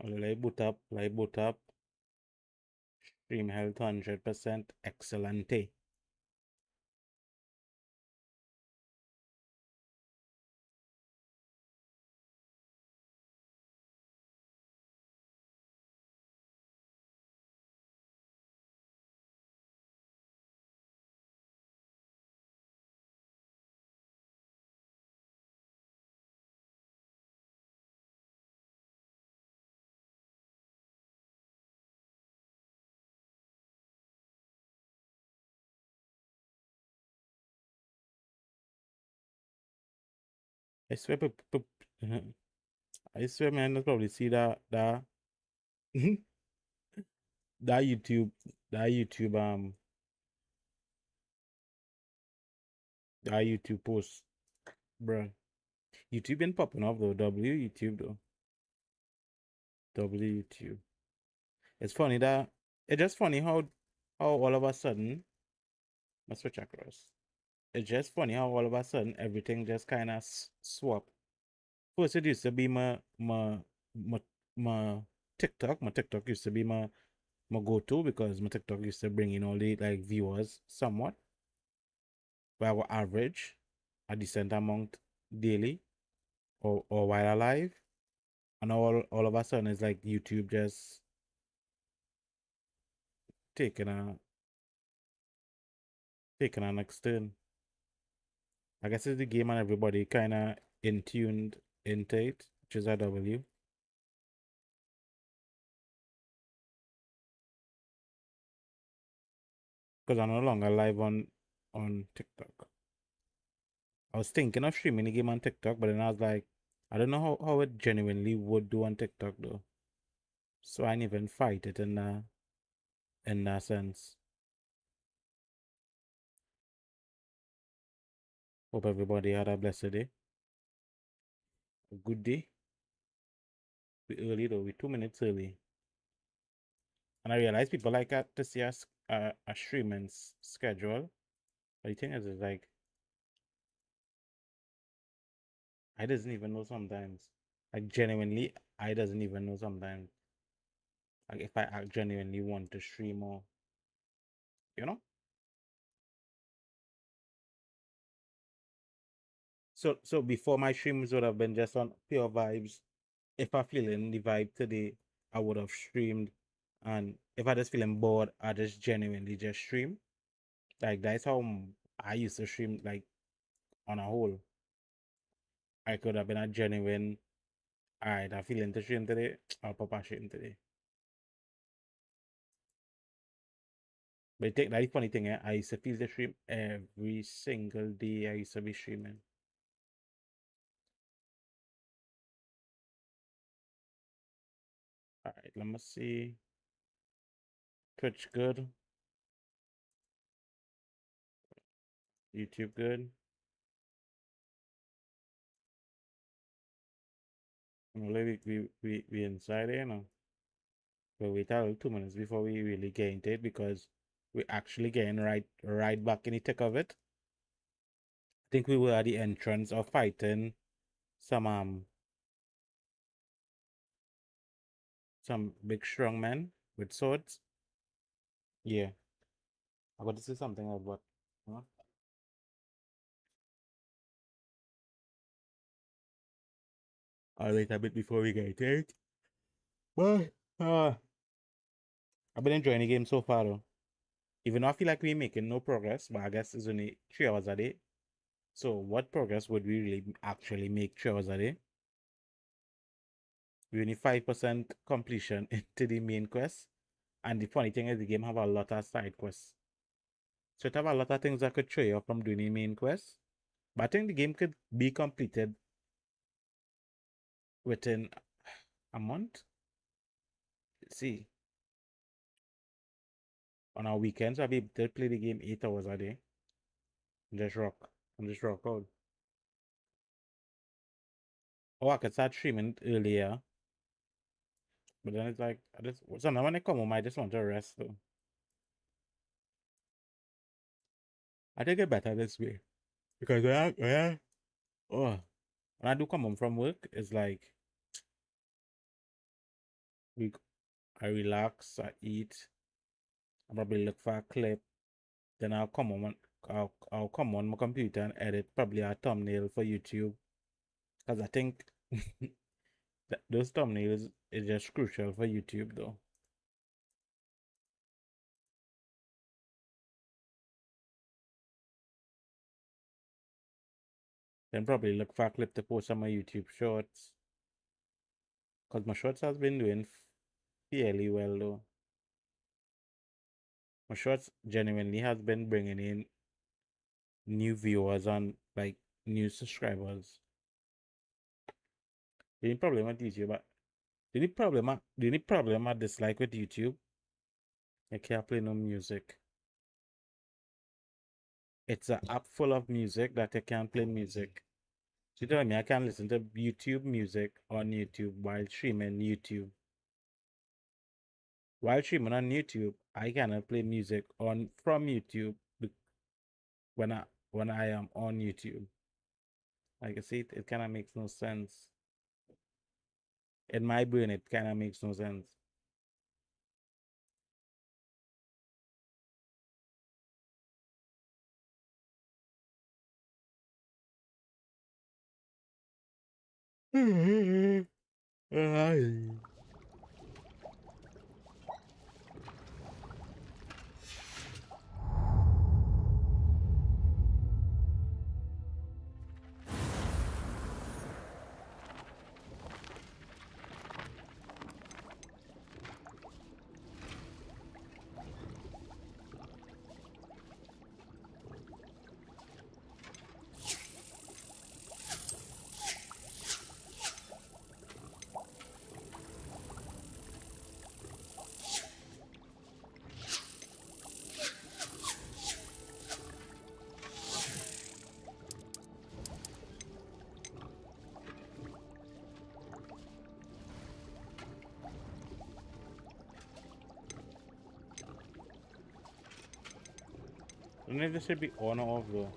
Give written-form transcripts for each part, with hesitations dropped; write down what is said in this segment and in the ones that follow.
Like boot up. Stream health 100%. Excelente. I swear, I swear, man, I'll probably see that that YouTube, that YouTube, that YouTube post, bro. YouTube been popping off though. W YouTube though. W YouTube. It's funny that it's just funny how all of a sudden let's switch across. It's just funny how all of a sudden everything just kind of swap. First, it used to be my my TikTok. My TikTok used to be my go to because my TikTok used to bring in all the like viewers somewhat. But our average a decent amount daily or while alive. And all of a sudden it's like YouTube just taking a taking an next turn. I guess it's the game and everybody kinda in tuned into it, which is a W. Because I'm no longer live on TikTok. I was thinking of streaming the game on TikTok, but then I was like, I don't know how it genuinely would do on TikTok though. So I didn't even fight it in that sense. Hope everybody had a blessed day. A good day. We early though, we 2 minutes early. And I realize people like to see a streaming schedule. But the thing is like I doesn't even know sometimes. Like genuinely, I doesn't even know sometimes. Like if I genuinely want to stream or you know. So before my streams would have been just on pure vibes. If I feeling the vibe today, I would have streamed. And if I just feeling bored, I just genuinely just stream. Like that's how I used to stream like on a whole. I could have been a genuine, alright, I feeling to stream today, I'll pop a stream today. But take that funny thing, I used to feel the stream every single day I used to be streaming. Alright, let me see. Twitch good. YouTube good. We inside here now. But wait a little 2 minutes before we really get into it because we're actually getting right back in the thick of it. I think we were at the entrance of fighting some big strong men with swords. Yeah. I got to say something about huh? I'll wait a bit before we get into it. But I've been enjoying the game so far though. Even though I feel like we're making no progress, but I guess it's only 3 hours a day. So what progress would we really actually make 3 hours a day? We're only 5% completion into the main quest. And the funny thing is the game have a lot of side quests. So it have a lot of things that could throw you off from doing the main quest. But I think the game could be completed within a month. Let's see. On our weekends, I'll be able to play the game 8 hours a day. And just rock. And just rock out. Or I could start streaming earlier. But then it's like so now when I come home I just want to rest though. I think it better this way. Because oh when I do come home from work, it's like I relax, I eat, I probably look for a clip, then I'll come on my computer and edit probably a thumbnail for YouTube. Because I think that those thumbnails is just crucial for YouTube though. Then probably look for a clip to post on my YouTube shorts. Because my shorts has been doing fairly well though. My shorts genuinely has been bringing in new viewers and like new subscribers. The only problem with YouTube, the only problem I dislike with YouTube, I can't play no music. It's an app full of music that I can't play music. So you tell me I can listen to YouTube music on YouTube while streaming YouTube. While streaming on YouTube, I cannot play music on from YouTube when I am on YouTube. Like I see, it kind of makes no sense. In my brain, it kind of makes no sense. Ay. And then this should be on or off though.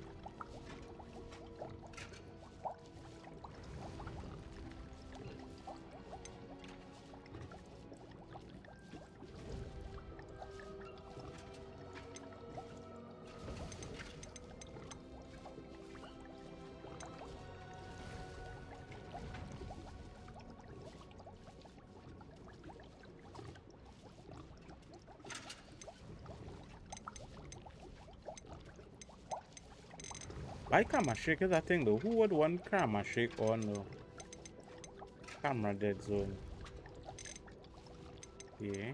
Why camera shake is that thing though? Who would want camera shake on though? Camera dead zone. Yeah.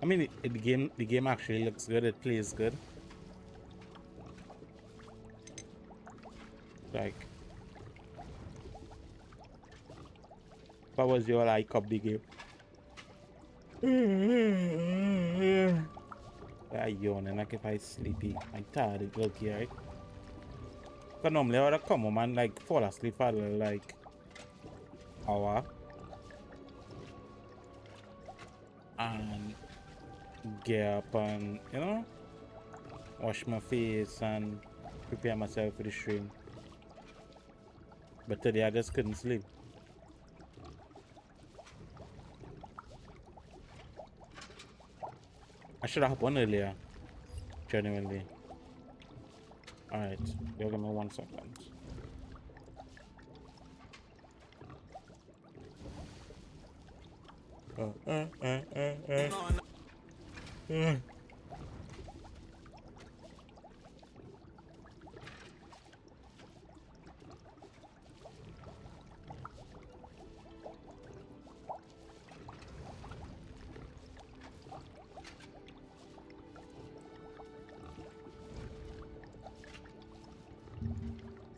I mean, the game actually looks good. It plays good. Like, what was your like of the game? I yawn and like if I sleepy, I'm tired. It's okay, right? But normally I would come home and like fall asleep for like hour and get up and wash my face and prepare myself for the stream. But today I just couldn't sleep. I should have won earlier. Genuinely. Alright, give me 1 second.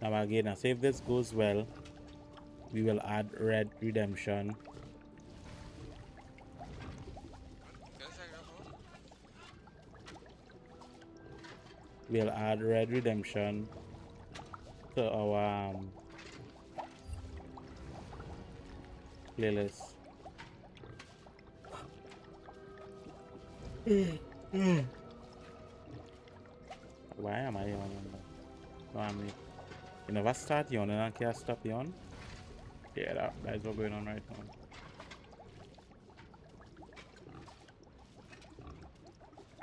Now again, as if this goes well, we will add Red Redemption. we'll add Red Redemption to our playlist. Why am I yawning? No, I mean, you never start yawning and can't stop yawning. Yeah, that's what's going on right now.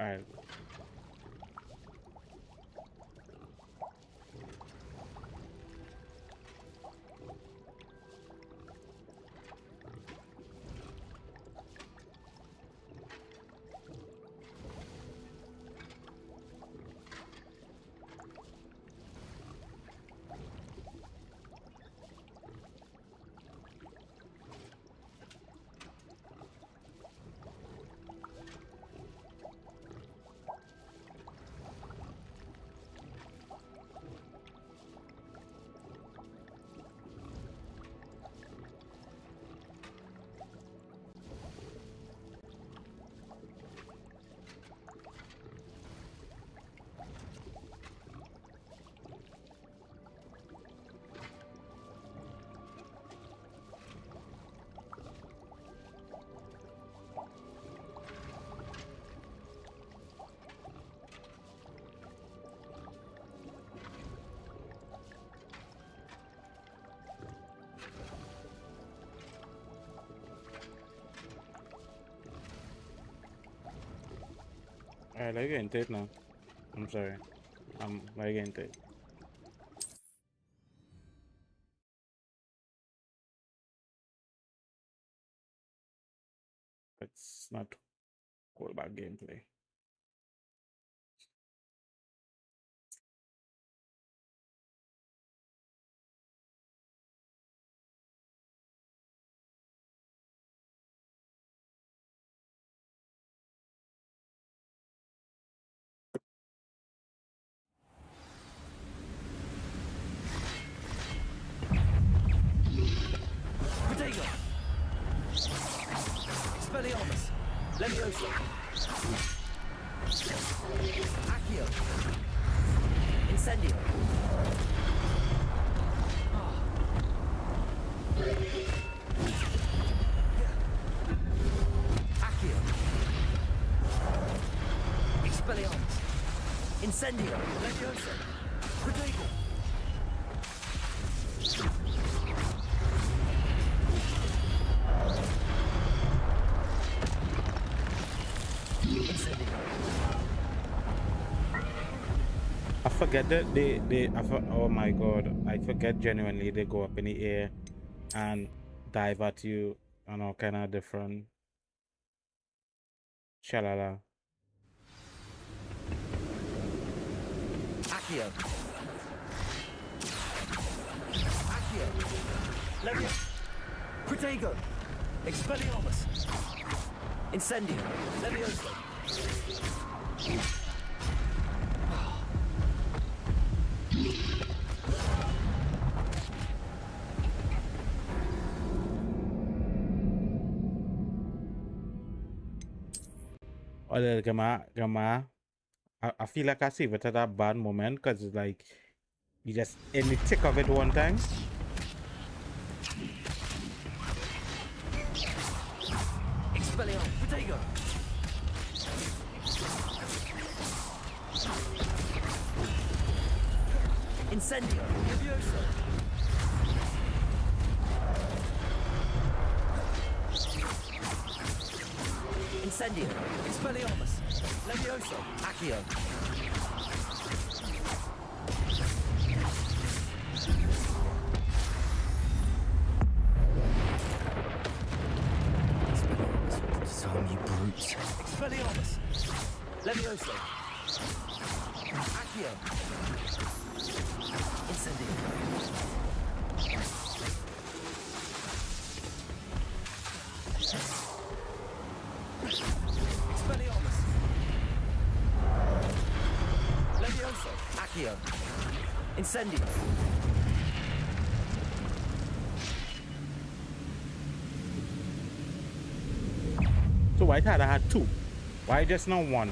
Alright. Alright, let's get into it now. I'm sorry. Let's get into it. It's not all about gameplay. Protego! Expelliarmus! Levioso! Accio! Incendio! Accio! Expelliarmus! Incendio! Levioso! Protego! I forget that oh my god, I forget genuinely they go up in the air and dive at you and all kind of different shalala. Accio! Accio! Levio! Protego! Expelliarmus! Incendio! Levioso! Oh, Gama, I feel like I save it at a bad moment because it's like you just in the thick of it one time. Expelliarmus! Protego! Incendio! Levioso! Incendio! Expelliarmus! Levioso! Accio! Expelliarmus will disarm you brutes. Expelliarmus! Levioso! Accio! Incendio! Expelliarmus! Levioso! Accio! Incendio! So why thought I had two? Why just not one?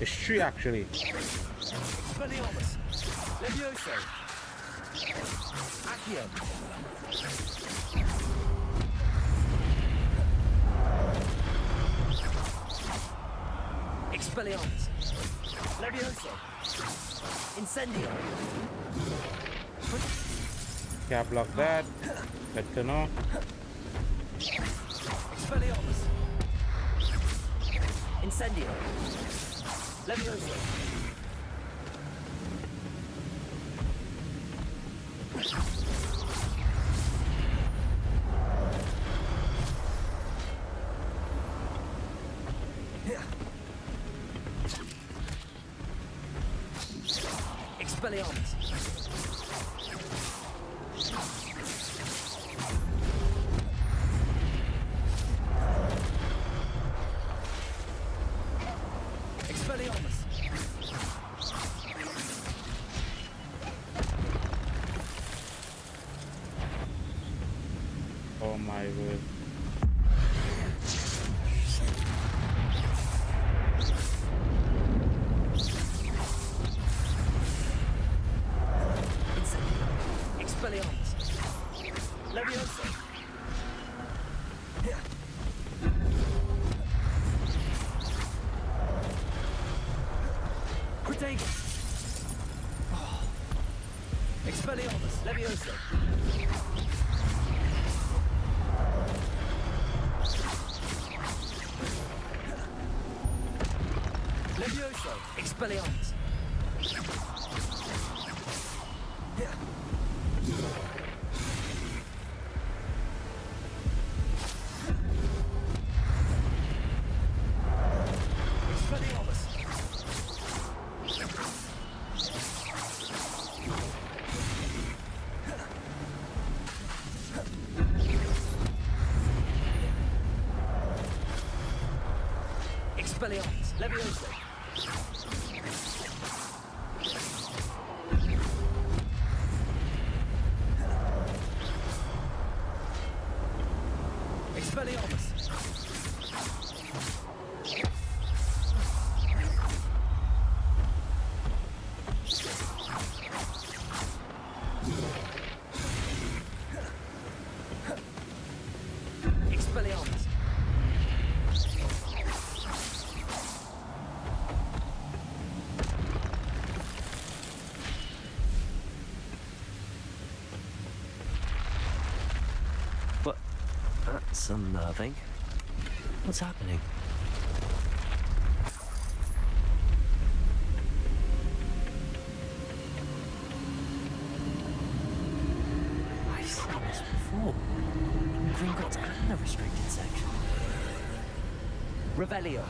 It's 3 actually. Expelliarmus. Levioso. Accio. Expelliarmus. Levioso. Incendio. Can't block that. Good to know. Expelliarmus. Incendio. Levioso. Expelliarmus. Expelliarmus. Oh my word. Expelliarmus. Levioso. Protagus. Expelliarmus. Levioso. Levioso. Expelliarmus. Expelliarmus. Expelliarmus. Levioso. Expelliarmus. Expelliarmus. But that's unnerving. What's happening? I've seen this before. In Gringotts and the restricted section. Revelio.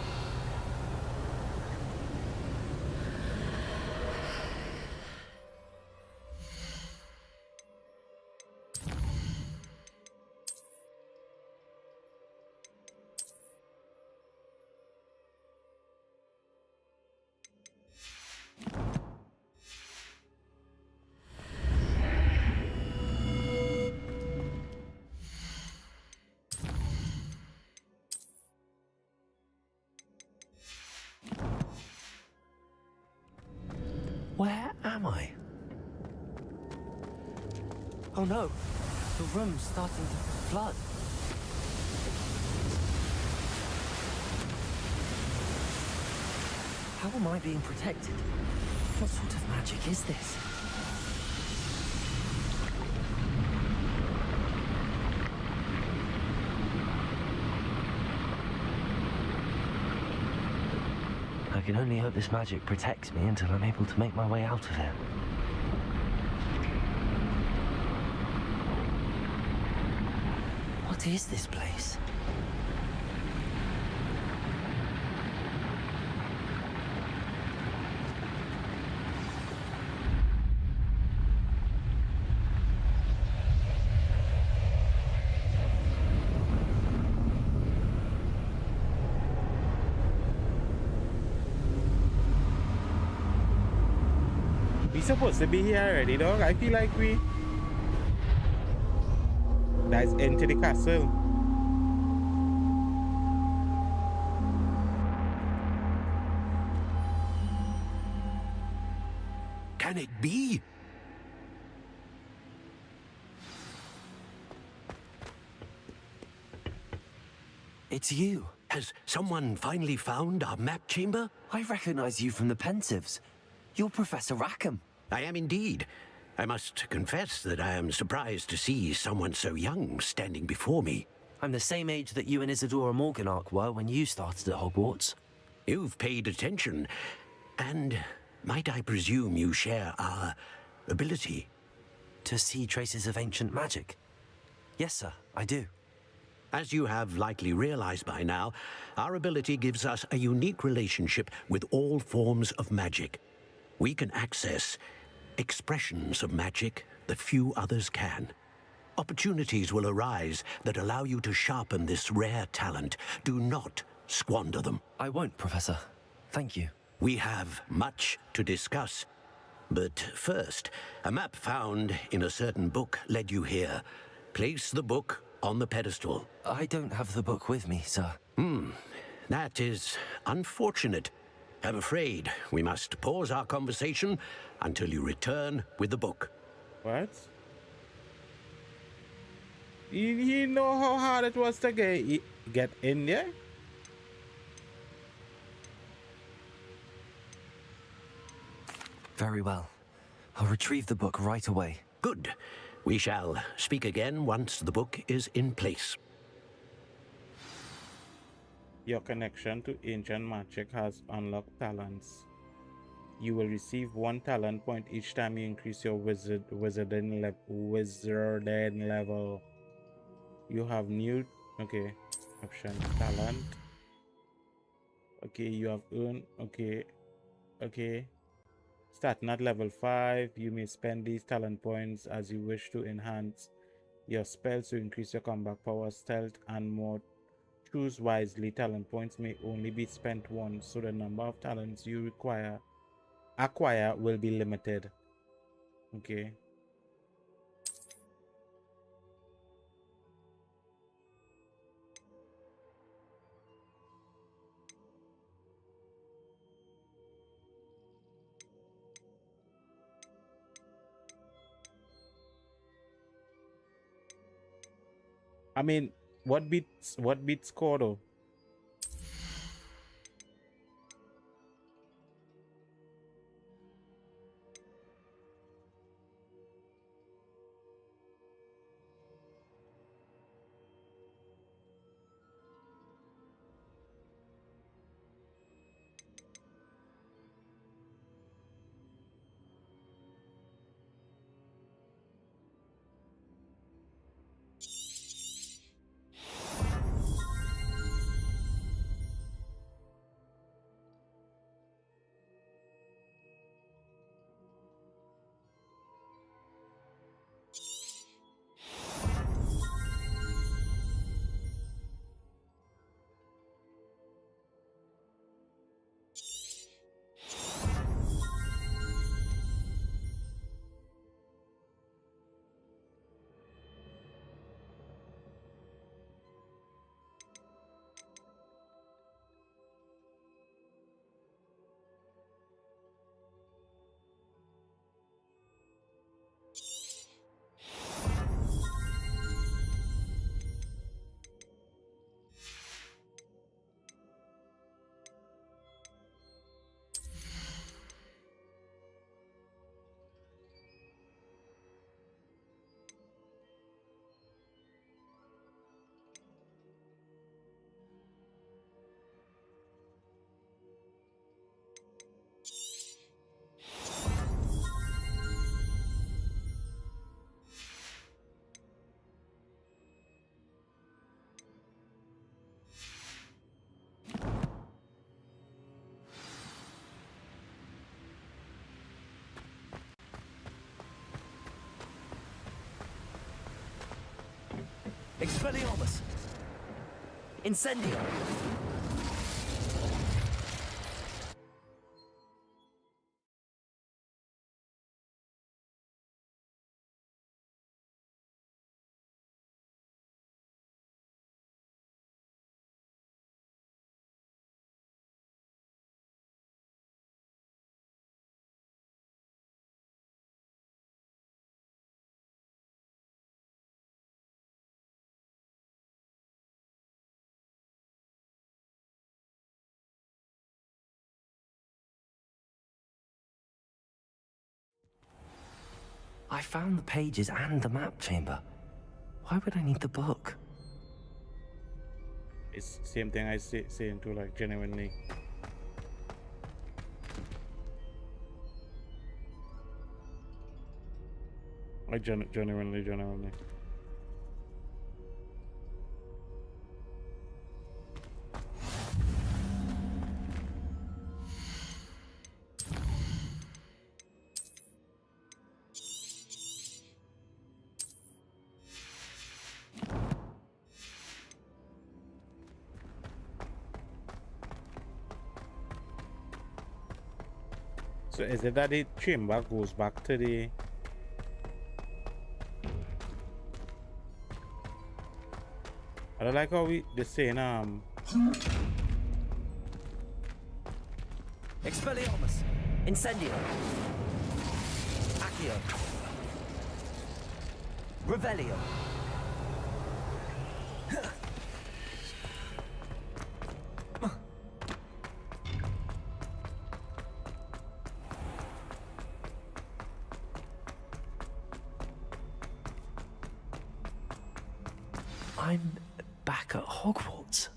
Where am I? Oh no, the room's starting to flood. How am I being protected? What sort of magic is this? I can only hope this magic protects me until I'm able to make my way out of here. What is this place? We supposed to be here already, dog. I feel like we... That's into the castle. can it be? It's you. Has someone finally found our map chamber? I recognize you from the Pensieves. You're Professor Rackham. I am indeed. I must confess that I am surprised to see someone so young standing before me. I'm the same age that you and Isadora Morganach were when you started at Hogwarts. You've paid attention, and might I presume you share our ability? To see traces of ancient magic? Yes, sir, I do. As you have likely realized by now, our ability gives us a unique relationship with all forms of magic. We can access expressions of magic that few others can. Opportunities will arise that allow you to sharpen this rare talent. Do not squander them. I won't, Professor. Thank you. We have much to discuss. But first, a map found in a certain book led you here. Place the book on the pedestal. I don't have the book with me, sir. That is unfortunate. I'm afraid we must pause our conversation until you return with the book. What? You know how hard it was to get in there? Very well. I'll retrieve the book right away. Good. We shall speak again once the book is in place. Your connection to ancient magic has unlocked talents. You will receive 1 talent point each time you increase your wizarding level. You have new option talent. Okay, you have earned okay. Starting at level 5, you may spend these talent points as you wish to enhance your spells to increase your combat power, stealth, and more. Choose wisely. Talent points may only be spent once, so the number of talents you acquire will be limited. Okay. I mean, what beats score though? Expelliarmus! Incendio! I found the pages and the map chamber. Why would I need the book? It's same thing I saying to like genuinely. Like genuinely. So is it that the chamber goes back to the... I don't like how they're saying Expelliarmus! Incendio! Accio! Revelio! I'm back at Hogwarts.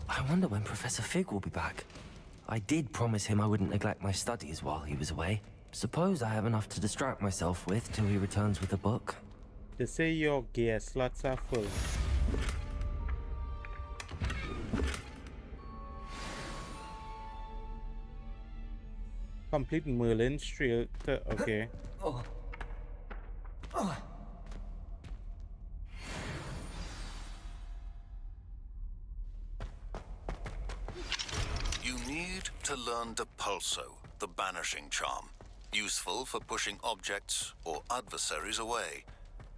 I wonder when Professor Fig will be back. I did promise him I wouldn't neglect my studies while he was away. Suppose I have enough to distract myself with till he returns with a book. They say your gear slots are full. Complete Merlin straight to... Okay. To learn Depulso, the banishing charm. Useful for pushing objects or adversaries away.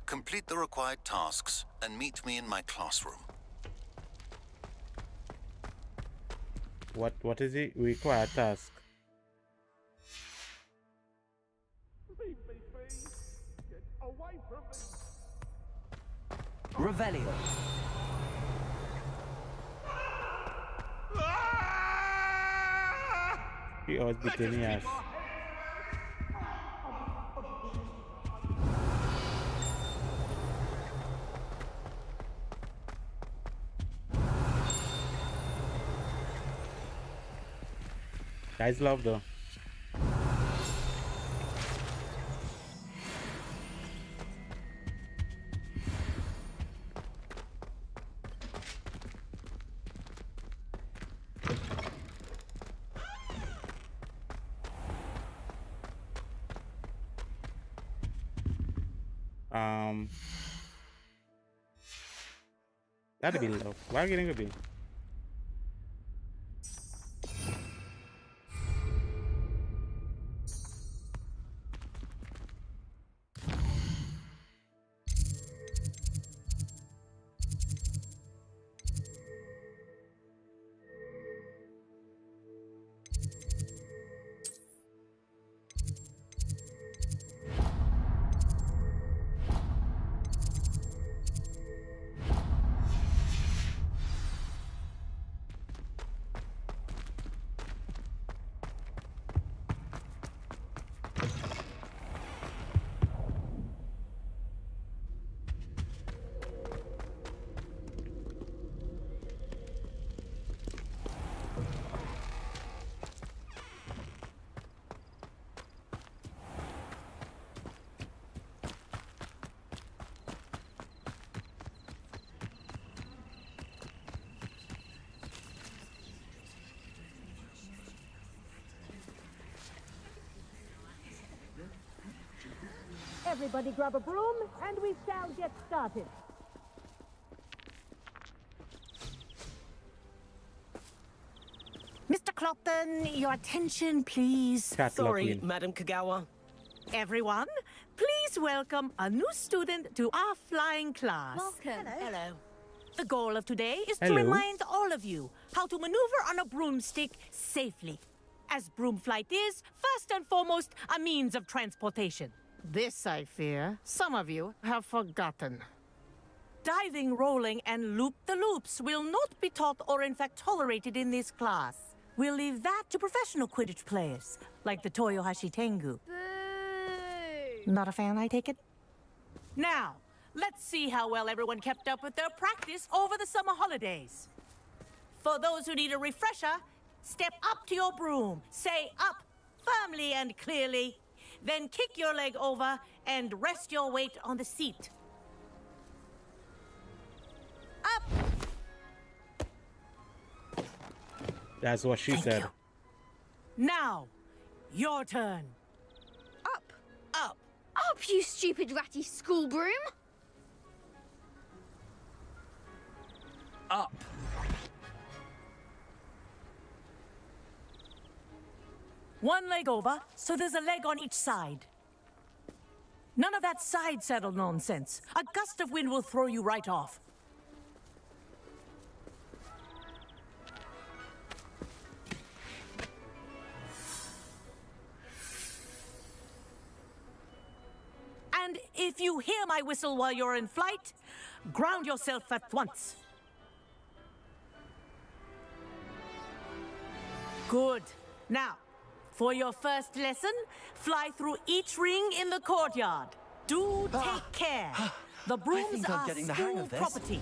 Complete the required tasks and meet me in my classroom. What is the required task? Leave me, please. Get away from me. Revelio. He always beating the ass. Guys love though. That'd be low. Why are you getting a B? Everybody grab a broom, and we shall get started. Mr. Clopton, your attention, please. Sorry, Madam Kagawa. Everyone, please welcome a new student to our flying class. Welcome. Hello. The goal of today is to Hello. remind all of you how to maneuver on a broomstick safely. As broom flight is, first and foremost, a means of transportation. This, I fear, some of you have forgotten. Diving, rolling, and loop-the-loops will not be taught or in fact tolerated in this class. We'll leave that to professional Quidditch players, like the Toyohashi Tengu. Boo! Not a fan, I take it? Now, let's see how well everyone kept up with their practice over the summer holidays. For those who need a refresher, step up to your broom, say up firmly and clearly, then kick your leg over and rest your weight on the seat. Up! That's what she Thank said. you. Now, your turn. Up. Up. Up, you stupid ratty school broom. Up. One leg over, so there's a leg on each side. None of that side saddle nonsense. A gust of wind will throw you right off. And if you hear my whistle while you're in flight, ground yourself at once. Good. Now, for your first lesson, fly through each ring in the courtyard. Do take care. The brooms think I'm are getting the hang school of this. property.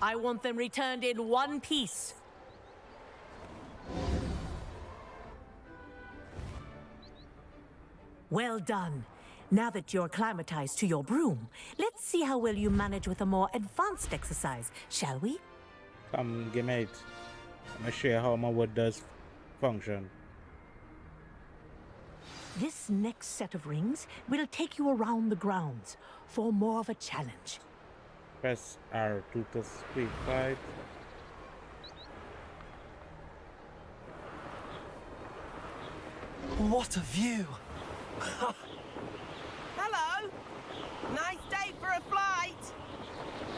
I want them returned in one piece. Well done. Now that you're acclimatized to your broom, let's see how well you manage with a more advanced exercise, shall we? Come, give me it. I'm gonna show you how my wood does function. This next set of rings will take you around the grounds for more of a challenge. Press R2 to speed flight. What a view! Hello. Nice day for a flight.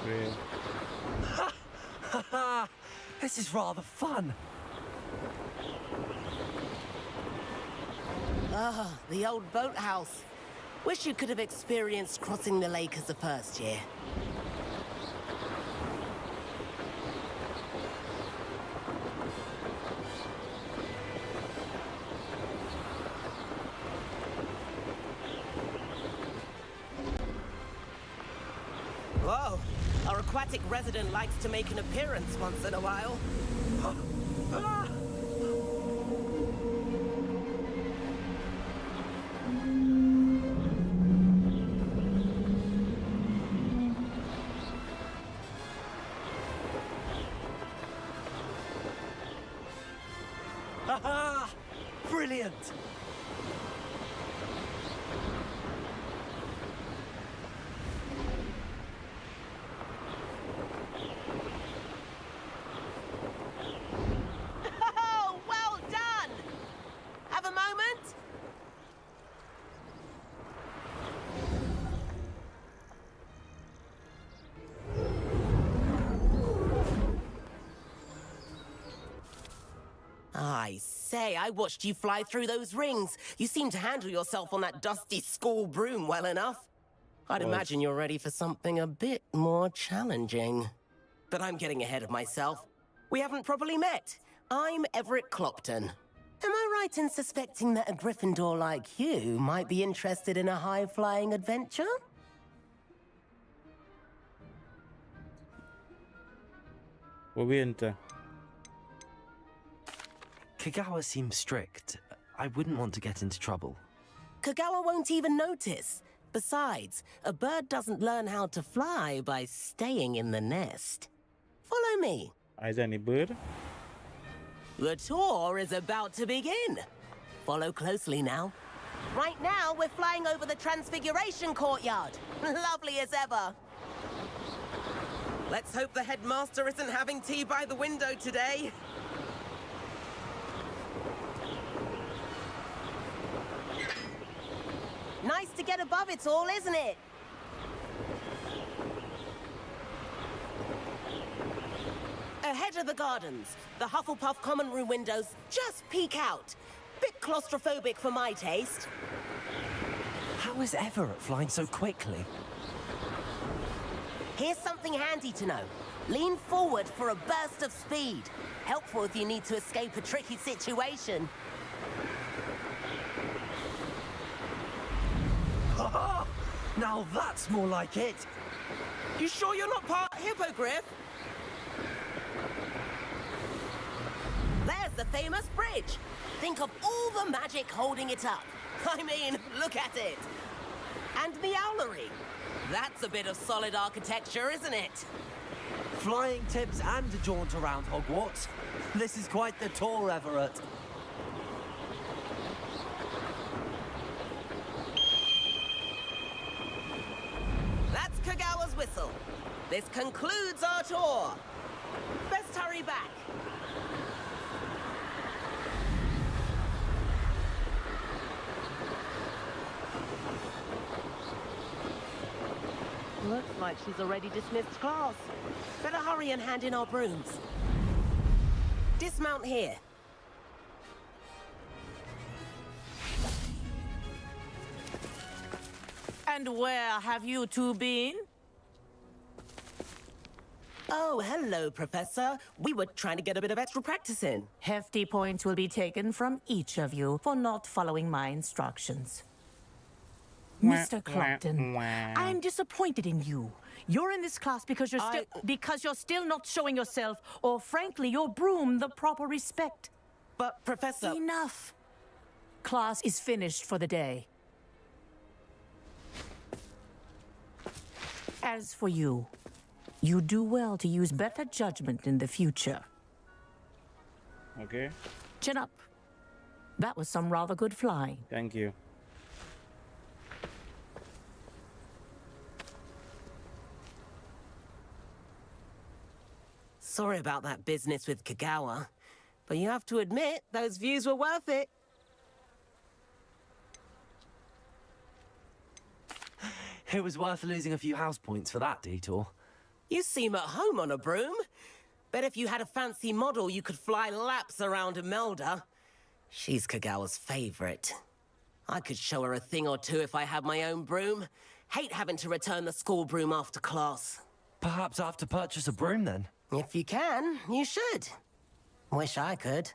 Great. This is rather fun. Ah, the old boathouse. Wish you could have experienced crossing the lake as a first year. Whoa, our aquatic resident likes to make an appearance once in a while. Haha! Brilliant! Oh, well done! Have a moment? I say, I watched you fly through those rings. You seem to handle yourself on that dusty school broom well enough. I'd imagine you're ready for something a bit more challenging. But I'm getting ahead of myself. We haven't properly met. I'm Everett Clopton. Am I right in suspecting that a Gryffindor like you might be interested in a high-flying adventure? What we into? Kagawa seems strict. I wouldn't want to get into trouble. Kagawa won't even notice. Besides, a bird doesn't learn how to fly by staying in the nest. Follow me. Is any bird? The tour is about to begin. Follow closely now. Right now, we're flying over the Transfiguration Courtyard. Lovely as ever. Let's hope the headmaster isn't having tea by the window today. Nice to get above it all, isn't it? Ahead of the gardens, the Hufflepuff common room windows just peek out. Bit claustrophobic for my taste. How is Everett flying so quickly? Here's something handy to know. Lean forward for a burst of speed. Helpful if you need to escape a tricky situation. Now that's more like it. You sure you're not part hippogriff? There's the famous bridge. Think of all the magic holding it up. I mean, look at it. And Meowlery. That's a bit of solid architecture, isn't it? Flying tips and a jaunt around Hogwarts. This is quite the tour, Everett. That's Kagawa's whistle. This concludes our tour. Best hurry back. Looks like she's already dismissed class. Better hurry and hand in our brooms. Dismount here. And where have you two been? Oh, hello, Professor. We were trying to get a bit of extra practice in. Hefty points will be taken from each of you for not following my instructions. Mr. Clopton, I'm disappointed in you. You're in this class because you're still not showing yourself, or frankly, your broom the proper respect. But, Professor... Enough. Class is finished for the day. As for you, you do well to use better judgment in the future. Okay. Chin up. That was some rather good flying. Thank you. Sorry about that business with Kagawa, but you have to admit, those views were worth it. It was worth losing a few house points for that detour. You seem at home on a broom. Bet if you had a fancy model, you could fly laps around Imelda. She's Kagawa's favorite. I could show her a thing or two if I had my own broom. Hate having to return the school broom after class. Perhaps I have to purchase a broom then? If you can, you should. Wish I could.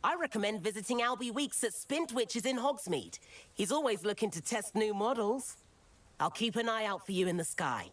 I recommend visiting Albie Weeks at Spintwitches in Hogsmeade. He's always looking to test new models. I'll keep an eye out for you in the sky.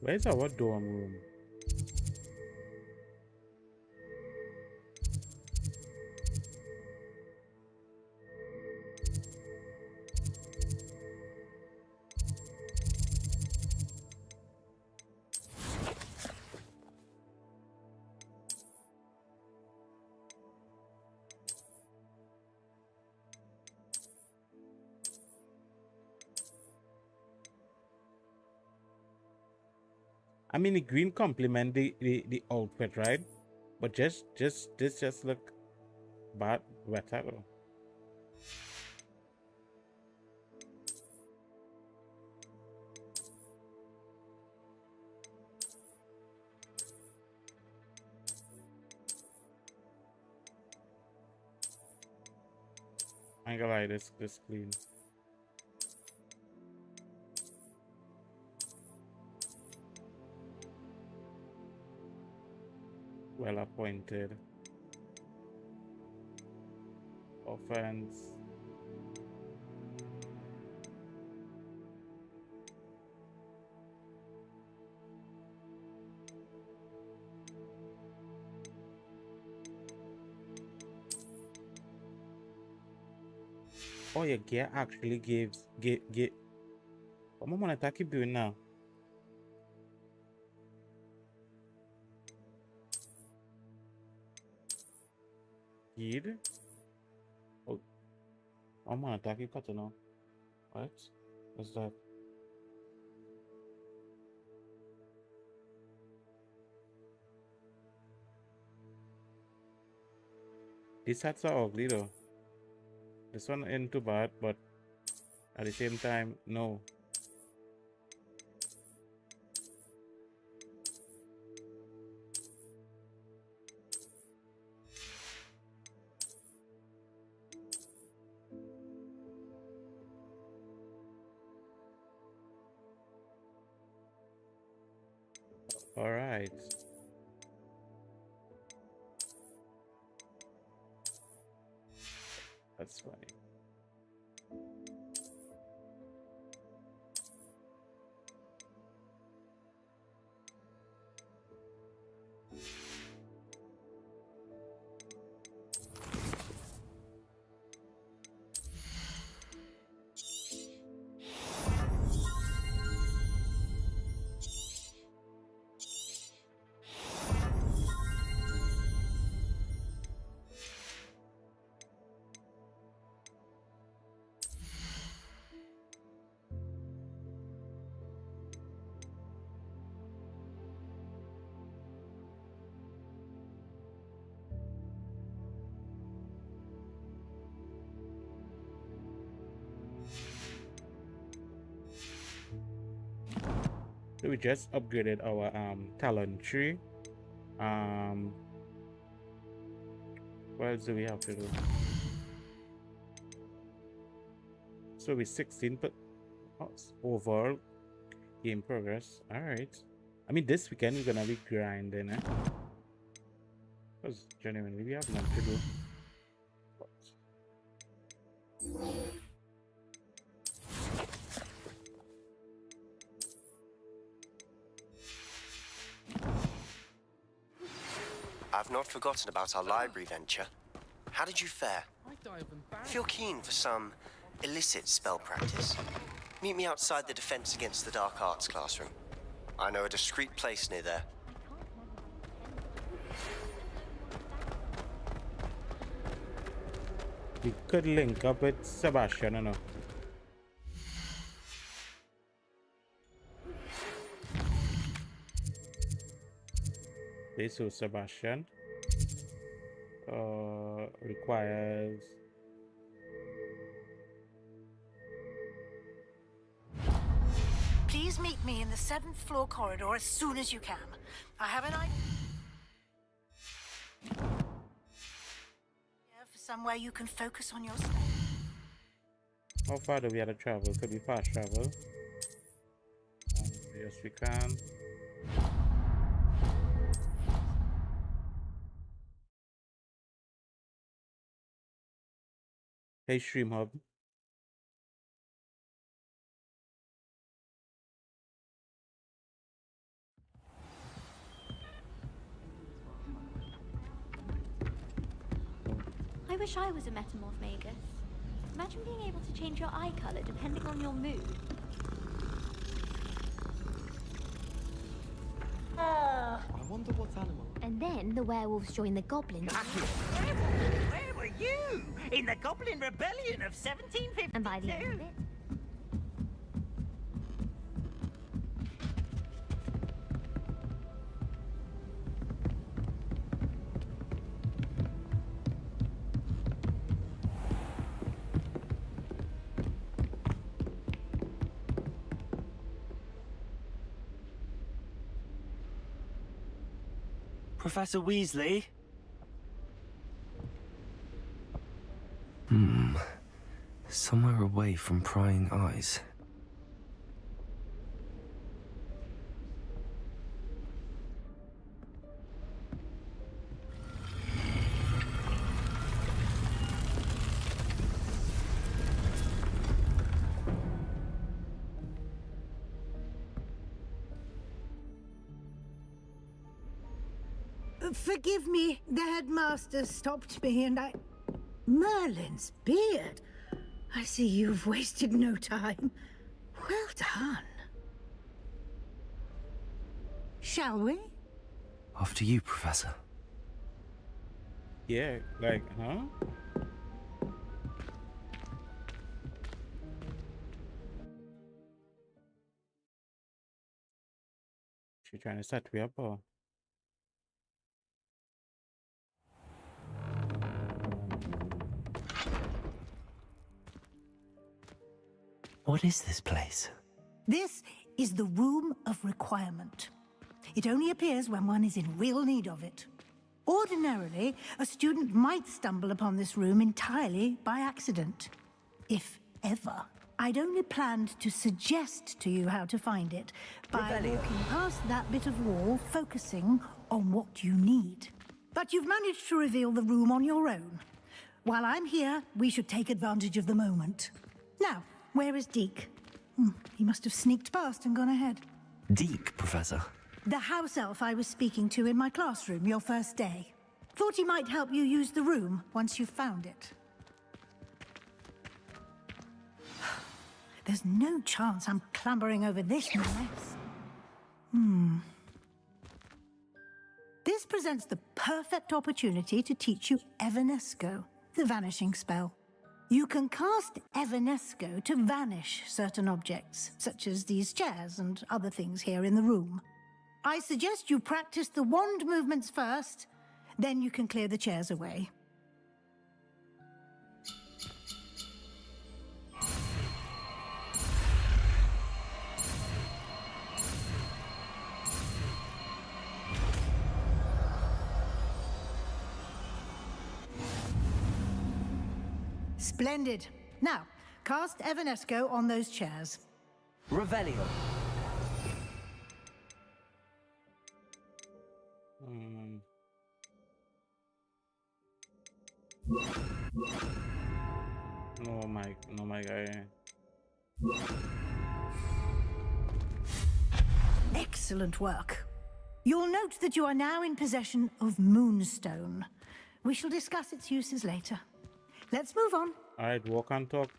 Where's our dorm room? I mean, the green complement the outfit, right? But this just look bad, better. I ain't gonna lie, this clean. Well appointed. Offense. Oh, your gear actually gives get. What am I keep doing now? Gear? Oh, I'm gonna attack you cut now. What? What's that? These hats are ugly though. This one ain't too bad, but at the same time, no. All right. That's funny. So we just upgraded our talent tree. What else do we have to do? So we 16 overall game progress. All right. I mean, this weekend we're gonna be grinding, eh? Because genuinely we have nothing to do. I've not forgotten about our library venture. How did you fare? If you're keen for some illicit spell practice, meet me outside the Defense Against the Dark Arts classroom. I know a discreet place near there. We could link up with Sebastian, I know. This is Sebastian. Requires Please meet me in the 7th floor corridor as soon as you can. I have an idea for somewhere you can focus on your study. how far do we have to travel? Could we fast travel? Yes, we can. Hey, Stream Hub. I wish I was a metamorph magus. Imagine being able to change your eye color depending on your mood. I wonder what animal. And then the werewolves join the goblins. Where were you? In the Goblin Rebellion of 1752? And by the end of it, Professor Weasley? Somewhere away from prying eyes. Forgive me, the headmaster stopped me and I... Merlin's beard. I see you've wasted no time. Well done. Shall we? After you, Professor. Yeah, like, huh? She trying to set me up, or? What is this place? This is the Room of Requirement. It only appears when one is in real need of it. Ordinarily, a student might stumble upon this room entirely by accident. If ever. I'd only planned to suggest to you how to find it by walking past that bit of wall, focusing on what you need. But you've managed to reveal the room on your own. While I'm here, we should take advantage of the moment. Now, where is Deke? He must have sneaked past and gone ahead. Deke, Professor? The house elf I was speaking to in my classroom your first day. Thought he might help you use the room once you've found it. There's no chance I'm clambering over this mess. This presents the perfect opportunity to teach you Evanesco, the vanishing spell. You can cast Evanesco to vanish certain objects, such as these chairs and other things here in the room. I suggest you practice the wand movements first, then you can clear the chairs away. Splendid. Now, cast Evanesco on those chairs. Revelio. No, my guy. Excellent work. You'll note that you are now in possession of Moonstone. We shall discuss its uses later. Let's move on. Alright, walk and talk.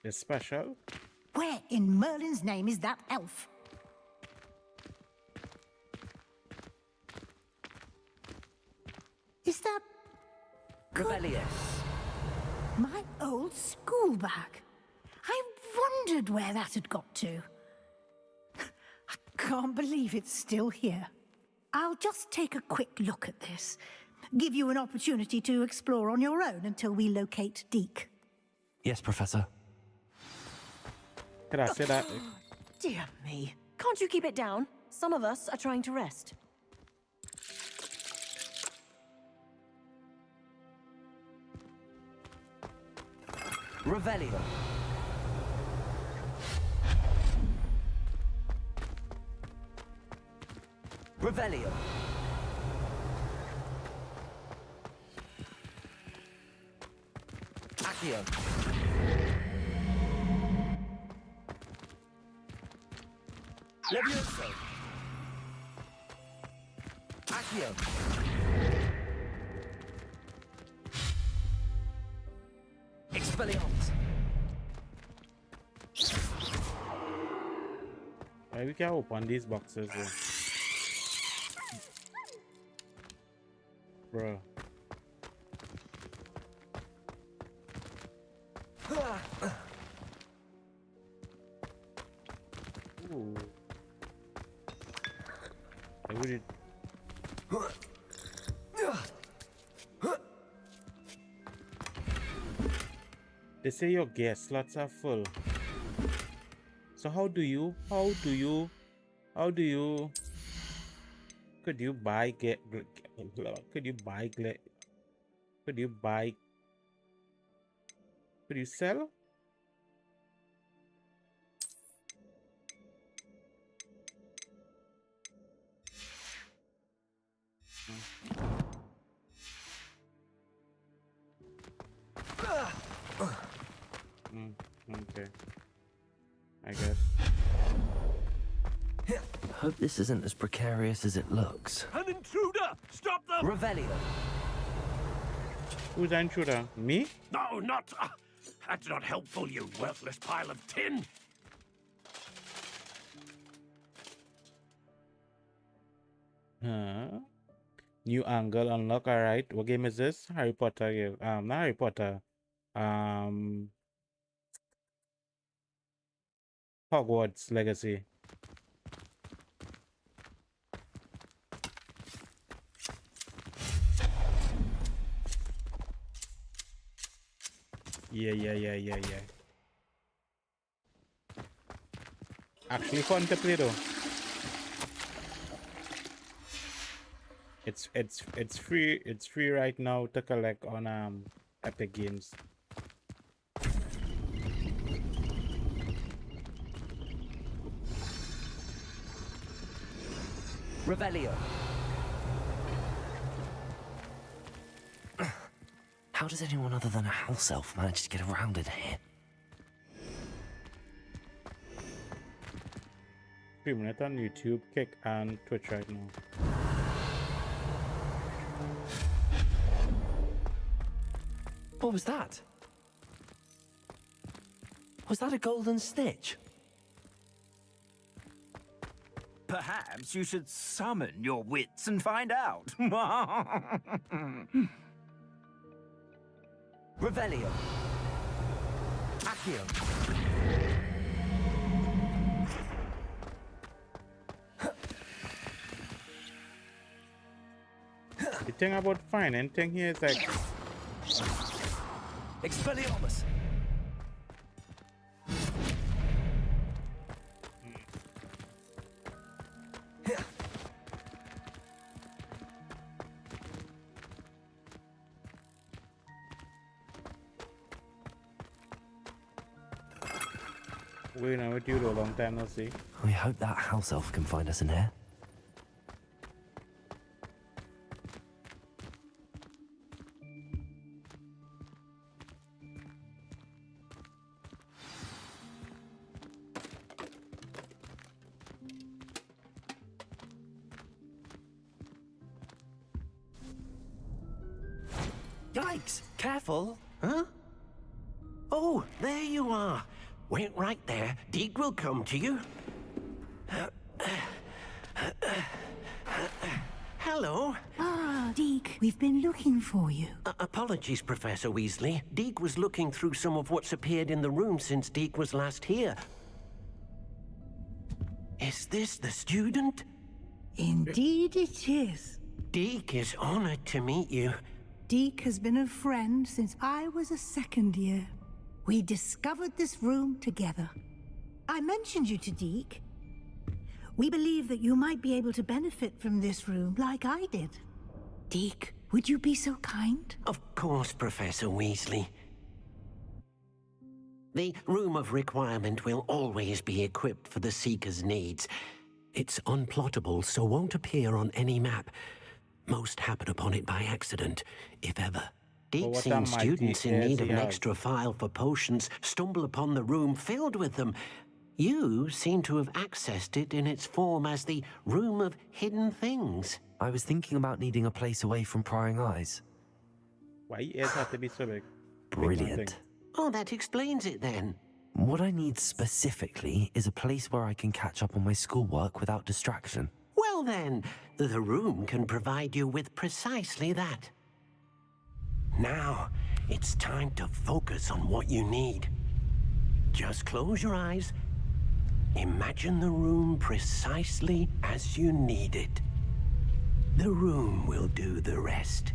It's special. Where in Merlin's name is that elf? Is that... Revelius. My old school bag. I wondered where that had got to. I can't believe it's still here. I'll just take a quick look at this. Give you an opportunity to explore on your own until we locate Deke. Yes, Professor. Can I say that? Dear me. Can't you keep it down? Some of us are trying to rest. Revelio. Revelio. Accio. Levioso. Accio. Expelliarmus. We can open these boxes. Bro. Ooh. I wouldn't. They say your gas slots are full. So could you buy could you sell? Okay. I guess. Hope this isn't as precarious as it looks. An intruder! Stop them! Revelio. Who's the intruder? Me? No, not... that's not helpful, you worthless pile of tin! New angle unlock. Alright. What game is this? Harry Potter game. Not Harry Potter. Hogwarts Legacy. Yeah. Actually fun to play though. It's free. It's free right now to collect on Epic Games. Revelio. How does anyone other than a house elf manage to get around in here? Streaming it on YouTube, Kick, and Twitch right now. What was that? Was that a golden snitch? Perhaps you should summon your wits and find out. Revelio. Accio. The thing about finding thing here is like Expelliarmus. we're in with you a long time no see. We hope that house elf can find us in here. Yikes! Careful! Huh? Oh, there you are. Wait right there. Deke will come to you. Hello. Ah, Deke, we've been looking for you. Apologies, Professor Weasley. Deke was looking through some of what's appeared in the room since Deke was last here. Is this the student? Indeed it is. Deke is honored to meet you. Deke has been a friend since I was a second year. We discovered this room together. I mentioned you to Deke. We believe that you might be able to benefit from this room like I did. Deke, would you be so kind? Of course, Professor Weasley. The Room of Requirement will always be equipped for the Seeker's needs. It's unplottable, so won't appear on any map. Most happen upon it by accident, if ever. Deep seen students in need of an extra file for potions stumble upon the room filled with them. You seem to have accessed it in its form as the Room of Hidden Things. I was thinking about needing a place away from prying eyes. Why ears have to be so big? Brilliant. Oh, that explains it then. What I need specifically is a place where I can catch up on my schoolwork without distraction. Well then, the room can provide you with precisely that. Now, it's time to focus on what you need. Just close your eyes. Imagine the room precisely as you need it. The room will do the rest.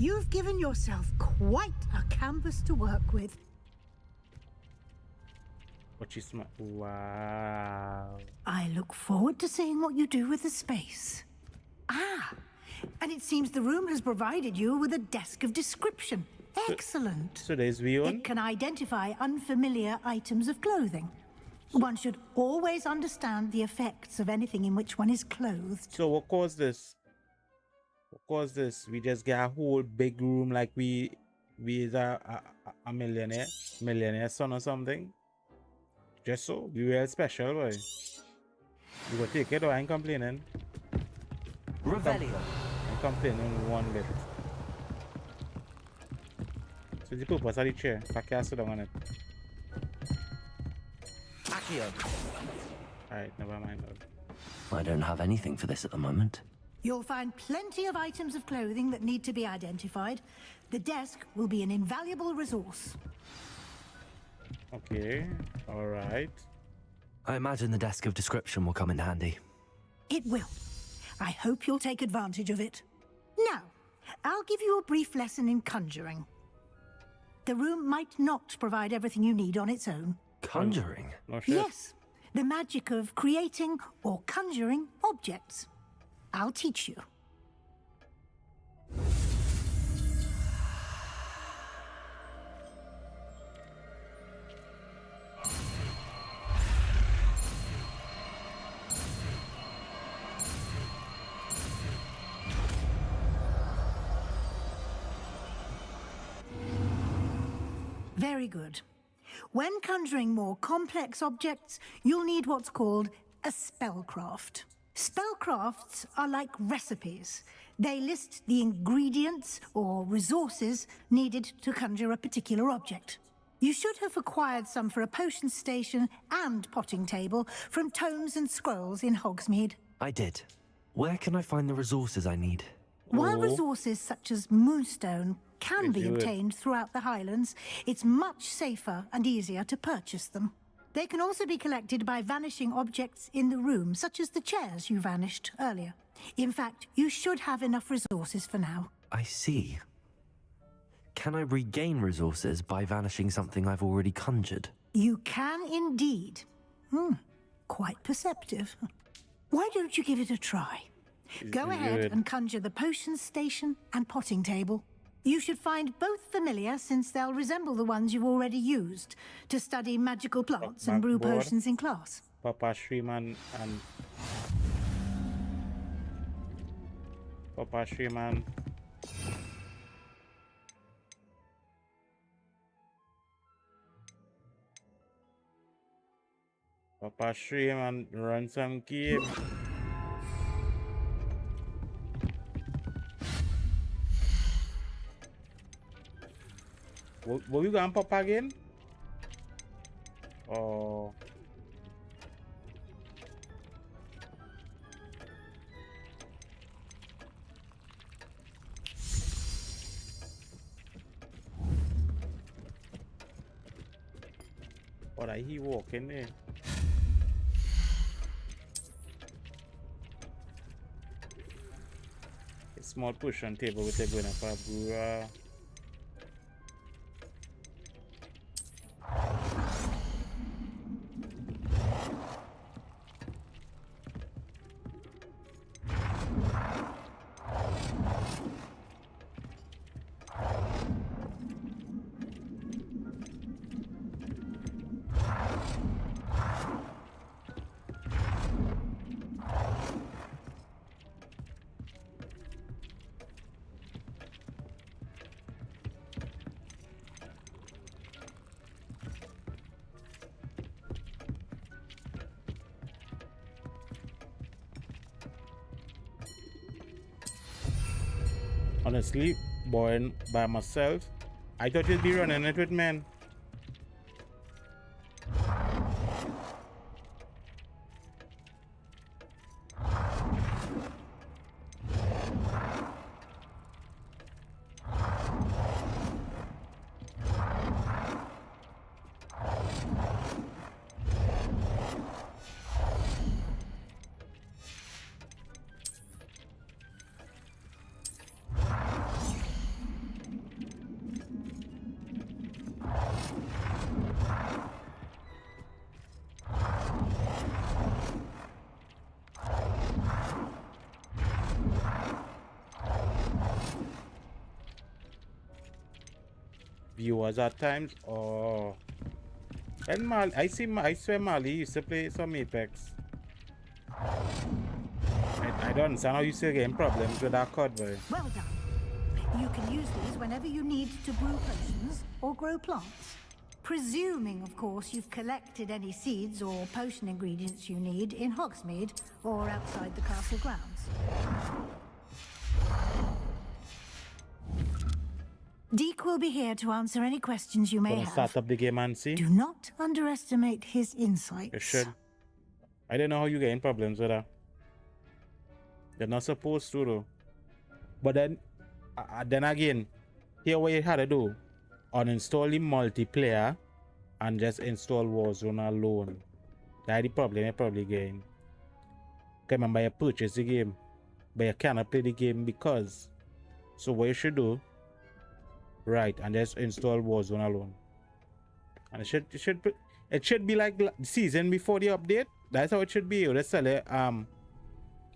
You've given yourself quite a canvas to work with. What you smart? Wow. I look forward to seeing what you do with the space. Ah, and it seems the room has provided you with a desk of description. Excellent. So there's Vion. It can identify unfamiliar items of clothing. One should always understand the effects of anything in which one is clothed. So what caused this? What caused this? We just get a whole big room like we is a millionaire son or something. Just so we were special, boy. You go take it or I ain't complaining. Revelio. I'm complaining one bit. So the purpose of the chair, I can't sit down on it. Accio. Alright, never mind. I don't have anything for this at the moment. You'll find plenty of items of clothing that need to be identified. The desk will be an invaluable resource. Okay, all right. I imagine the desk of description will come in handy. It will. I hope you'll take advantage of it. Now, I'll give you a brief lesson in conjuring. The room might not provide everything you need on its own. Conjuring? No shit. Yes, the magic of creating or conjuring objects. I'll teach you. Very good. When conjuring more complex objects, you'll need what's called a spellcraft. Spellcrafts are like recipes. They list the ingredients or resources needed to conjure a particular object. You should have acquired some for a potion station and potting table from tomes and scrolls in Hogsmeade. I did. Where can I find the resources I need? While resources such as moonstone can be do it. obtained throughout the Highlands, it's much safer and easier to purchase them. They can also be collected by vanishing objects in the room, such as the chairs you vanished earlier. In fact, you should have enough resources for now. I see. Can I regain resources by vanishing something I've already conjured? You can indeed. Quite perceptive. Why don't you give it a try? Go ahead and conjure the potion station and potting table. You should find both familiar, since they'll resemble the ones you've already used to study magical plants and brew Backboard. potions in class. Papa Shriman and Papa Shriman. Papa Shriman run some game. Will you go and pop again? Oh. What are he walking there? A small push on table with a going for brewer. Honestly, born by myself, I thought you'd be running it with men. Viewers at times. Oh, and I swear Mali used to play some Apex. I don't understand how you still getting problems with that code, boy. Well done. You can use these whenever you need to brew potions or grow plants. Presuming, of course, you've collected any seeds or potion ingredients you need in Hogsmeade or outside the castle grounds. Deke will be here to answer any questions you may Gonna have. start up the game and see. Do not underestimate his insights. You should. I don't know how you getting problems with that. You're not supposed to though. But then again, here what you had to do, uninstall the multiplayer and just install Warzone alone. That's the problem you're probably getting. Remember, you purchase the game, but you cannot play the game because. So what you should do, right, and just install Warzone alone. And it should be like the season before the update. That's how it should be. You just tell it,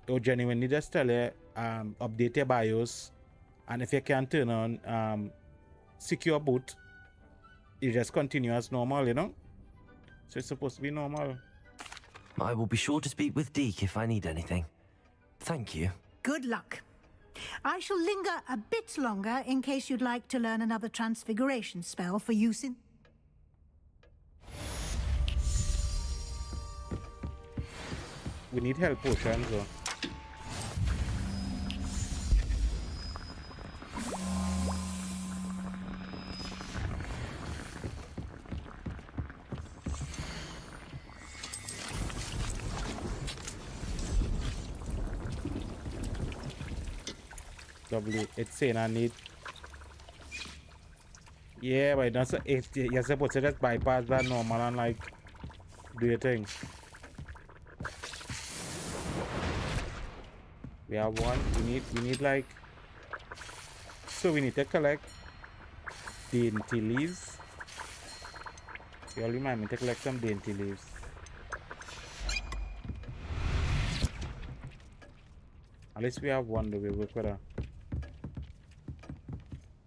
you genuinely just tell it, update your BIOS, and if you can turn on secure boot, you just continue as normal, you know. So it's supposed to be normal. I will be sure to speak with Deke if I need anything. Thank you. Good luck. I shall linger a bit longer in case you'd like to learn another transfiguration spell for use in... We need health potions though. It's saying I need. Yeah, but that's you're supposed to just bypass that normal and like do your thing. We have one. We need like. So we need to collect dainty leaves. You all remind me to collect some dainty leaves. At least we have one that we work with her.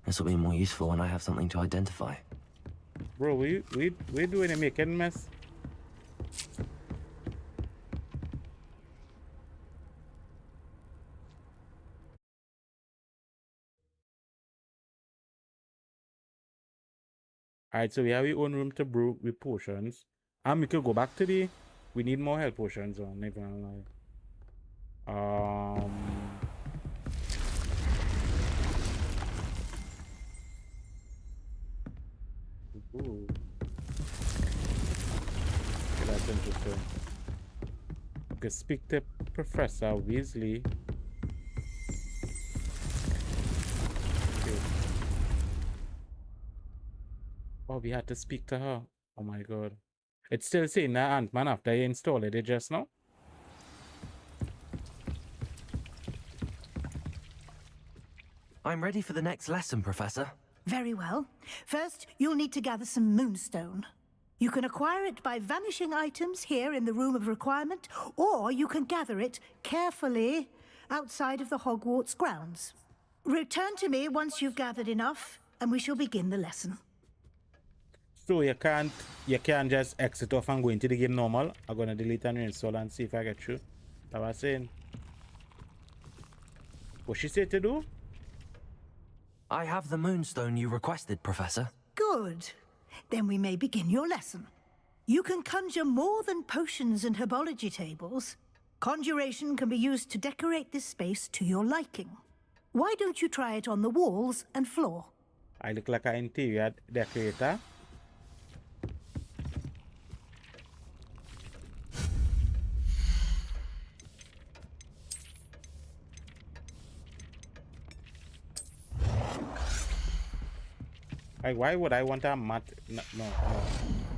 This will be more useful when I have something to identify. Bro, we're doing a making mess. Alright, so we have our own room to brew with potions. And we could go back to the... We need more health potions on, not gonna lie. Ooh. Okay, that's interesting. Okay, speak to Professor Weasley. Okay. Oh, we had to speak to her. Oh my god. It's still saying that Ant-Man after you install it just now. I'm ready for the next lesson, Professor. Very well. First, you'll need to gather some moonstone. You can acquire it by vanishing items here in the Room of Requirement, or you can gather it carefully outside of the Hogwarts grounds. Return to me once you've gathered enough, and we shall begin the lesson. So you can't just exit off and go into the game normal. I'm gonna delete and reinstall and see if I get through. That was saying. What she said to do? I have the moonstone you requested, Professor. Good. Then we may begin your lesson. You can conjure more than potions and herbology tables. Conjuration can be used to decorate this space to your liking. Why don't you try it on the walls and floor? I look like an interior decorator. Like, why would I want a mat? No.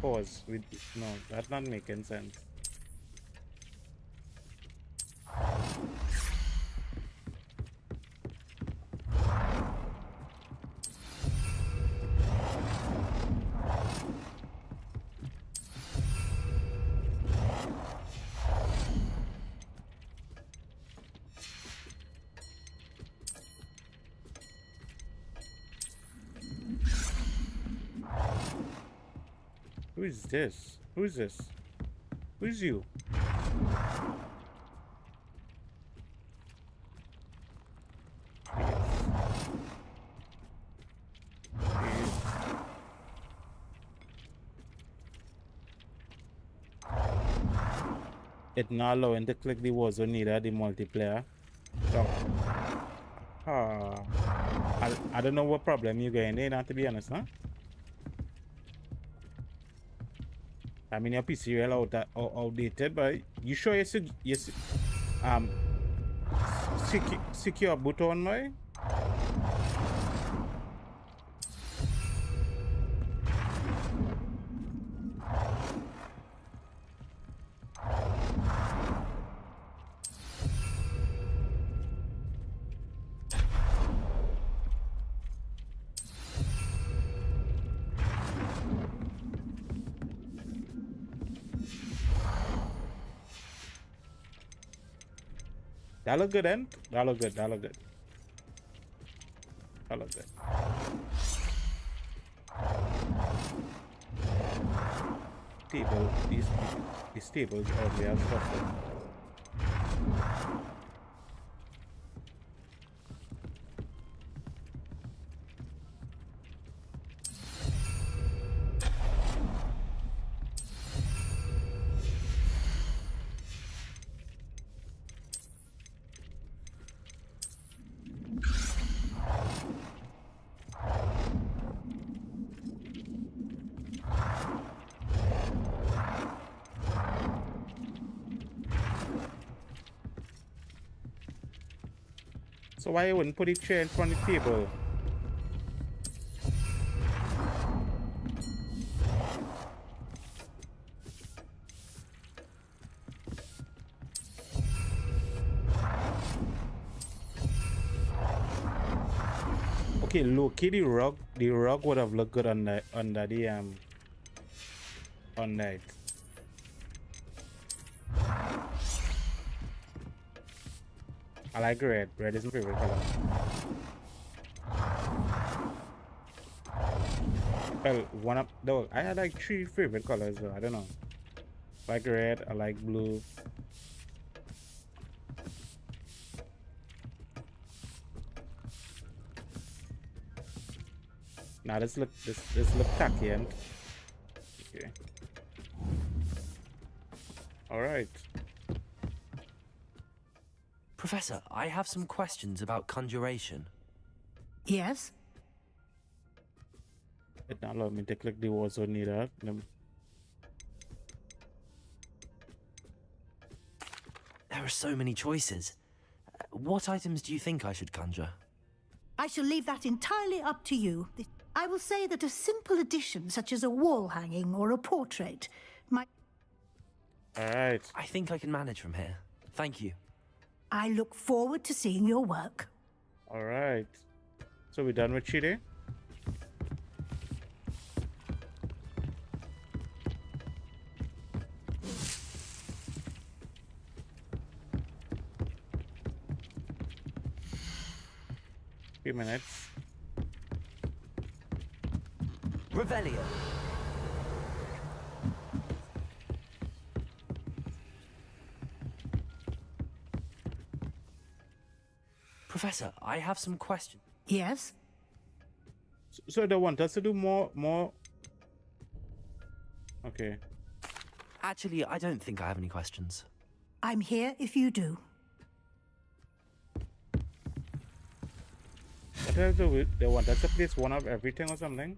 Pause. No, that's not making sense. Who is this? Who's this? Who's you? It's not allowing to click the Warzone neither, the multiplayer. So, I don't know what problem you're getting there, not to be honest, huh? I mean, your PC is outdated, but you sure secure button, boy. That look good, then. That look good. That look good. That look good. Table. These tables already have stuff. So why you wouldn't put a chair in front of the table? Okay, look, the rug would have looked good under the on that. I like red. Red is my favorite color. Well, I had like 3 favorite colors though. I don't know. I like red. I like blue. Now this look tacky and okay. All right. Professor, I have some questions about conjuration. Yes? It not allow me to click the war zone neither. There are so many choices. What items do you think I should conjure? I shall leave that entirely up to you. I will say that a simple addition, such as a wall hanging or a portrait, might... All right. I think I can manage from here. Thank you. I look forward to seeing your work. All right. So we're done with Chile? Few minutes. Revelio. Professor, I have some questions. Yes? So they want us to do more... Okay. Actually, I don't think I have any questions. I'm here if you do. What else do they want us to place one of everything or something?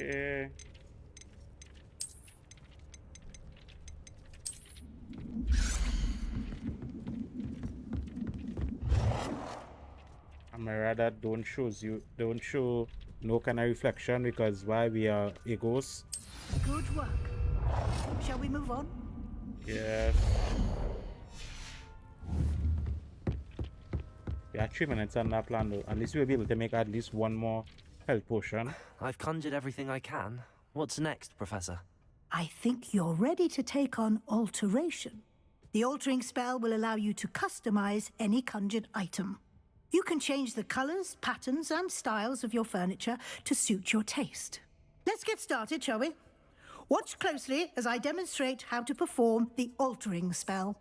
Okay. A mirror that don't show no kind of reflection because why we are egos. Good work. Shall we move on? Yes. We have 3 minutes on that plan though. At least we'll be able to make at least one more health potion. I've conjured everything I can. What's next, Professor? I think you're ready to take on alteration. The altering spell will allow you to customize any conjured item. You can change the colors, patterns, and styles of your furniture to suit your taste. Let's get started, shall we? Watch closely as I demonstrate how to perform the altering spell.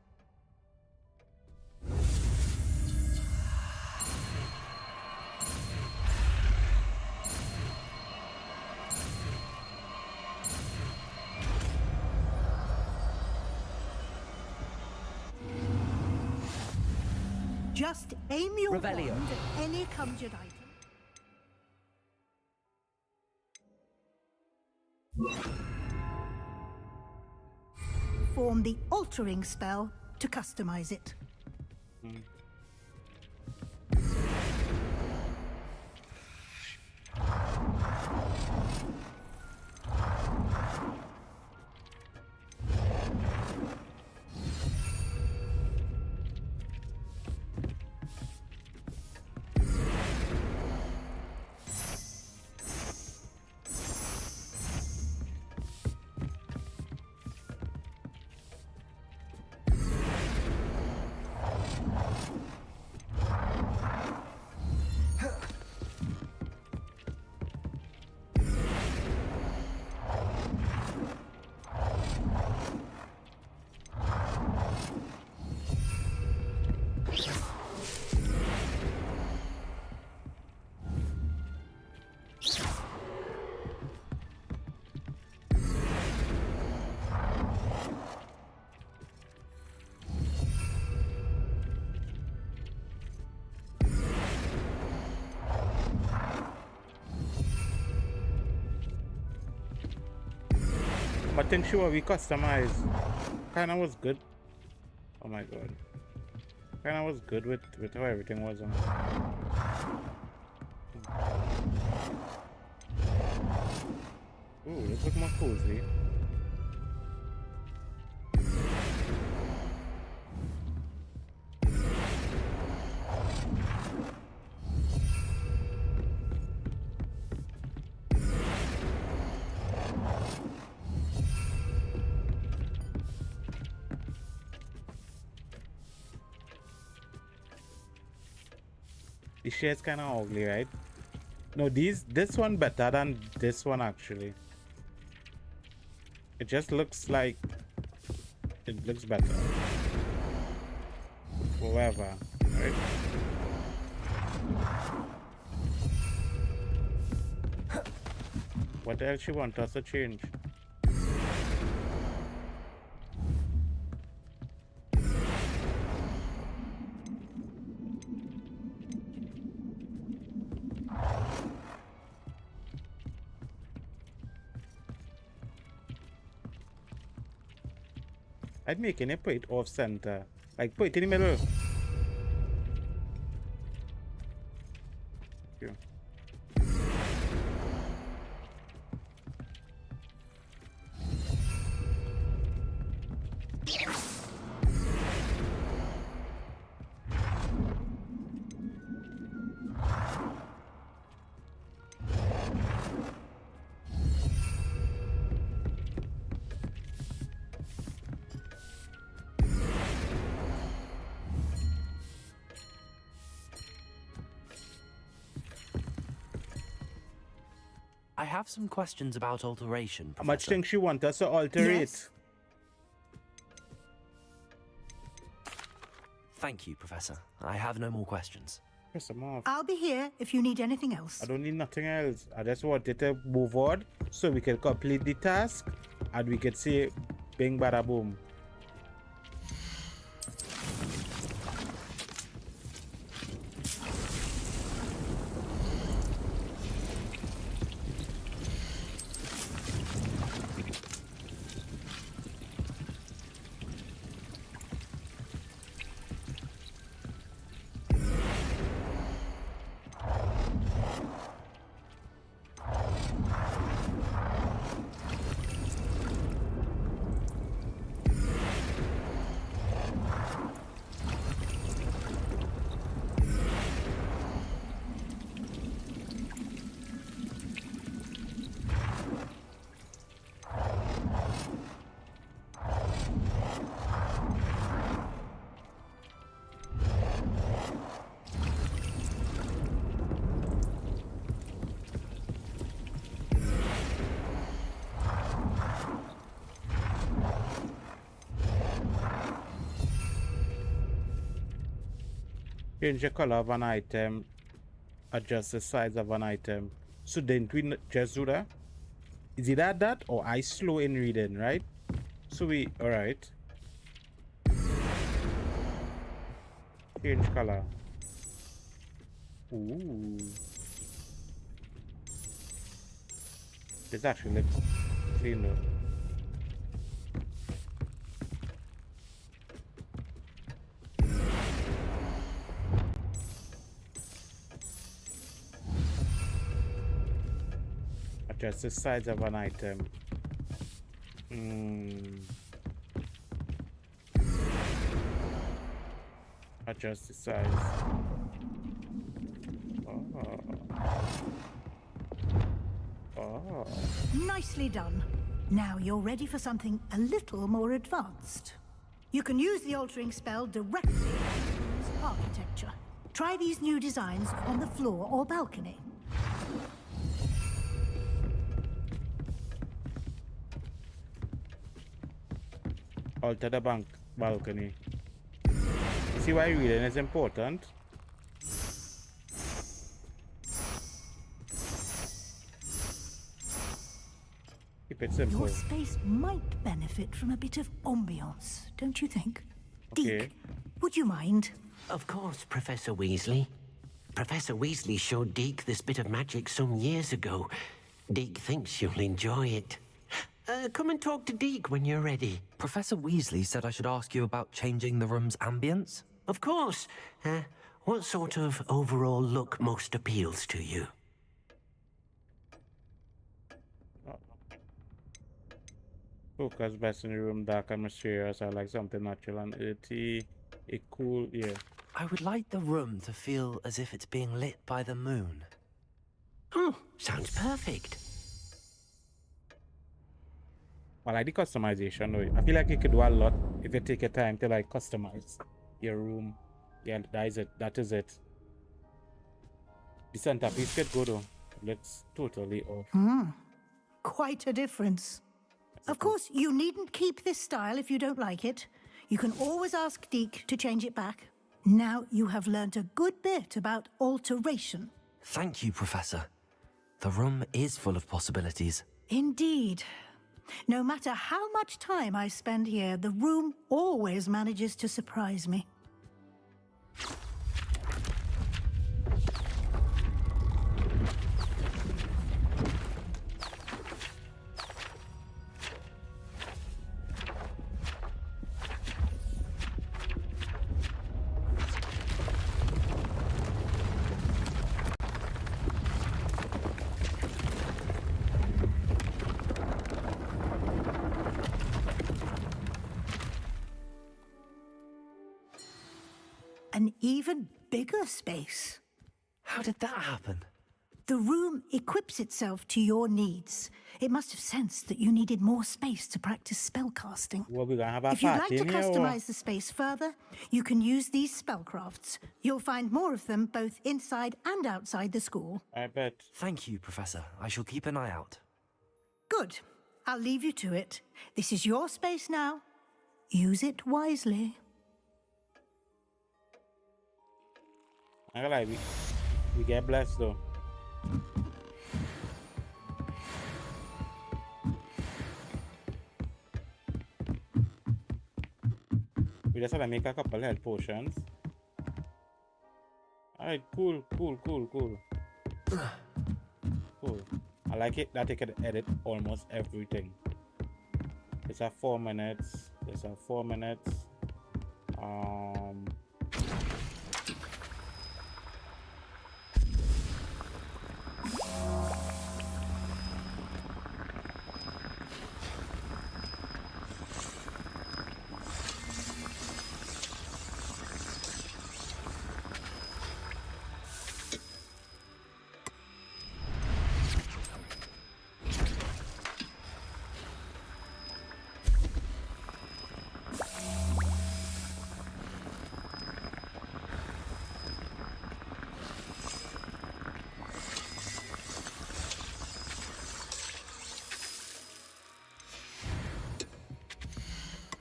Just aim your Revelio. wand at any conjured item. Form the altering spell to customize it. I think sure we customize. Kinda was good. Oh my god. Kinda was good with how everything was on. Ooh, this look more cozy. The shade's kind of ugly, right? No, this one better than this one actually. It just looks like it looks better. However, right? What else you want us to change? I'd make it put it off center. Like put it in the middle. Here. I have some questions about alteration, How much Professor. think she want us to alter Yes. it? Thank you, Professor. I have no more questions. Press them off. I'll be here if you need anything else. I don't need nothing else. I just wanted to move on so we can complete the task and we can say bing bada boom. Change the color of an item, adjust the size of an item. So didn't we just do that? Is it that or I slow in reading, right? So we, all right. Change color. Ooh. This actually looks clean though. Adjust the size of an item. Adjust the size. Oh. Nicely done. Now you're ready for something a little more advanced. You can use the altering spell directly on this architecture. Try these new designs on the floor or balcony. Alter the balcony. See why reading is important? Keep it simple. Your space might benefit from a bit of ambiance, don't you think? Okay. Deke, would you mind? Of course, Professor Weasley. Professor Weasley showed Deke this bit of magic some years ago. Deke thinks you'll enjoy it. Come and talk to Deke when you're ready. Professor Weasley said I should ask you about changing the room's ambience. Of course. What sort of overall look most appeals to you? Focus best in the room, dark and mysterious. I like something natural and earthy. A cool, yeah. I would like the room to feel as if it's being lit by the moon. Oh, sounds perfect. I like the customization though. I feel like you could do a lot if you take your time to like customize your room. Yeah, that is it. That is it. The centerpiece could go though. Looks totally off. Quite a difference. Of course, you needn't keep this style if you don't like it. You can always ask Deke to change it back. Now you have learnt a good bit about alteration. Thank you, Professor. The room is full of possibilities. Indeed. No matter how much time I spend here, the room always manages to surprise me. An even bigger space. How did that happen? The room equips itself to your needs. It must have sensed that you needed more space to practice spellcasting. Well, we're gonna have a If you'd like party to in here, or- customize the space further, you can use these spellcrafts. You'll find more of them both inside and outside the school. I bet. Thank you, Professor. I shall keep an eye out. Good. I'll leave you to it. This is your space now. Use it wisely. I'm gonna lie, we get blessed though. We just gotta make a couple health potions. Alright, cool. Cool. I like it that you can edit almost everything. It's at 4 minutes. It's at 4 minutes.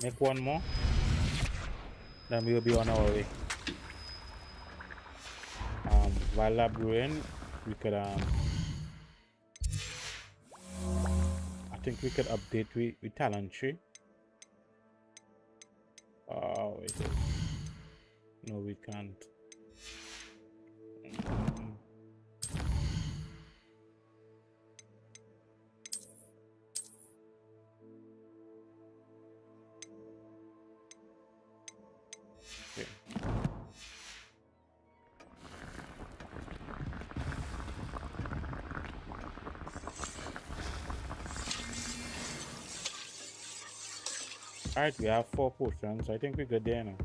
Make one more, then we will be on our way. while lab brewing, we could I think we could update we talent tree. Oh wait. No, we can't. Okay. Alright, we have 4 potions. I think we're good there now.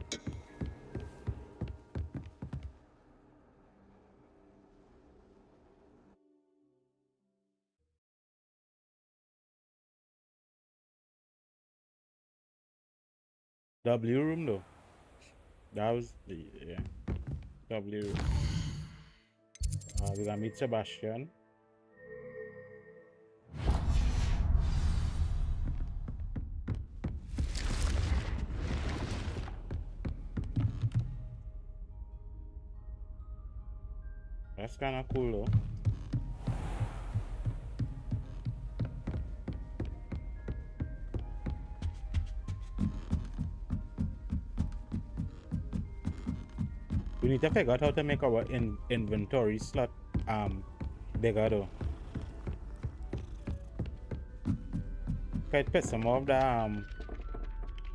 W room though. That was the W room. We're gonna meet Sebastian. That's kind of cool though. We need to figure out how to make our inventory slot bigger though. Quite piss some of the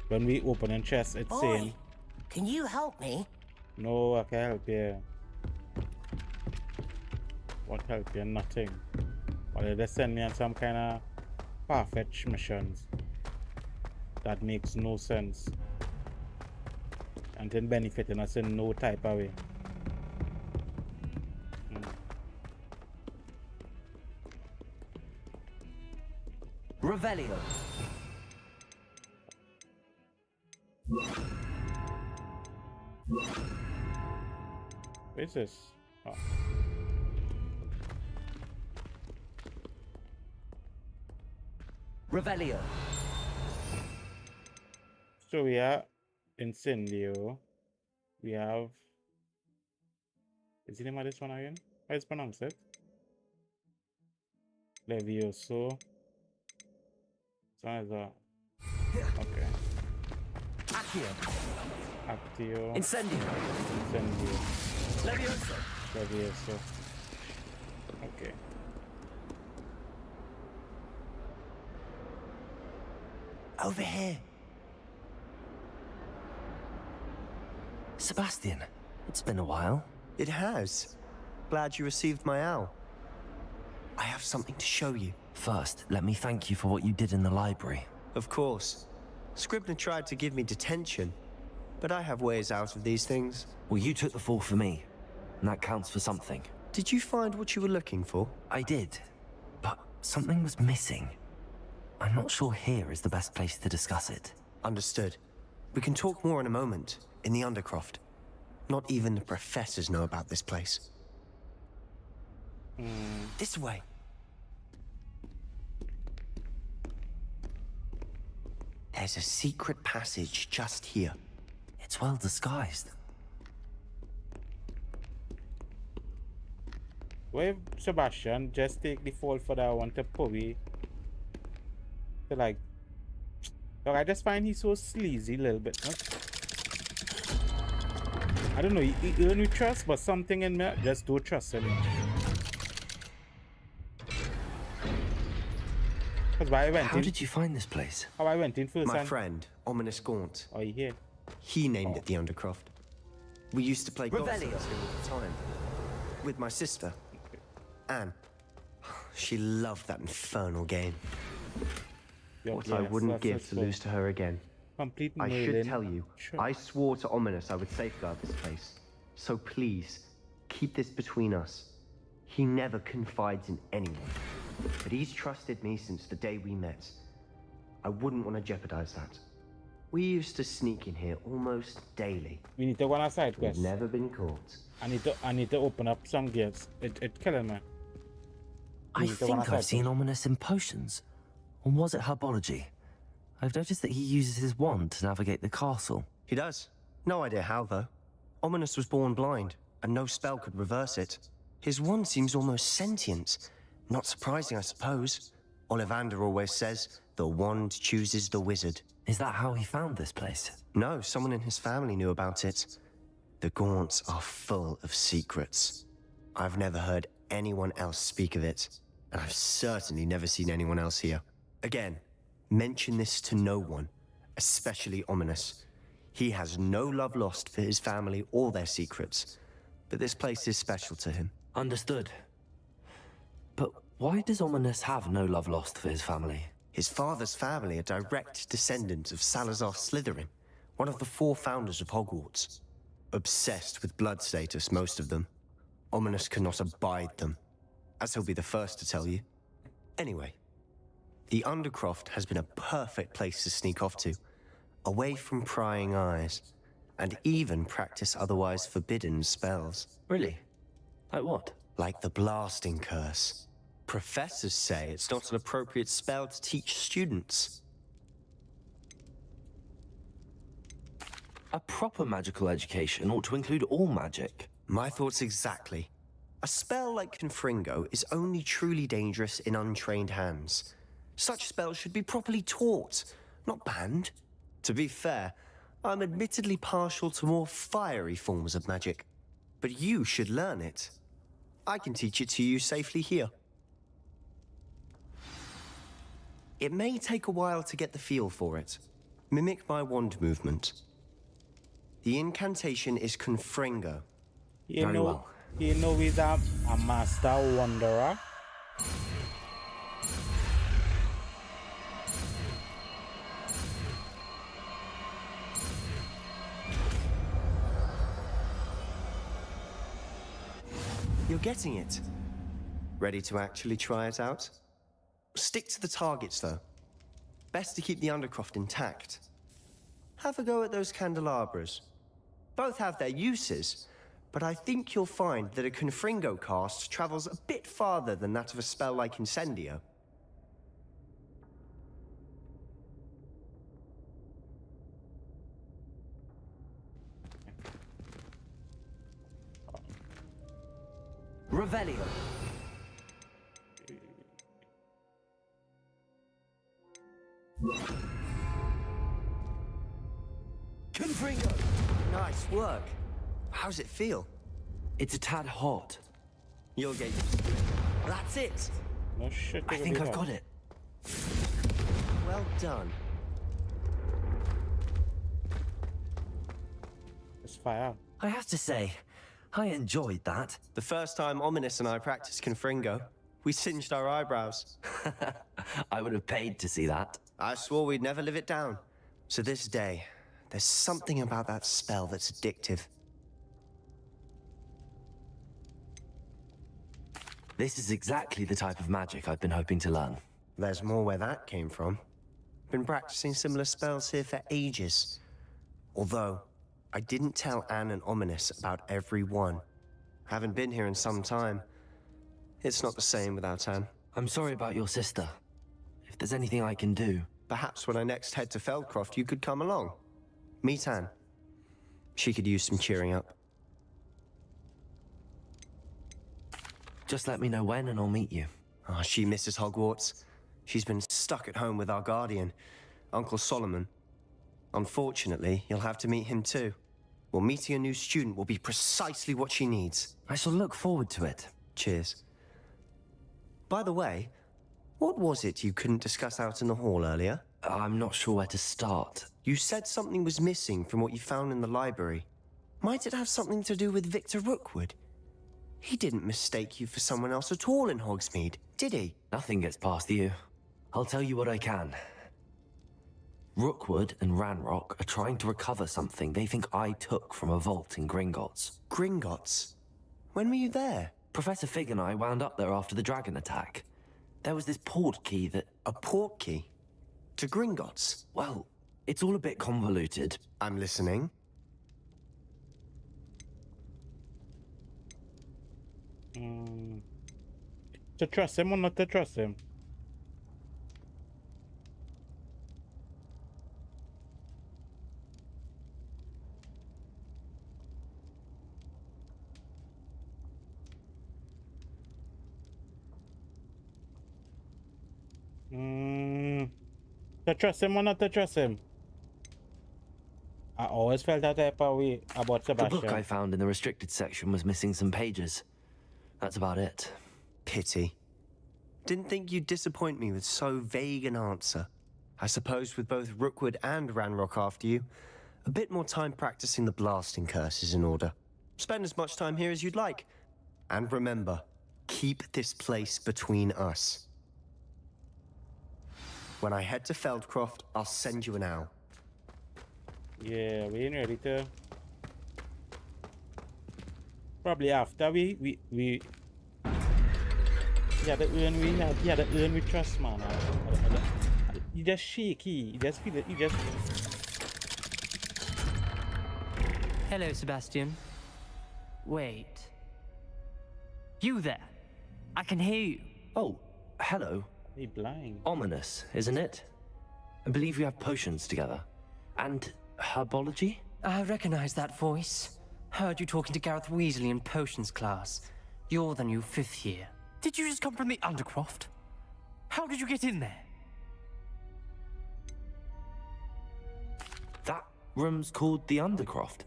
when we open a chest it's saying. Can you help me? No, I can't help you. What help you? Nothing. Well, they send me on some kind of far-fetched missions. That makes no sense. And then benefiting us in no type of way. Revelio. What is this? Oh. Revelio. So we are Incendio. We have. Is the name of this one again? How is it pronounced? Levioso. So is that. Okay. Actio. Incendio. Incendio. Levioso. Levioso. Okay. Over here. Sebastian, it's been a while. It has. Glad you received my owl. I have something to show you. First, let me thank you for what you did in the library. Of course. Scribner tried to give me detention, but I have ways out of these things. Well, you took the fall for me, and that counts for something. Did you find what you were looking for? I did, but something was missing. I'm not sure here is the best place to discuss it. Understood. We can talk more in a moment, in the Undercroft. Not even the professors know about this place. This way. There's a secret passage just here. It's well disguised. Where Sebastian just take the fall for that one to Poby. To like. Look, I just find he's so sleazy a little bit. No? I don't know, he earn me trust, but something in me just don't trust him. How did you find this place? How I went in first. My friend, Ominous Gaunt. Oh, you here? He named it the Undercroft. We used to play golf Revelio. here all the time. With my sister, Anne. She loved that infernal game. What I wouldn't give to lose to her again. Complete I Merlin. should tell you, Sure. I swore to Ominous I would safeguard this place. So please, keep this between us. He never confides in anyone. But he's trusted me since the day we met. I wouldn't want to jeopardize that. We used to sneak in here almost daily. We need to go on a side quest. We've never been caught. I need to open up some gates. It killing me. I think I've seen Ominous in potions. Or was it herbology? I've noticed that he uses his wand to navigate the castle. He does. No idea how, though. Ominous was born blind. and no spell could reverse it. His wand seems almost sentient. Not surprising, I suppose. Ollivander always says, the wand chooses the wizard. Is that how he found this place? No, someone in his family knew about it. The Gaunts are full of secrets. I've never heard anyone else speak of it, and I've certainly never seen anyone else here. Again, mention this to no one, especially Ominous. He has no love lost for his family or their secrets, but this place is special to him. Understood. But why does Ominous have no love lost for his family? His father's family are direct descendants of Salazar Slytherin, one of the 4 founders of Hogwarts. Obsessed with blood status, most of them. Ominous cannot abide them, as he'll be the first to tell you. Anyway, the Undercroft has been a perfect place to sneak off to, away from prying eyes, and even practice otherwise forbidden spells. Really? Like what? Like the Blasting Curse. Professors say it's not an appropriate spell to teach students. A proper magical education ought to include all magic. My thoughts exactly. A spell like Confringo is only truly dangerous in untrained hands. Such spells should be properly taught, not banned. To be fair, I'm admittedly partial to more fiery forms of magic. But you should learn it. I can teach it to you safely here. It may take a while to get the feel for it. Mimic my wand movement. The incantation is Confringo. You Very well. You know he's a master wanderer. You're getting it. Ready to actually try it out? Stick to the targets, though. Best to keep the Undercroft intact. Have a go at those candelabras. Both have their uses, but I think you'll find that a Confringo cast travels a bit farther than that of a spell like Incendio. Revelio. Confringo! Nice work. How's it feel? It's a tad hot. You'll get used to it. That's it! No shit. I think I've got it. Well done. It's fire. I have to say, I enjoyed that. The first time Ominous and I practiced Confringo, we singed our eyebrows. I would have paid to see that. I swore we'd never live it down. To this day, there's something about that spell that's addictive. This is exactly the type of magic I've been hoping to learn. There's more where that came from. Been practicing similar spells here for ages. Although, I didn't tell Anne and Ominous about every one. Haven't been here in some time. It's not the same without Anne. I'm sorry about your sister. If there's anything I can do... Perhaps when I next head to Feldcroft, you could come along. Meet Anne. She could use some cheering up. Just let me know when and I'll meet you. Oh, she misses Hogwarts. She's been stuck at home with our guardian, Uncle Solomon. Unfortunately, you'll have to meet him too. Well, meeting a new student will be precisely what she needs. I shall look forward to it. Cheers. By the way, what was it you couldn't discuss out in the hall earlier? I'm not sure where to start. You said something was missing from what you found in the library. Might it have something to do with Victor Rookwood? He didn't mistake you for someone else at all in Hogsmeade, did he? Nothing gets past you. I'll tell you what I can. Rookwood and Ranrock are trying to recover something they think I took from a vault in Gringotts. Gringotts? When were you there? Professor Fig and I wound up there after the dragon attack. There was this port key that... A port key? To Gringotts? Well, it's all a bit convoluted. I'm listening. To trust him or not to trust him? To trust him or not to trust him? I always felt that type of way about The Sebastian. book I found in the restricted section was missing some pages. That's about it. Pity. Didn't think you'd disappoint me with so vague an answer. I suppose with both Rookwood and Ranrock after you, a bit more time practicing the blasting curse is in order. Spend as much time here as you'd like. And remember, keep this place between us. When I head to Feldcroft, I'll send you an owl. Yeah, we ain't ready to. Probably after we yeah, the urn we trust, man. You just shaky. You just feel it. You just. Hello, Sebastian. Wait. You there? I can hear you. Oh, hello. He blind. Ominous, isn't it? I believe we have potions together. And herbology? I recognize that voice. Heard you talking to Gareth Weasley in potions class. You're the new 5th year. Did you just come from the Undercroft? How did you get in there? That room's called the Undercroft.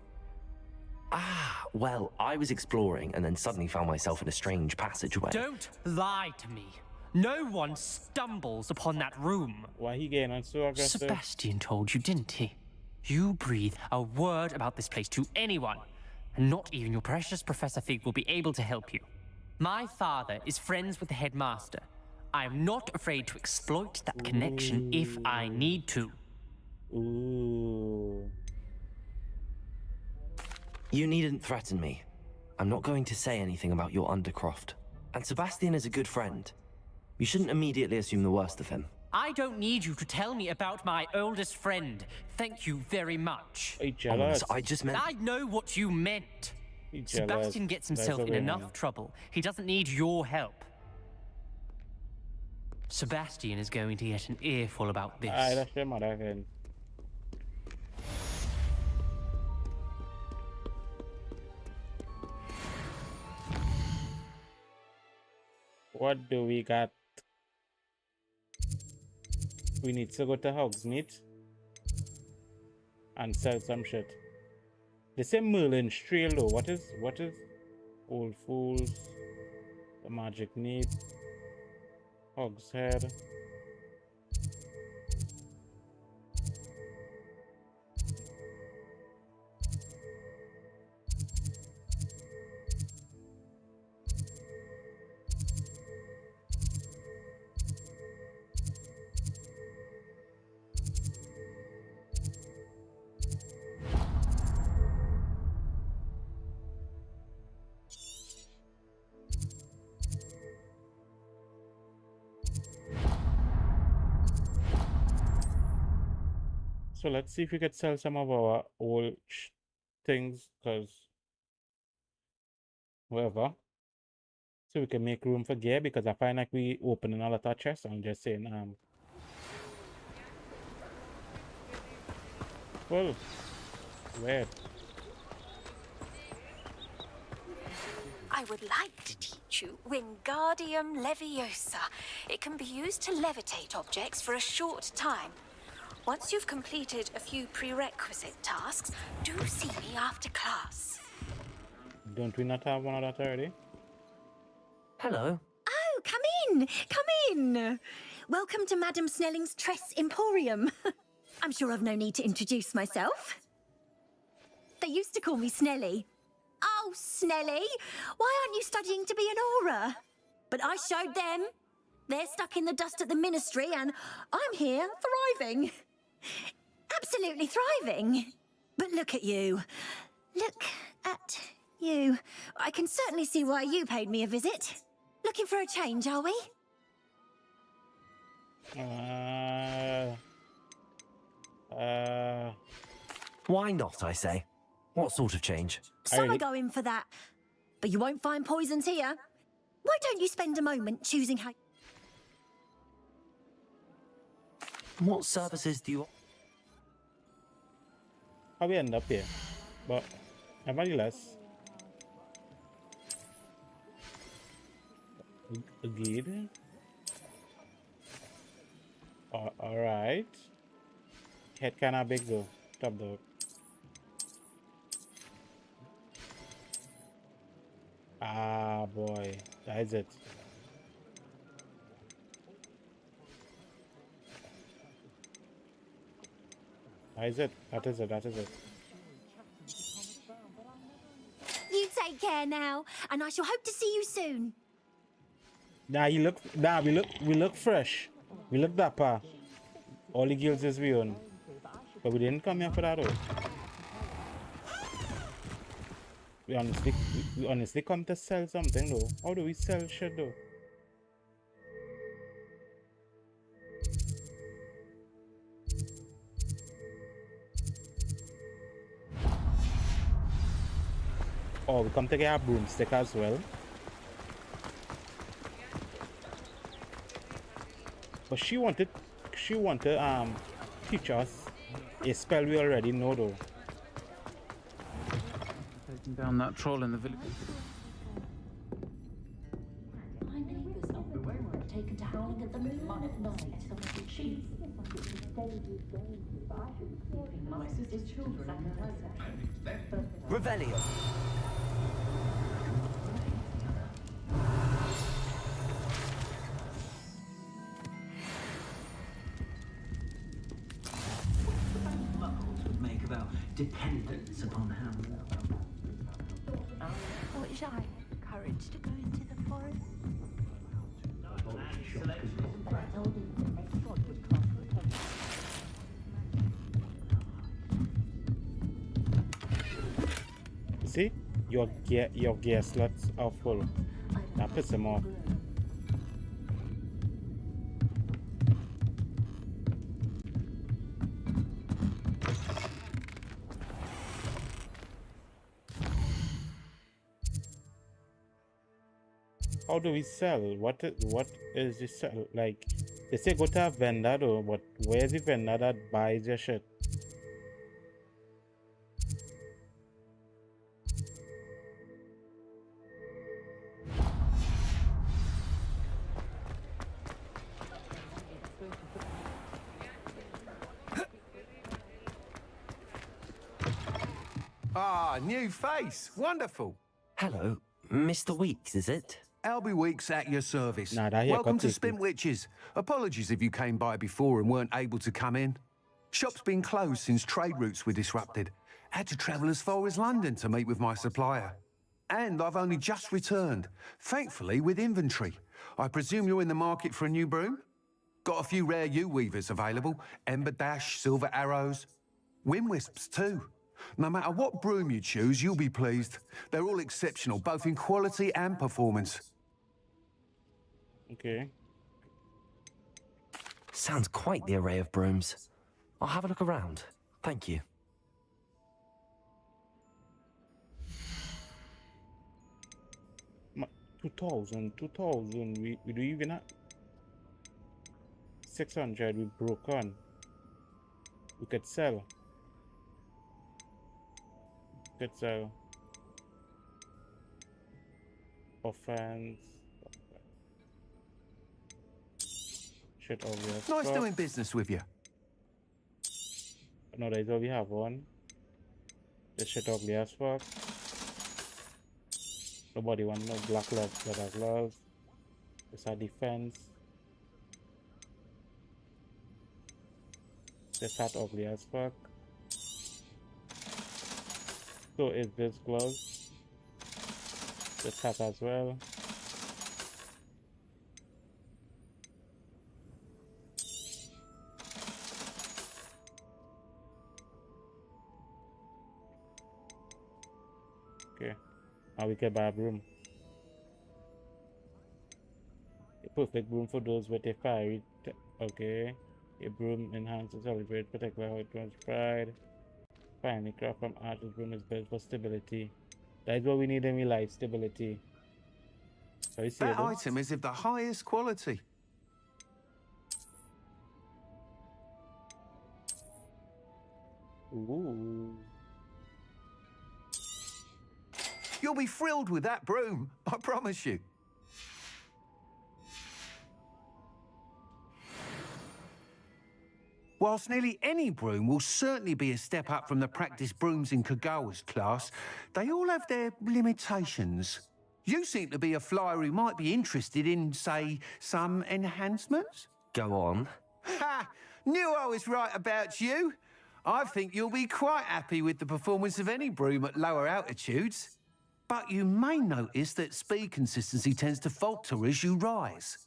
Ah, well, I was exploring and then suddenly found myself in a strange passageway. Don't lie to me. No one stumbles upon that room. Why he getting on so aggressive? Sebastian told you, didn't he? You breathe a word about this place to anyone, and not even your precious Professor Fig will be able to help you. My father is friends with the headmaster. I am not afraid to exploit that connection if I need to. Ooh. You needn't threaten me. I'm not going to say anything about your Undercroft. And Sebastian is a good friend. You shouldn't immediately assume the worst of him. I don't need you to tell me about my oldest friend. Thank you very much. Are you jealous? I just meant... I know what you meant. You jealous. Sebastian gets himself in enough trouble. He doesn't need your help. Sebastian is going to get an earful about this. That's your mother again. What do we got? We need to go to Hogsmeade and sell some shit. They say Merlin's Trail though. What is Old Fools, the Magic Need, Hogshead. So let's see if we could sell some of our old things, because whatever. So we can make room for gear, because I find like we opening a lot of chests. I'm just saying, well, weird. I would like to teach you Wingardium Leviosa. It can be used to levitate objects for a short time. Once you've completed a few prerequisite tasks, do see me after class. Don't we not have one of that already? Hello. Oh, come in! Come in! Welcome to Madame Snelling's Tress Emporium. I'm sure I've no need to introduce myself. They used to call me Snelly. Oh, Snelly! Why aren't you studying to be an Auror? But I showed them. They're stuck in the dust at the Ministry, and I'm here, thriving. Absolutely thriving. But look at you. Look at you. I can certainly see why you paid me a visit. Looking for a change, are we? Why not, I say? What sort of change? Some are going for that. But you won't find poisons here. Why don't you spend a moment choosing how... What services do you... How we end up here? But nevertheless, a guide. All right. Head kinda big though. Top dog. Ah boy. That is it. That is it. That is it. That is it. You take care now, and I shall hope to see you soon. Nah, we look fresh. We look dapper. All the guilds is we own. But we didn't come here for that though. We honestly come to sell something though. How do we sell shit though? Oh, we come to get our broomstick as well. But she wanted teach us a spell we already know though. Taking down that troll in the village. My neighbours up the road were taken to howling at the moon at night. Some of the chief. My sister's children, I can tell you. Revelio. Make about dependence upon how. Wish I had courage to go into the forest. See? Your gear slots are full. That pisses him off. How do we sell? What is the sell? Like, they say go to a vendor though, but where's the vendor that buys your shit? Ah, new face. Wonderful. Hello, Mr. Weeks, is it? Albie Weeks at your service. Nah, that here Welcome to completely. Spintwitches. Apologies if you came by before and weren't able to come in. Shop's been closed since trade routes were disrupted. Had to travel as far as London to meet with my supplier. And I've only just returned, thankfully with inventory. I presume you're in the market for a new broom? Got a few rare yew-weavers available. Ember Dash, Silver Arrows. Wind-wisps too. No matter what broom you choose, you'll be pleased. They're all exceptional, both in quality and performance. Okay. Sounds quite the array of brooms. I'll have a look around. Thank you. Ma 2000. We do even at 600. We broke on. We could sell. Could sell. Offense. Shit obvious. Nice doing business with you. No, that's all we have on. This shit ugly as fuck. Nobody want no black gloves, leather gloves. This are defense. This hat ugly as fuck. So is this gloves. This hat as well. Okay, now we can buy a broom. A perfect broom for those with a fiery. Okay, a broom enhanced to celebrate particular how it runs pride. Finally, craft from art. This broom is built for stability. That is what we need in real life, stability. So you see That it, item is of the highest quality. Ooh. You'll be thrilled with that broom, I promise you. Whilst nearly any broom will certainly be a step up from the practice brooms in Kagawa's class, they all have their limitations. You seem to be a flyer who might be interested in, say, some enhancements? Go on. Ha! Knew I was right about you. I think you'll be quite happy with the performance of any broom at lower altitudes. But you may notice that speed consistency tends to falter as you rise.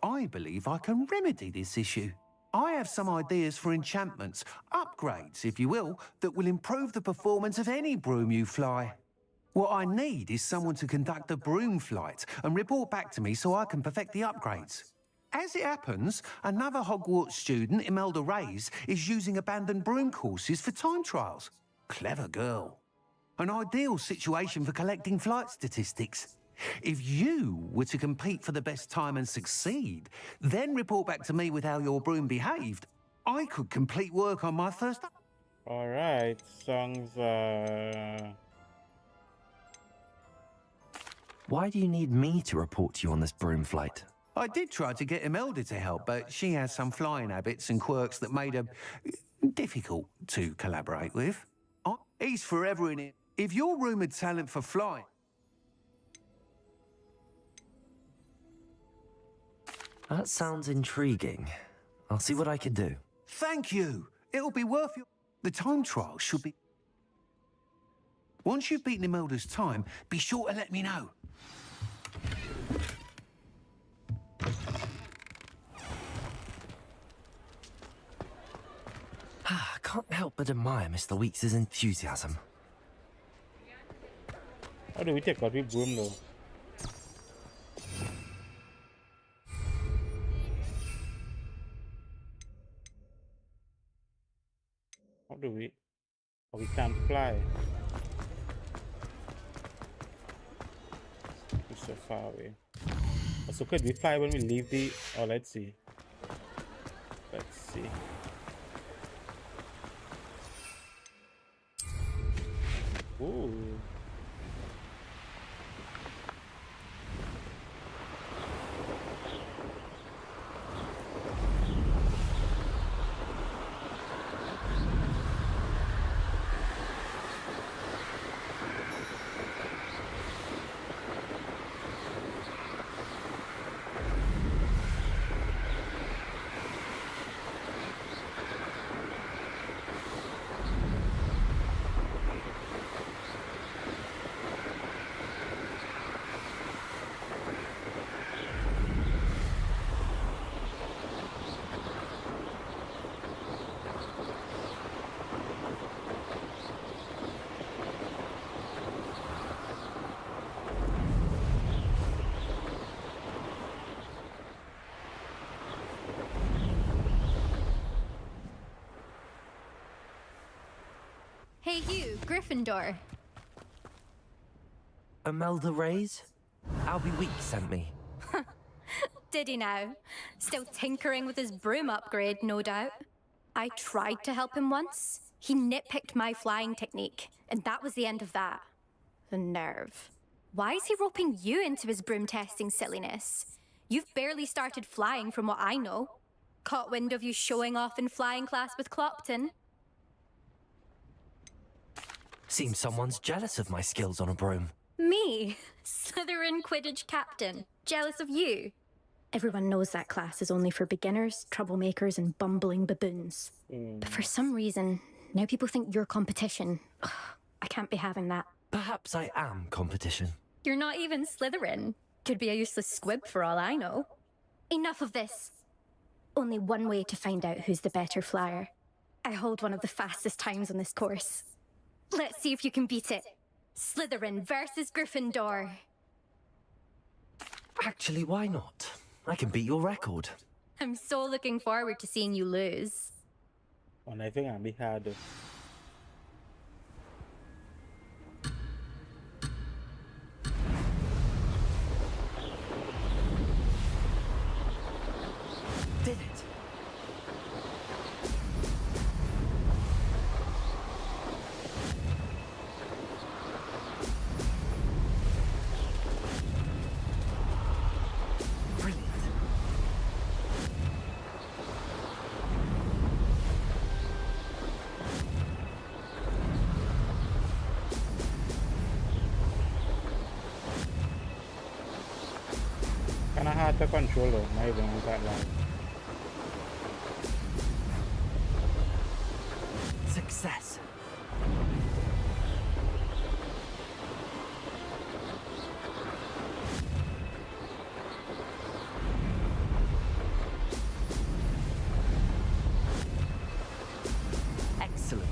I believe I can remedy this issue. I have some ideas for enchantments, upgrades, if you will, that will improve the performance of any broom you fly. What I need is someone to conduct a broom flight and report back to me so I can perfect the upgrades. As it happens, another Hogwarts student, Imelda DAYz, is using abandoned broom courses for time trials. Clever girl. An ideal situation for collecting flight statistics. If you were to compete for the best time and succeed, then report back to me with how your broom behaved, I could complete work on my first... Alright, songs Why do you need me to report to you on this broom flight? I did try to get Imelda to help, but she has some flying habits and quirks that made her difficult to collaborate with. He's forever in it. If your rumoured talent for flying... That sounds intriguing. I'll see what I can do. Thank you. It'll be worth your... The time trial should be... Once you've beaten Imelda's time, be sure to let me know. I can't help but admire Mr. Weeks' enthusiasm. How do we take out the broom though? How do we? Oh, we can't fly. It's so far away. So could we fly when we leave the... Oh, let's see. Let's see. Ooh. Hey you, Gryffindor. Imelda DAYz? Albie Weeks sent me. Did he now? Still tinkering with his broom upgrade, no doubt. I tried to help him once. He nitpicked my flying technique, and that was the end of that. The nerve. Why is he roping you into his broom testing silliness? You've barely started flying from what I know. Caught wind of you showing off in flying class with Clopton. Seems someone's jealous of my skills on a broom. Me? Slytherin Quidditch captain. Jealous of you? Everyone knows that class is only for beginners, troublemakers, and bumbling baboons. But for some reason, now people think you're competition. Ugh, I can't be having that. Perhaps I am competition. You're not even Slytherin. Could be a useless squib for all I know. Enough of this. Only one way to find out who's the better flyer. I hold one of the fastest times on this course. Let's see if you can beat it. Slytherin versus Gryffindor. Actually, why not? I can beat your record. I'm so looking forward to seeing you lose. And I think I'll be hard. Did it? hard to control though, not even with that loud. Success. Excellent.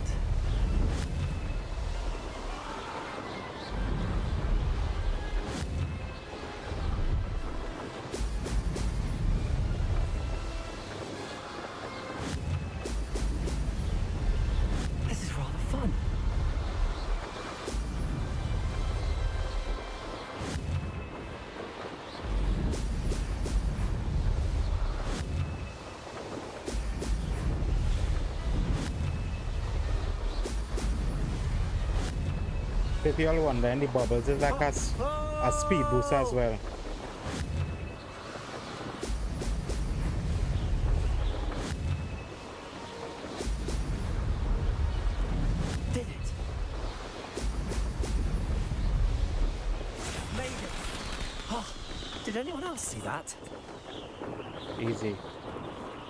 This is rather fun. Pity all wonder, and the bubbles is like a speed boost as well. Did it? Made it. Oh, did anyone else see that? Easy.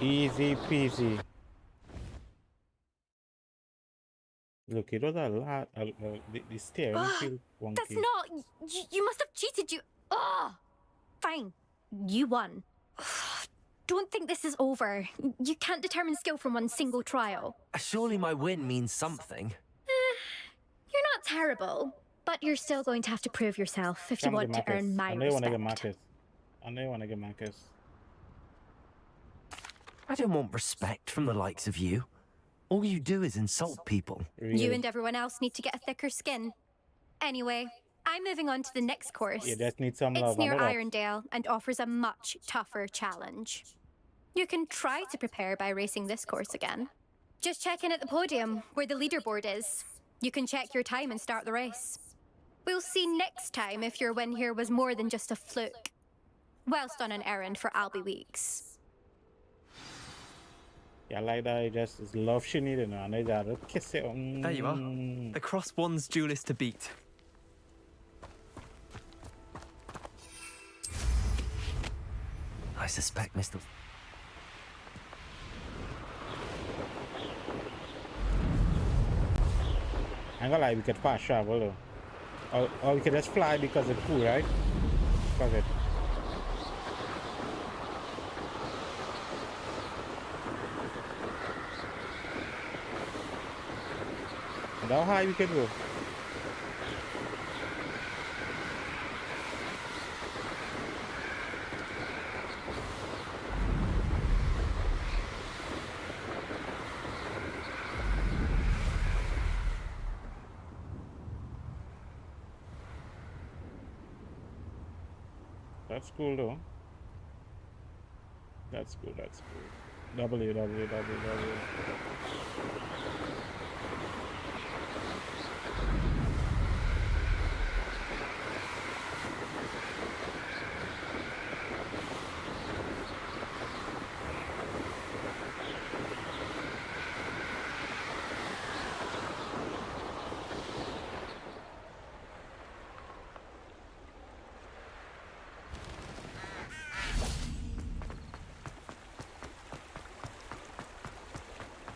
Easy peasy. Look, it was a lot. The steering feel wonky. That's not. You must have cheated. Fine. You won. Don't think this is over. You can't determine skill from one single trial. Surely my win means something. You're not terrible, but you're still going to have to prove yourself if you want to earn my I know you want to get respect. Marcus. I know you want to get Marcus. I don't want respect from the likes of you. All you do is insult people. You and everyone else need to get a thicker skin. Anyway, I'm moving on to the next course. You just need some love. It's near I know that. Irondale and offers a much tougher challenge. You can try to prepare by racing this course again. Just check in at the podium, where the leaderboard is. You can check your time and start the race. We'll see next time if your win here was more than just a fluke. Whilst on an errand for Albie Weeks. Yeah, like that. It just is love she needed, and I gotta kiss it. There you are. The Cross One's duelist to beat. I suspect Mr. I ain't gonna lie, we could fast travel though. Or we could just fly because it's cool, right? Fuck it. And how high we could go? That's cool though. That's cool, that's cool. www.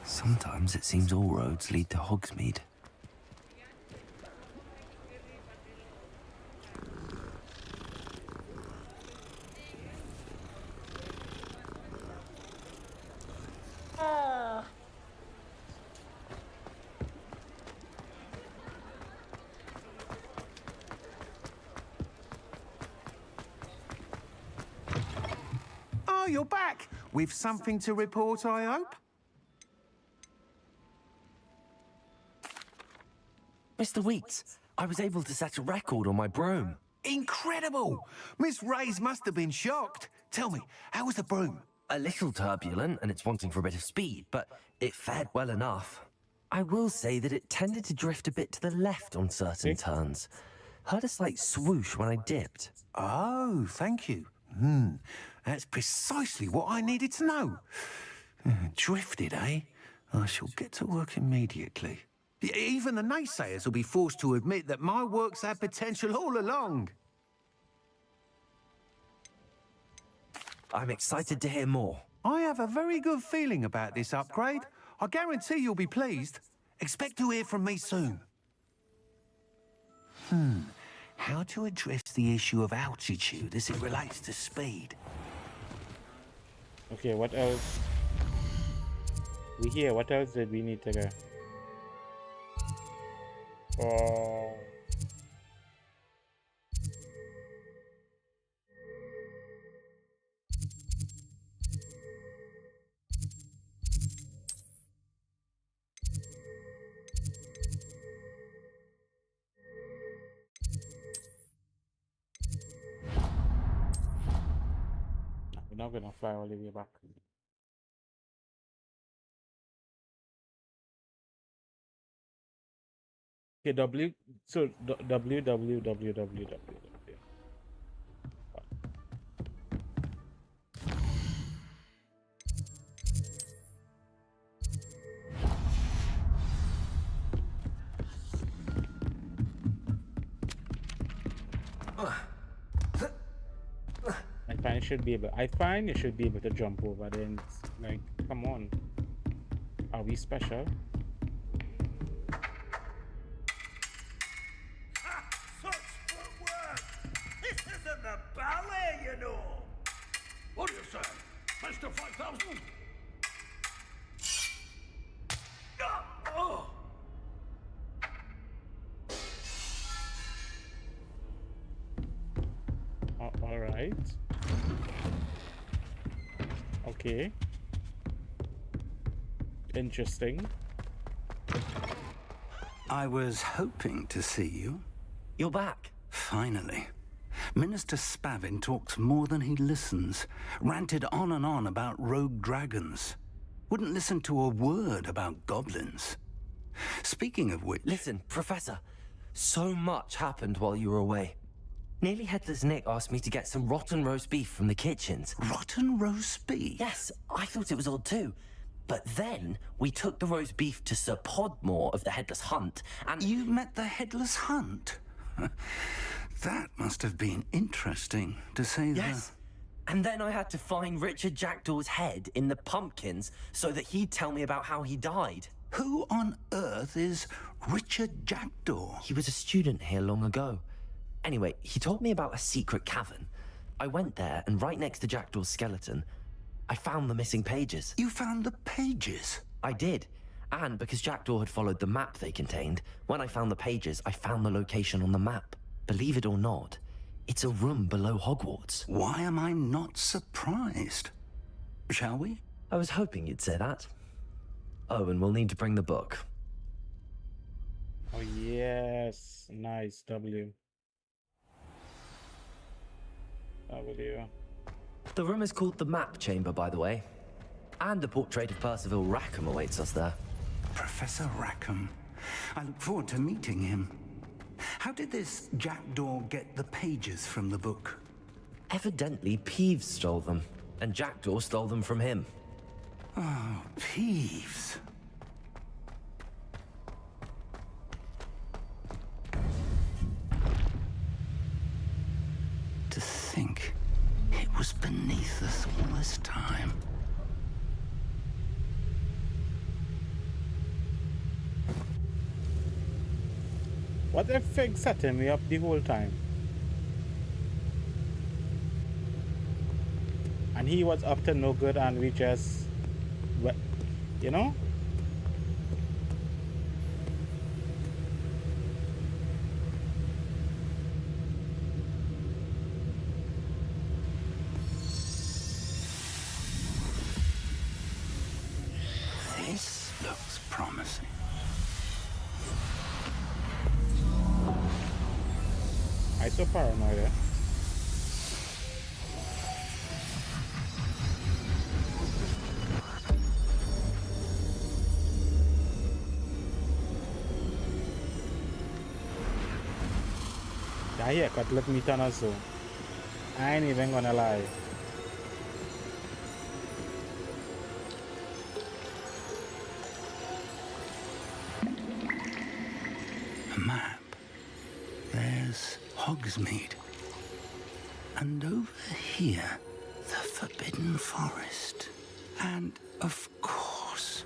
Sometimes it seems all roads lead to Hogsmeade. Oh, you're back. With something to report, I hope? Mr. Weeks, I was able to set a record on my broom. Incredible! Miss Ray's must have been shocked. Tell me, how was the broom? A little turbulent, and it's wanting for a bit of speed, but it fared well enough. I will say that it tended to drift a bit to the left on certain turns. Heard a slight swoosh when I dipped. Oh, thank you. That's precisely what I needed to know. Drifted, eh? I shall get to work immediately. Even the naysayers will be forced to admit that my work's had potential all along. I'm excited to hear more. I have a very good feeling about this upgrade. I guarantee you'll be pleased. Expect to hear from me soon. How to address the issue of altitude as it relates to speed? Okay, what else? We here. What else did we need to go? Oh. We're not gonna fly all the way back. Okay, www. I find you should be able to jump over. Then it's like, come on, are we special? Such footwork! This isn't the ballet, you know! What do you say? Mr. 5000? Oh! All right. Okay. Interesting. I was hoping to see you. You're back. Finally. Minister Spavin talks more than he listens. Ranted on and on about rogue dragons. Wouldn't listen to a word about goblins. Speaking of which... Listen, Professor. So much happened while you were away. Nearly Headless Nick asked me to get some rotten roast beef from the kitchens. Rotten roast beef? Yes, I thought it was odd too. But then we took the roast beef to Sir Podmore of the Headless Hunt, and... You met the Headless Hunt? That must have been interesting, to say the... Yes. And then I had to find Richard Jackdaw's head in the pumpkins so that he'd tell me about how he died. Who on earth is Richard Jackdaw? He was a student here long ago. Anyway, he told me about a secret cavern. I went there, and right next to Jackdaw's skeleton, I found the missing pages. You found the pages? I did. And because Jackdaw had followed the map they contained, when I found the pages, I found the location on the map. Believe it or not, it's a room below Hogwarts. Why am I not surprised? Shall we? I was hoping you'd say that. Oh, and we'll need to bring the book. Oh, yes. Nice. W. The room is called the Map Chamber, by the way. And a portrait of Percival Rackham awaits us there. Professor Rackham. I look forward to meeting him. How did this Jackdaw get the pages from the book? Evidently, Peeves stole them, and Jackdaw stole them from him. Oh, Peeves. To think it was beneath us all this time. What if Fig setting me up the whole time? And he was up to no good and we just... You know? This looks promising. I so paranoid, eh? Yeah, cut let me turn also. I ain't even gonna lie. A map. There's Hogsmeade. And over here, The Forbidden Forest. And, of course,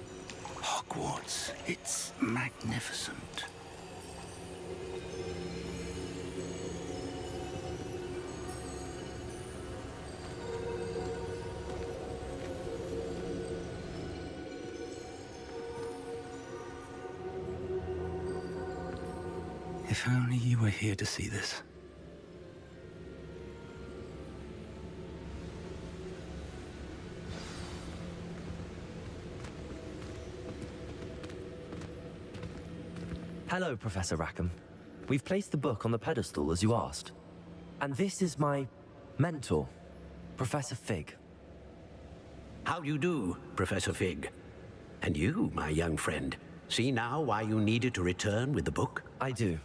Hogwarts. It's magnificent. If only you were here to see this. Hello, Professor Rackham. We've placed the book on the pedestal as you asked. And this is my mentor, Professor Fig. How do you do, Professor Fig? And you, my young friend, see now why you needed to return with the book? I do.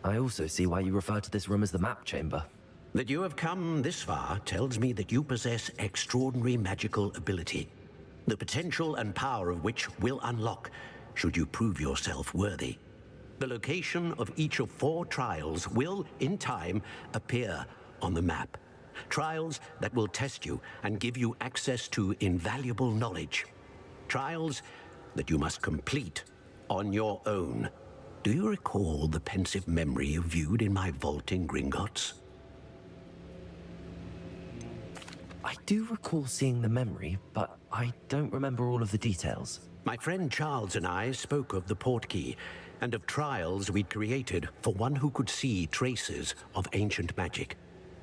I also see why you refer to this room as the map chamber. That you have come this far tells me that you possess extraordinary magical ability, the potential and power of which will unlock should you prove yourself worthy. The location of each of 4 trials will, in time, appear on the map. Trials that will test you and give you access to invaluable knowledge. Trials that you must complete on your own. Do you recall the pensive memory you viewed in my vault in Gringotts? I do recall seeing the memory, but I don't remember all of the details. My friend Charles and I spoke of the portkey and of trials we'd created for one who could see traces of ancient magic.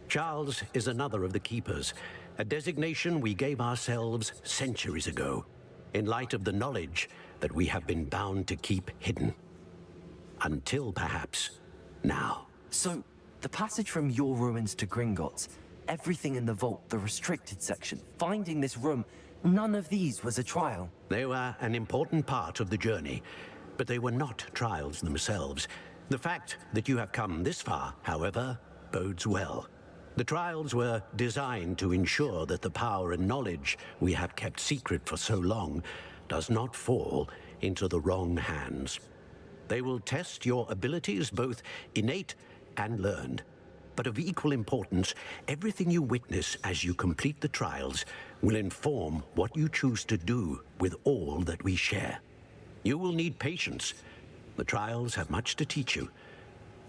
Charles is another of the keepers, a designation we gave ourselves centuries ago, in light of the knowledge that we have been bound to keep hidden. Until perhaps now. So, the passage from your ruins to Gringotts, everything in the vault, the restricted section, finding this room, none of these was a trial. They were an important part of the journey, but they were not trials themselves. The fact that you have come this far, however, bodes well. The trials were designed to ensure that the power and knowledge we have kept secret for so long does not fall into the wrong hands. They will test your abilities, both innate and learned. But of equal importance, everything you witness as you complete the trials will inform what you choose to do with all that we share. You will need patience. The trials have much to teach you.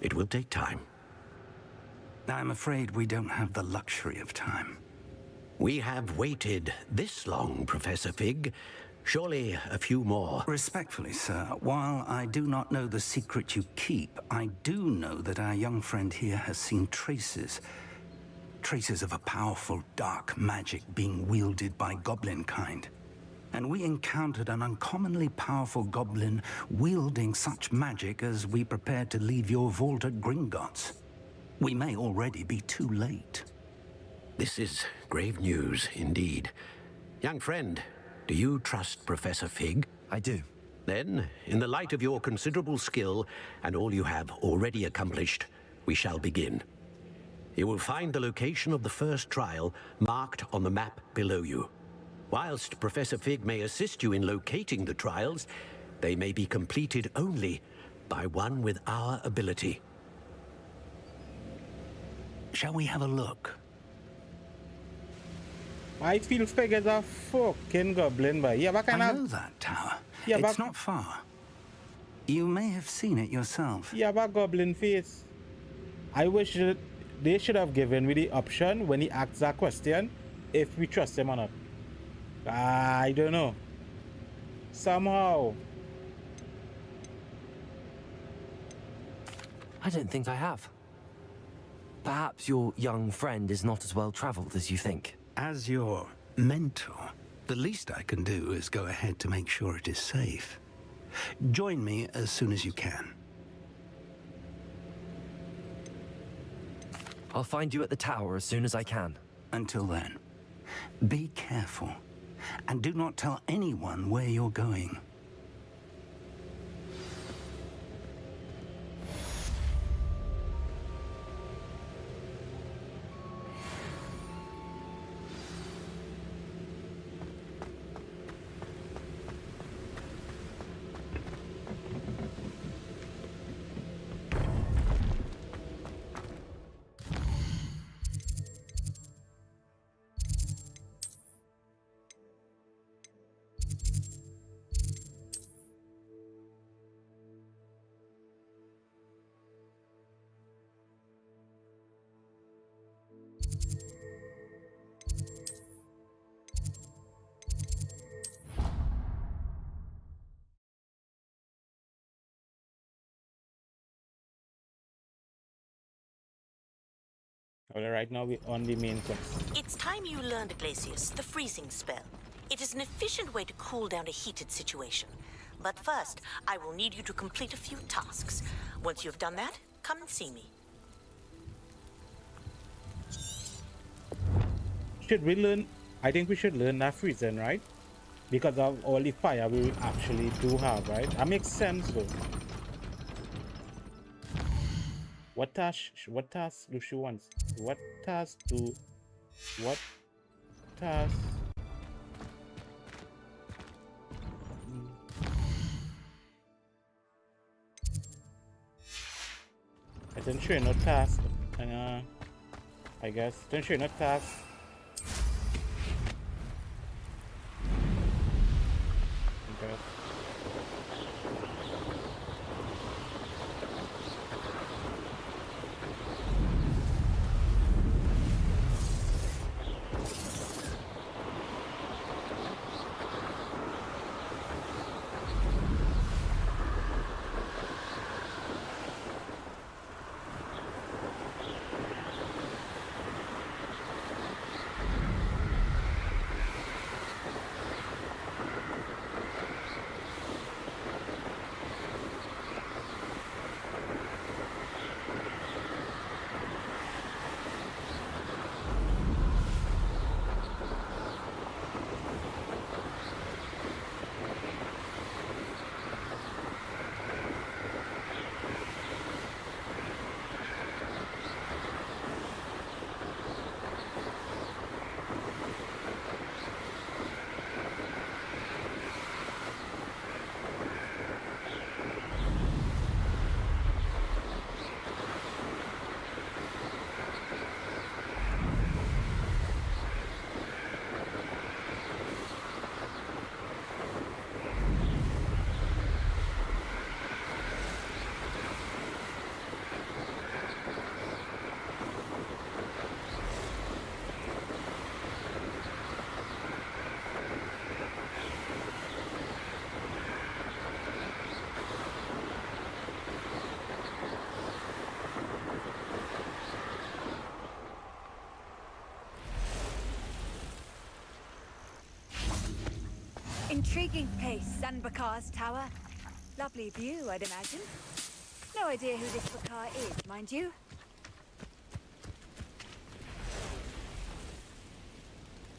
It will take time. I'm afraid we don't have the luxury of time. We have waited this long, Professor Fig. Surely a few more. Respectfully, sir, while I do not know the secret you keep, I do know that our young friend here has seen traces of a powerful dark magic being wielded by goblin kind. And we encountered an uncommonly powerful goblin wielding such magic as we prepared to leave your vault at Gringotts. We may already be too late. This is grave news indeed. Young friend, do you trust Professor Fig? I do. Then, in the light of your considerable skill and all you have already accomplished, we shall begin. You will find the location of the first trial marked on the map below you. Whilst Professor Fig may assist you in locating the trials, they may be completed only by one with our ability. Shall we have a look? I feel Fig is a fucking goblin, but yeah, but I know that tower. Yeah, it's not far. You may have seen it yourself. Yeah, but goblin face. I wish that they should have given me the option when he asks that question if we trust him or not. I don't know. Somehow. I don't think I have. Perhaps your young friend is not as well traveled as you think. As your mentor, the least I can do is go ahead to make sure it is safe. Join me as soon as you can. I'll find you at the tower as soon as I can. Until then, be careful, and do not tell anyone where you're going. Well, right now we're on the main quest. It's time you learned, Glacius, the freezing spell. It is an efficient way to cool down a heated situation. But first, I will need you to complete a few tasks. Once you've done that, come and see me. Should we learn? I think we should learn that freezing, right? Because of all the fire we actually do have, right? That makes sense though. What task do she wants? What task? I didn't show you no task. And I guess didn't show you no task. Okay. Intriguing place, Sanbakar's tower. Lovely view, I'd imagine. No idea who this Bakar is, mind you.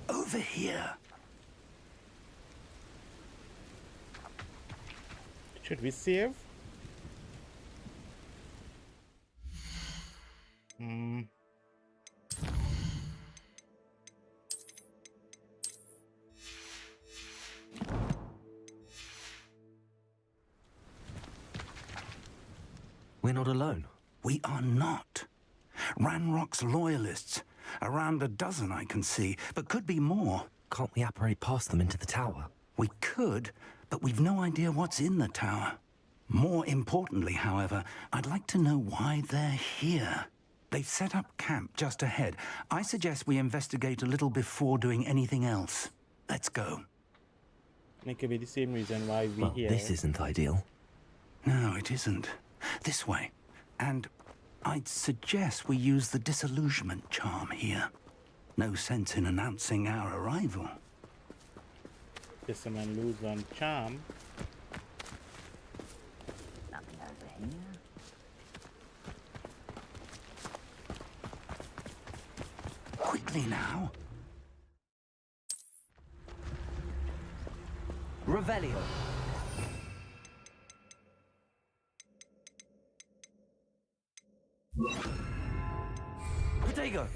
Over here. Should we save? We're not alone. We are not. Ranrock's loyalists. Around a dozen I can see, but could be more. Can't we apparate past them into the tower? We could, but we've no idea what's in the tower. More importantly, however, I'd like to know why they're here. They've set up camp just ahead. I suggest we investigate a little before doing anything else. Let's go. It could be the same reason why we're here. This isn't ideal. No, it isn't. This way. And I'd suggest we use the disillusionment charm here. No sense in announcing our arrival. This man lose on charm. Nothing over here. Quickly now. Revelio. Potato.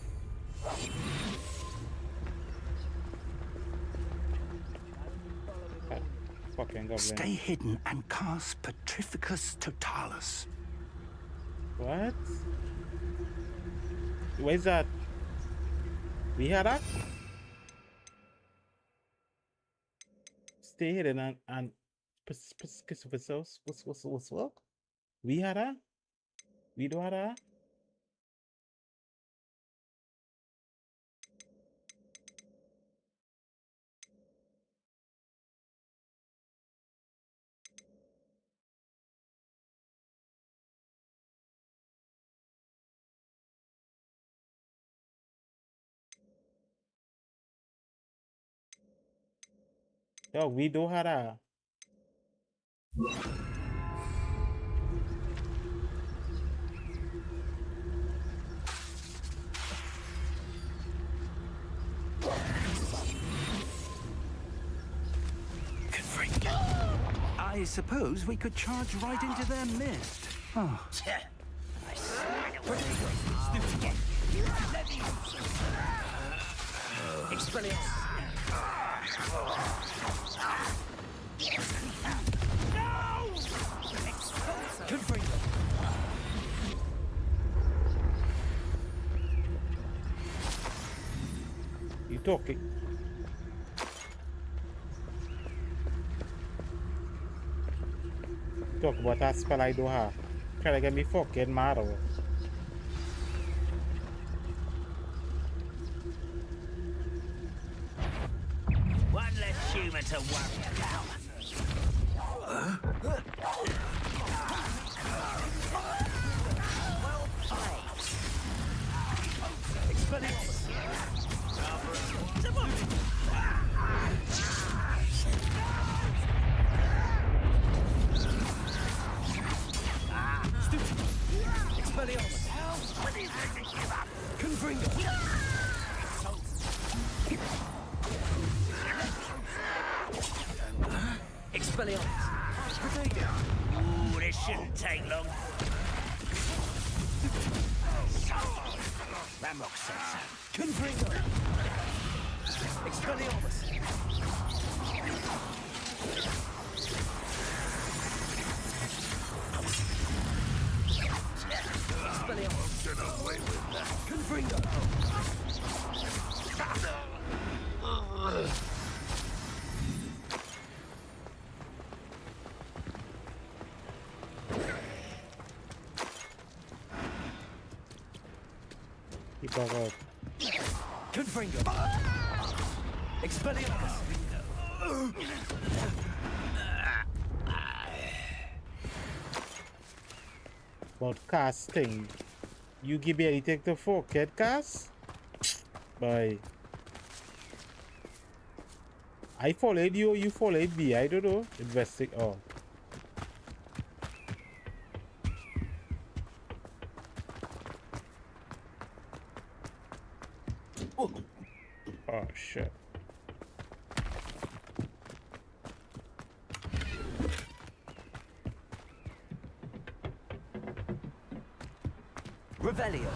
Fucking goblin. Stay hidden and cast Petrificus Totalis. What? Where's that? We had that? Stay hidden and what's what? We had that? We do have that? Yo, we do have a. I suppose we could charge right into their midst. Oh. You talking? Talk about that spell I do have. Try to get me fucking mad over. One less human to worry about. Well played. Expelliarmus. Expelliarmus. What is it to give up? Confringo. Expelliarmus. Ooh, this shouldn't take long. Ramrock said so. Confringo. Expelliarmus. Expelliarmus. Get away with that. Confringo. Keep back up. Confringo. Expelliarmus. About casting. You give me anything to forget, cast? Bye. I followed you or you followed me. I don't know. Investing. Oh. Oh shit. Revelio.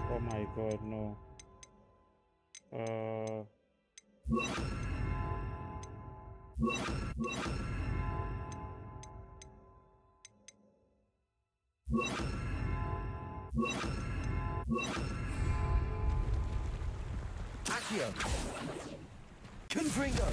Oh my god, no. Accio. Confringo.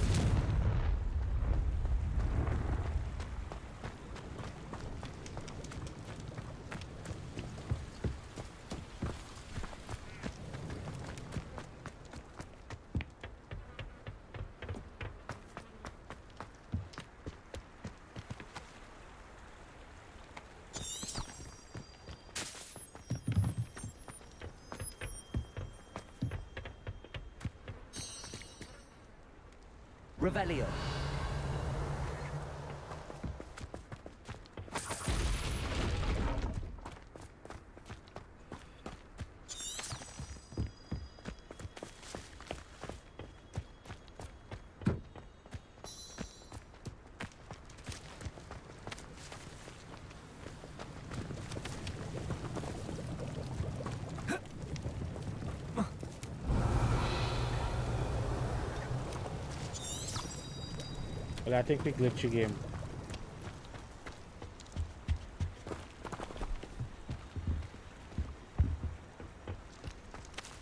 Revelio. Well, I think we glitched the game.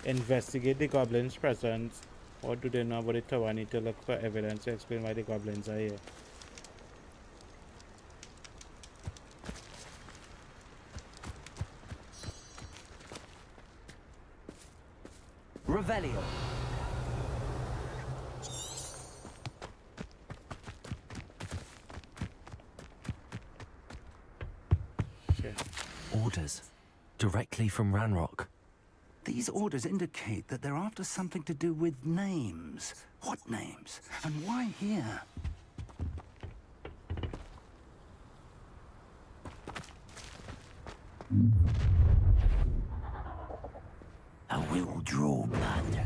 Investigate the goblin's presence What do they know about the tower? I need to look for evidence to explain why the goblins are here. Revelio. Okay. Orders. Directly from Ranrock. These orders indicate that they're after something to do with names. What names? And why here? I will draw blood.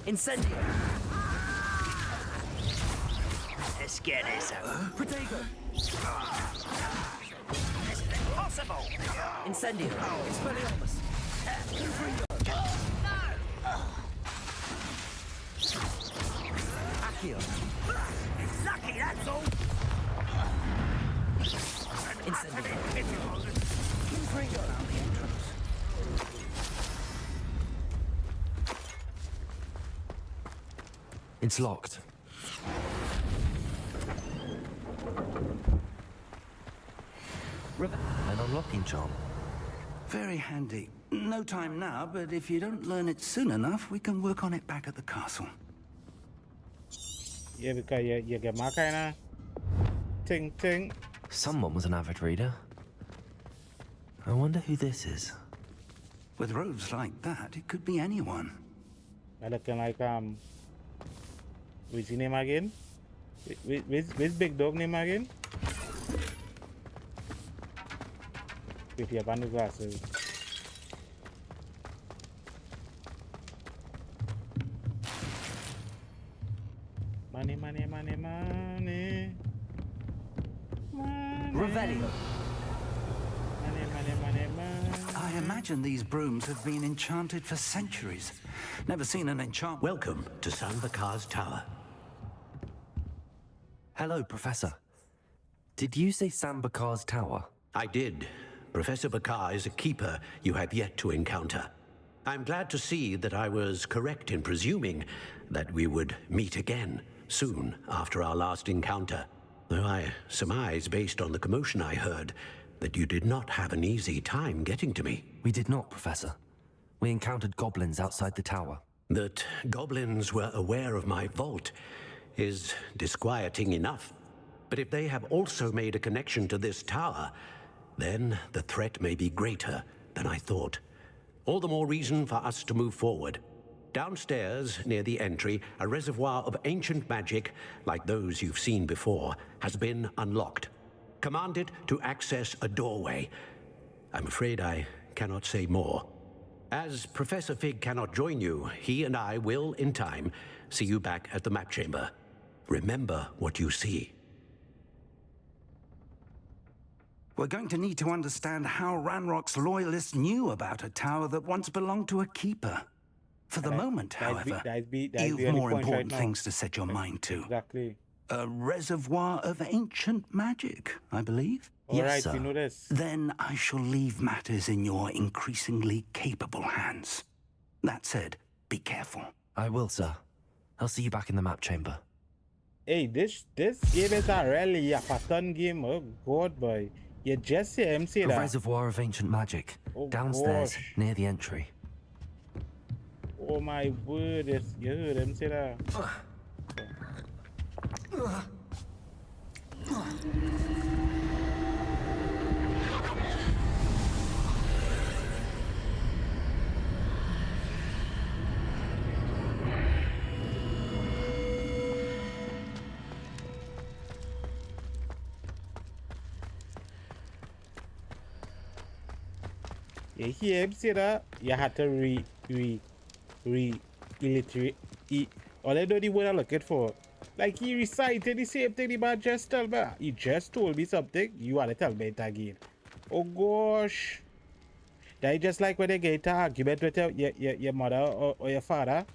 Incendio. Let's get this out. Protego. Impossible! Incendio. Expelliarmus. Accio. Lucky, that's all! Incendio. It's locked. An unlocking charm. Very handy. No time now, but if you don't learn it soon enough, we can work on it back at the castle. Yeah, because you get my kind of ting. Someone was an avid reader. I wonder who this is. With robes like that, it could be anyone. I looking like what's his name again? What's big dog name again? With your band of glasses. Money. Revelio. Money. I imagine these brooms have been enchanted for centuries. Never seen an enchantment. Welcome to Sanvakar's Tower. Hello, Professor. Did you say Sambakar's Tower? I did. Professor Bakar is a keeper you have yet to encounter. I'm glad to see that I was correct in presuming that we would meet again soon after our last encounter. Though I surmise, based on the commotion I heard, that you did not have an easy time getting to me. We did not, Professor. We encountered goblins outside the tower. That goblins were aware of my vault is disquieting enough. But if they have also made a connection to this tower, then the threat may be greater than I thought. All the more reason for us to move forward. Downstairs, near the entry, a reservoir of ancient magic, like those you've seen before, has been unlocked. Commanded to access a doorway. I'm afraid I cannot say more. As Professor Fig cannot join you, he and I will, in time, see you back at the map chamber. Remember what you see. We're going to need to understand how Ranrock's loyalists knew about a tower that once belonged to a keeper. For the moment, however, you've more important things to set your mind to. Exactly. A reservoir of ancient magic, I believe. Yes, sir. We know this. Then I shall leave matters in your increasingly capable hands. That said, be careful. I will, sir. I'll see you back in the map chamber. Hey, this game is a really a pattern game. Oh God, boy. You just see him say that. A reservoir of ancient magic. Oh, downstairs, gosh. near the entry. Oh my word, you heard him say that. You hear him say that? You had to illiterate. All I know the word I'm looking for. Like he recited the same thing the man just told me. He just told me something. You want to tell me it again. Oh gosh. That is just like when they get into argument with your mother or your father.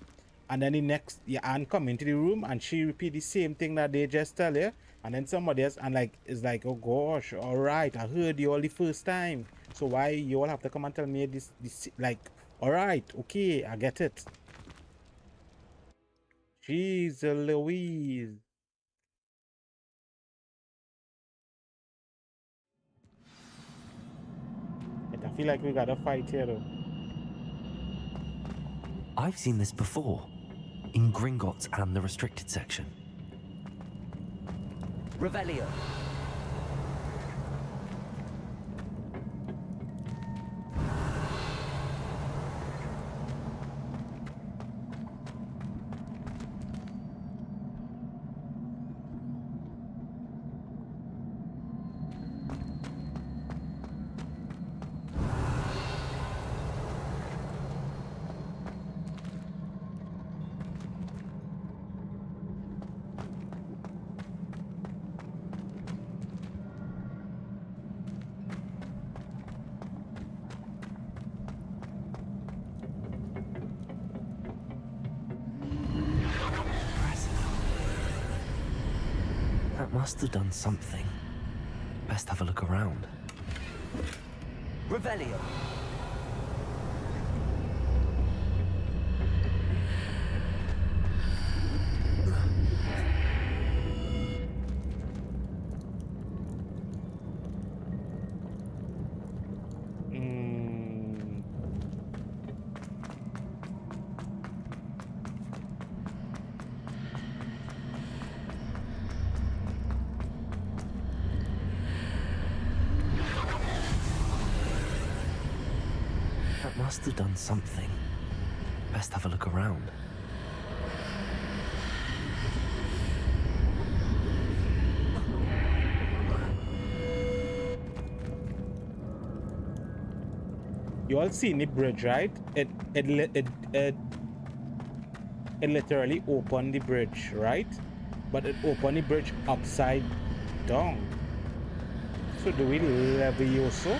And then the next, your aunt come into the room and she repeat the same thing that they just tell you. And then somebody else and like is like, oh gosh, all right, I heard you all the first time. So why you all have to come and tell me this like, all right, okay, I get it. Jeez Louise. I feel like we got a fight here though. I've seen this before, in Gringotts and the restricted section. Revelio. That must have done something. Best have a look around. Revelio. Must have done something. Best have a look around. You all seen the bridge, right? It literally opened the bridge, right? But it opened the bridge upside down. So do we Levioso?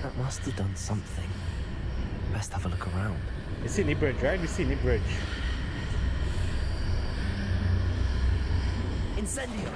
That must have done something. Best have a look around. You seen the bridge, right? We seen the bridge. Incendio.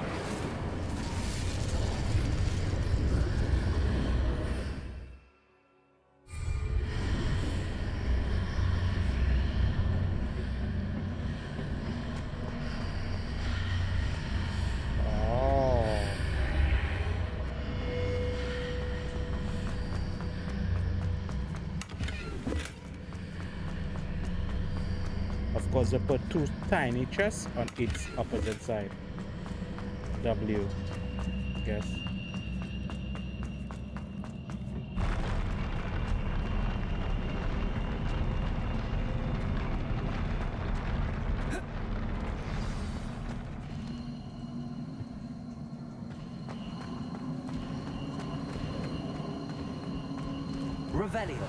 Because they put two tiny chests on its opposite side. W, guess. Revelio.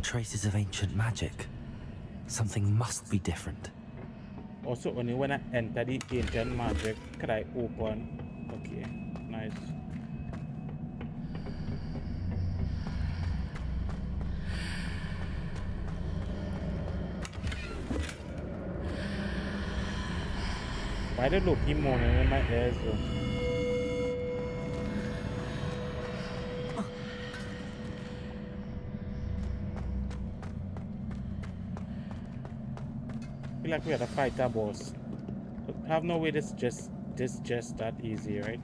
Traces of ancient magic. Something must be different. Also, only when I enter the ancient magic could I open. Okay, nice. Why the Loki moaning in my ears though? Like we had to fight our boss. But I have no way this just that easy, right?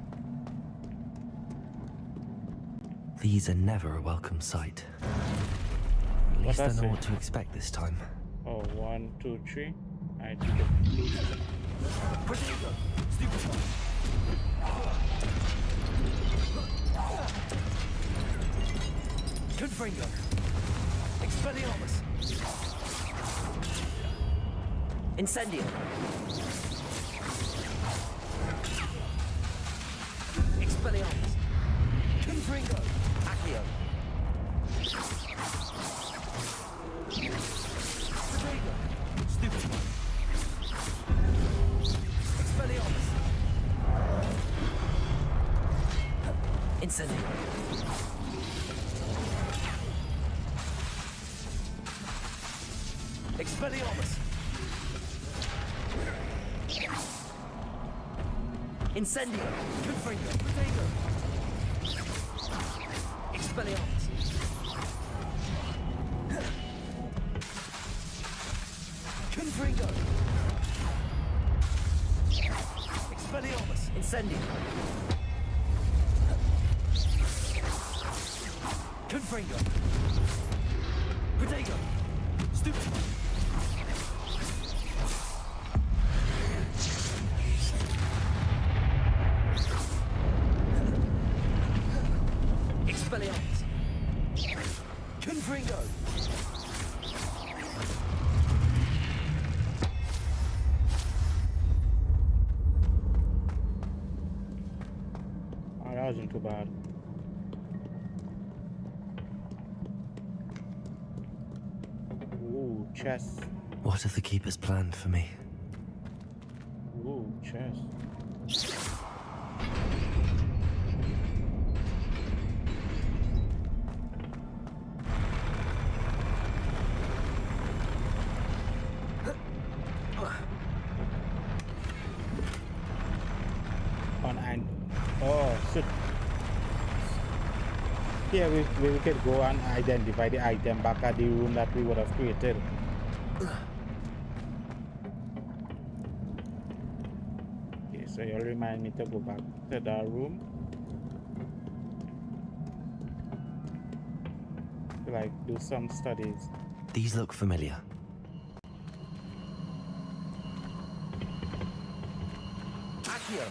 These are never a welcome sight. At least I know what to expect this time. Oh, 1, 2, 3. I Confringo. Expelliarmus. Incendio. Expelliarmus. Confringo. Accio. Rodrigo. Stupid. Expelliarmus. Incendio. Expelliarmus. Incendio. Confringo. Rodrigo. Expelliarmus. Confringo. Expelliarmus. Incendio. Confringo. Protego. Stupid. Expelliarmus. Confringo. Oh, that wasn't too bad. Ooh, chess. What have the keepers planned for me? Ooh, chess. So here we could go and identify the item back at the room that we would have created. Okay, so you'll remind me to go back to that room. To like do some studies. These look familiar. Accio.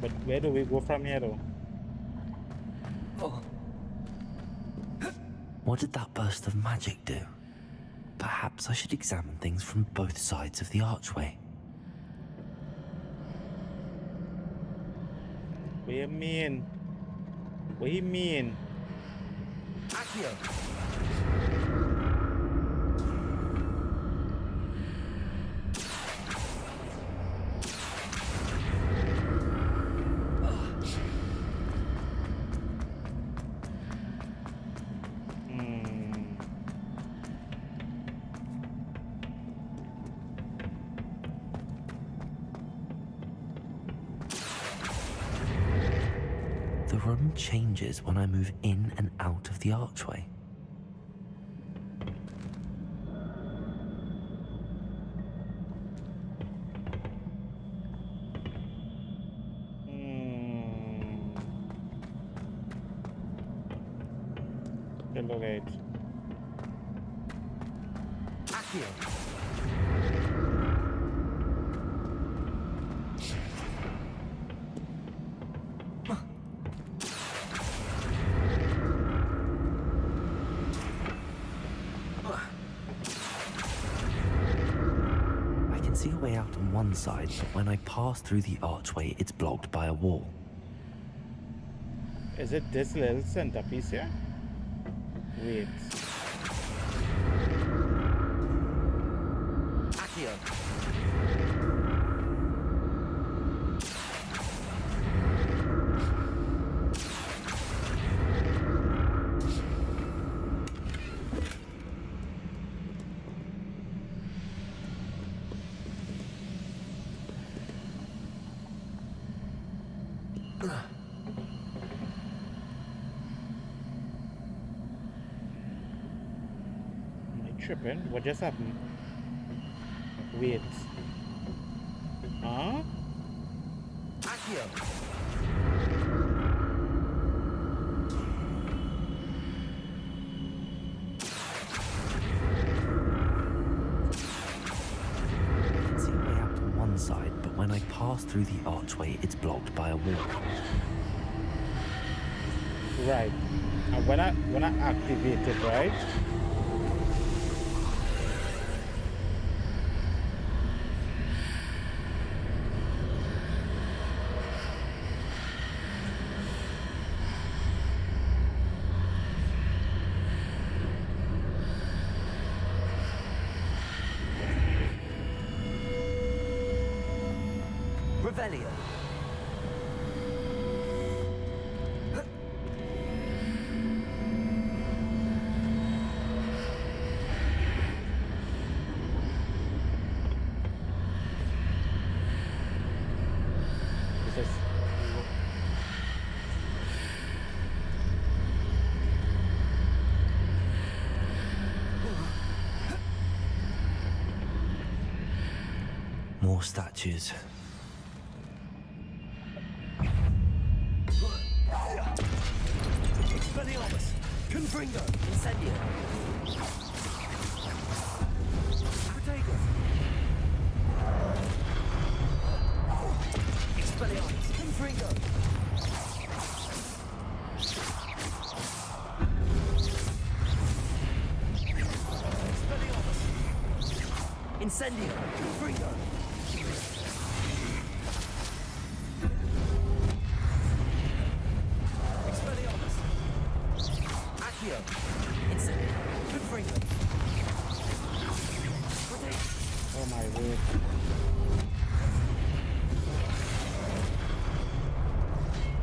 But where do we go from here though? What did that burst of magic do? Perhaps I should examine things from both sides of the archway. What do you mean? What do you mean? Accio. The room changes when I move in and out of the archway. Elevate. Accio. I can see a way out on one side, but when I pass through the archway, it's blocked by a wall. Is it this little centerpiece here? Wait. Accio. Tripping? What just happened? Wait. Huh? Accio. I can see a way out on one side, but when I pass through the archway, it's blocked by a wall. Right. And when I activate it, right? Revelio. This is More statues. Expelliarmus. Confringo. Incendio. Protego. Expelliarmus. Confringo. Expelliarmus. Incendio. Confringo. Expelliarmus. Accio. Incendio. Confringo. Protego. oh my word.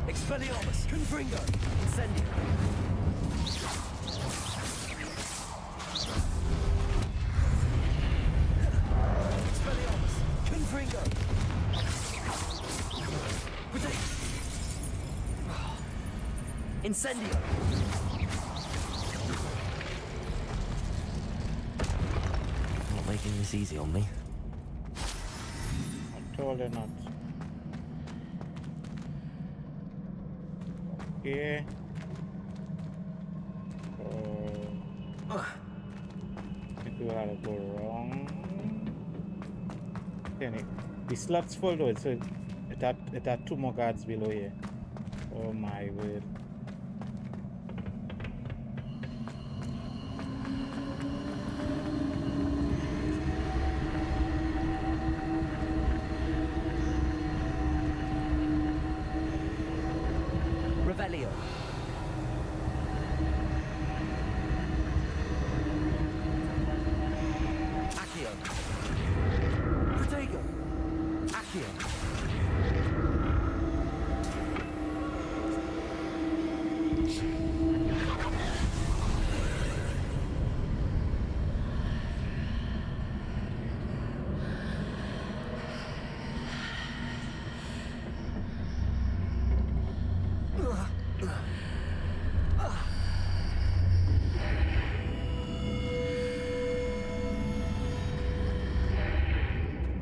Expelliarmus. Confringo. Incendio. Expelliarmus. Confringo. Protego. Incendio. Not making this easy on me. I'm totally not. Okay. I think we gotta go wrong. Okay, the slot's full though, so it had two more guards below here. Oh my word. Revelio. Accio. Protego. Accio.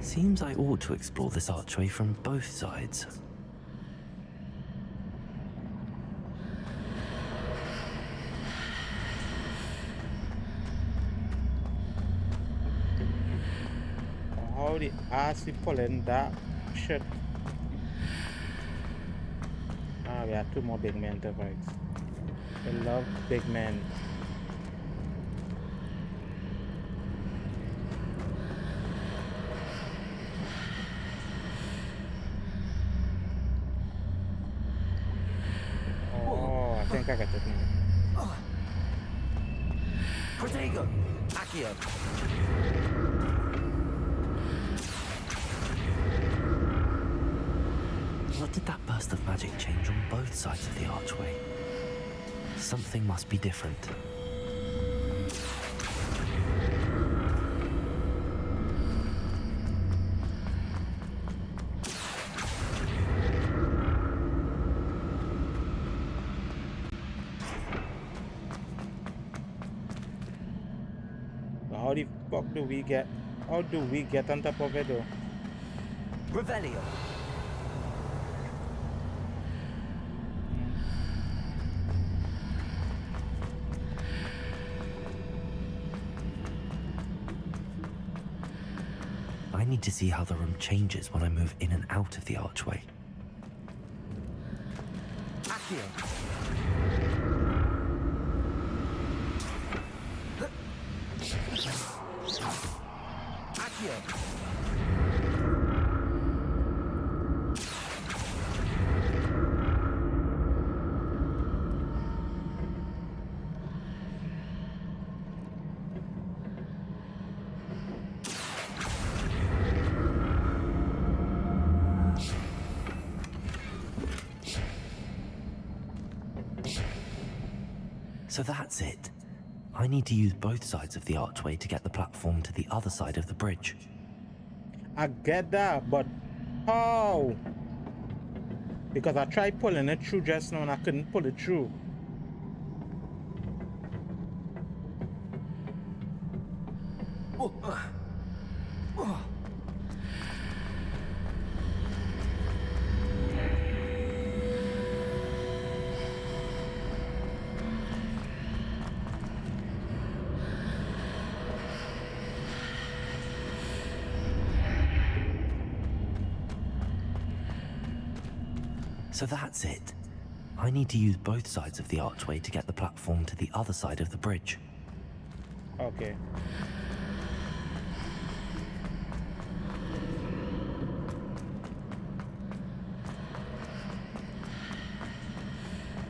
Seems I ought to explore this archway from both sides. How the ass we pulling that shit? Ah, we have two more big men to fight. I love big men. Oh, think I got it now. Protego. Accio. What did that burst of magic change on both sides of the archway? Something must be different. How the fuck do we get? How do we get on top of it though? Revelio. I need to see how the room changes when I move in and out of the archway. Accio. Accio. So that's it. I need to use both sides of the archway to get the platform to the other side of the bridge. I get that, but how? Because I tried pulling it through just now and I couldn't pull it through. So that's it. I need to use both sides of the archway to get the platform to the other side of the bridge. Okay.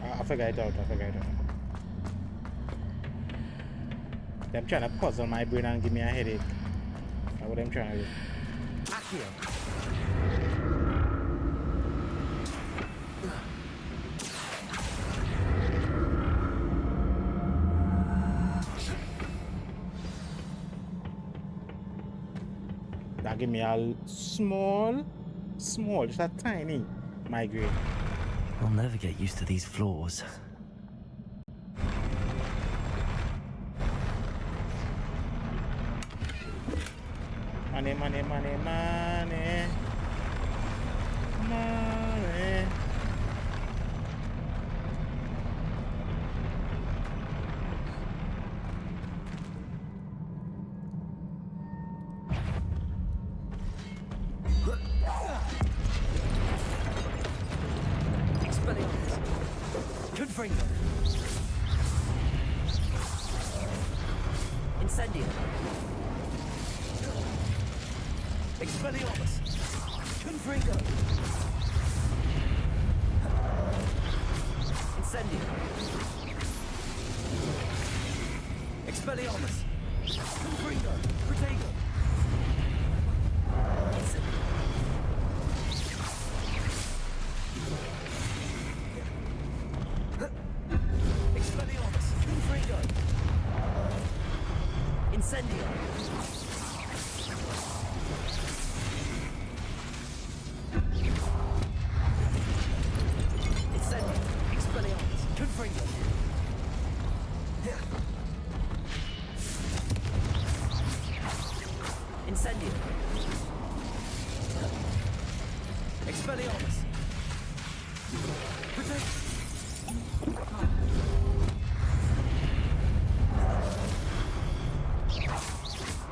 I figured it out, They're trying to puzzle my brain and give me a headache. That's what I'm trying to do. Accio. That give me a small, just a tiny migraine. I'll never get used to these floors. Money, money, money, money. Money. Incendio. Expelliarmus. Confringo. Incendio. Expelliarmus. Confringo. Protego. Incendio. Expelliarmus. Confringo. Incendio. Incendio. Expelliarmus. Confringo. Incendio. Expelliarmus. Protect.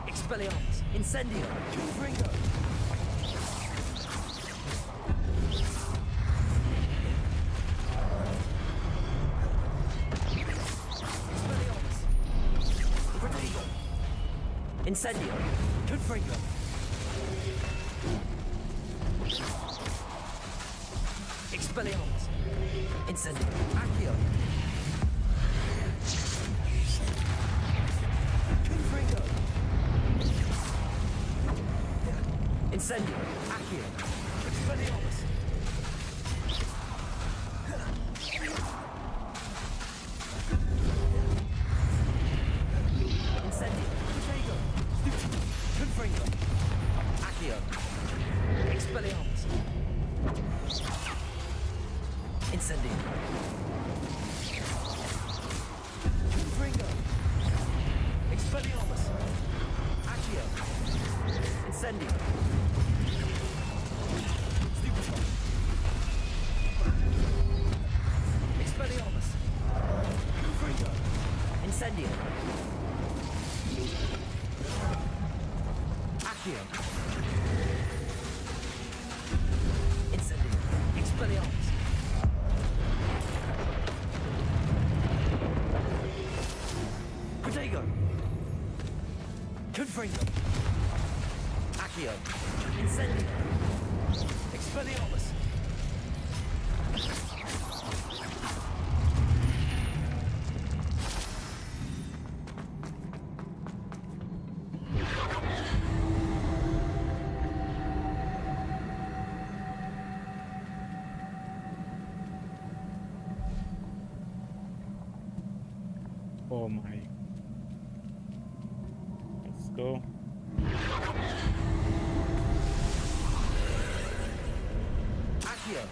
Expelliarmus. Incendio. Confringo. Expelliarmus. Protego. Incendio. Confringo. Expelliarmus. Incendio. Accio. Incendio. Accio. Expelliarmus. Incendio. Protego. Stupid. Confringo. Accio. Expelliarmus. Incendio. Confringo. Expelliarmus. Accio. Incendio. Stupefy. Expelliarmus. Confringo. Incendio. Accio. Incendio. Expelliarmus. Protego. Confringo. Accio. Incendio. Expelliarmus. Oh my. Let's go. Accio.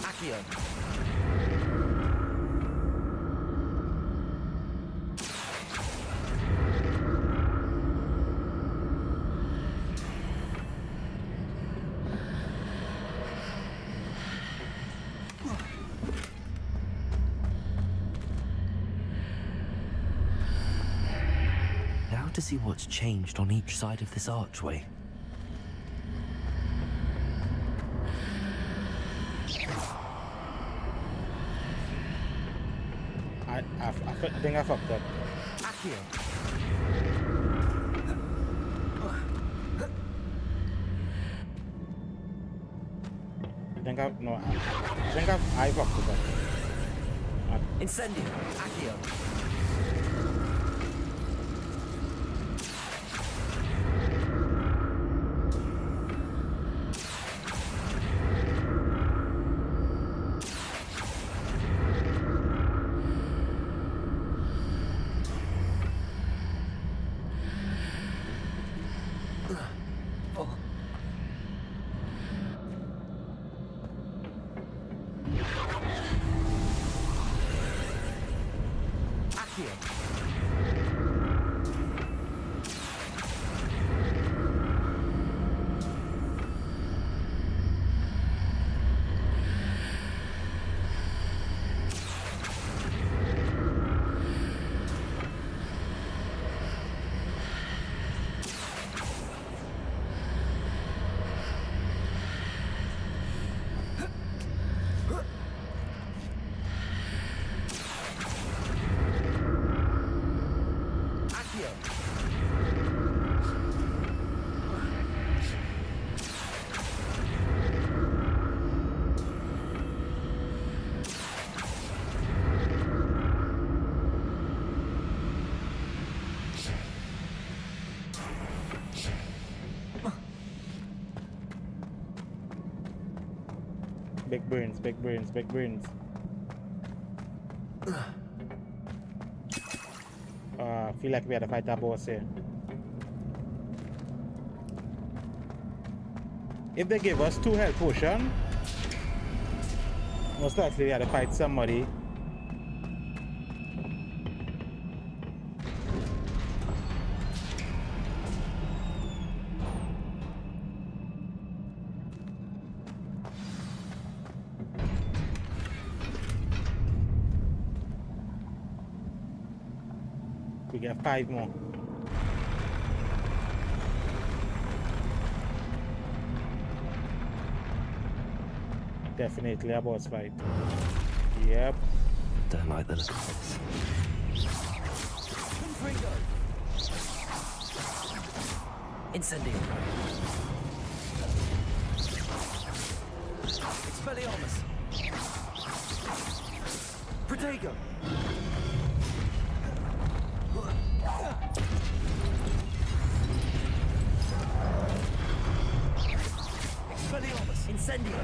Accio. Now to see what's changed on each side of this archway. I think I fucked up. Accio. I fucked up. Incendio. Accio. Big brains, big brains, big brains. Feel like we had to fight that boss here. If they give us 2 health potions, most likely we had to fight somebody. We get 5 more. Definitely a boss fight. Yep. Don't like the look of this. Incendio. Expelliarmus. Protego. Expelliarmus. Incendio.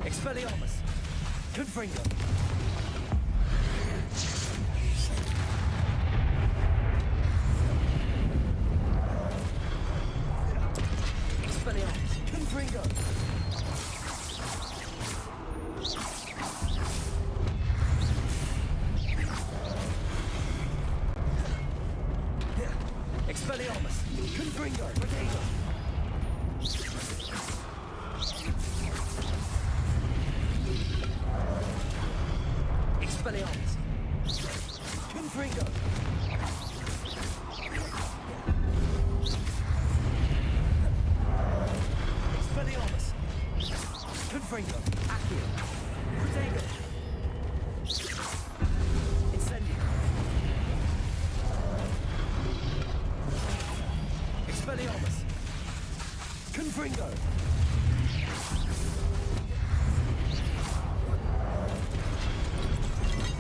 Expelliarmus. Confringo. Expelliarmus. Confringo. Expelliarmus. Confringo. Potato. Expelliarmus. Confringo. Expelliarmus. Confringo. Accio. Protego. Incendio. Expelliarmus. Confringo.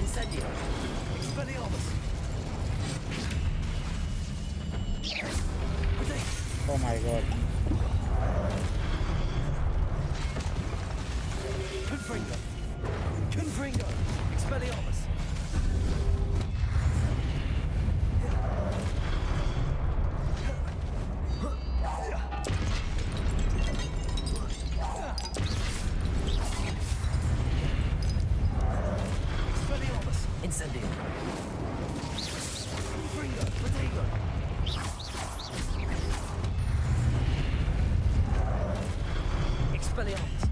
Incendio. Expelliarmus. Oh my god. Confringo. Confringo. Expelliarmus. Expelliarmus. Incendio. Confringo. Protego. Expelliarmus.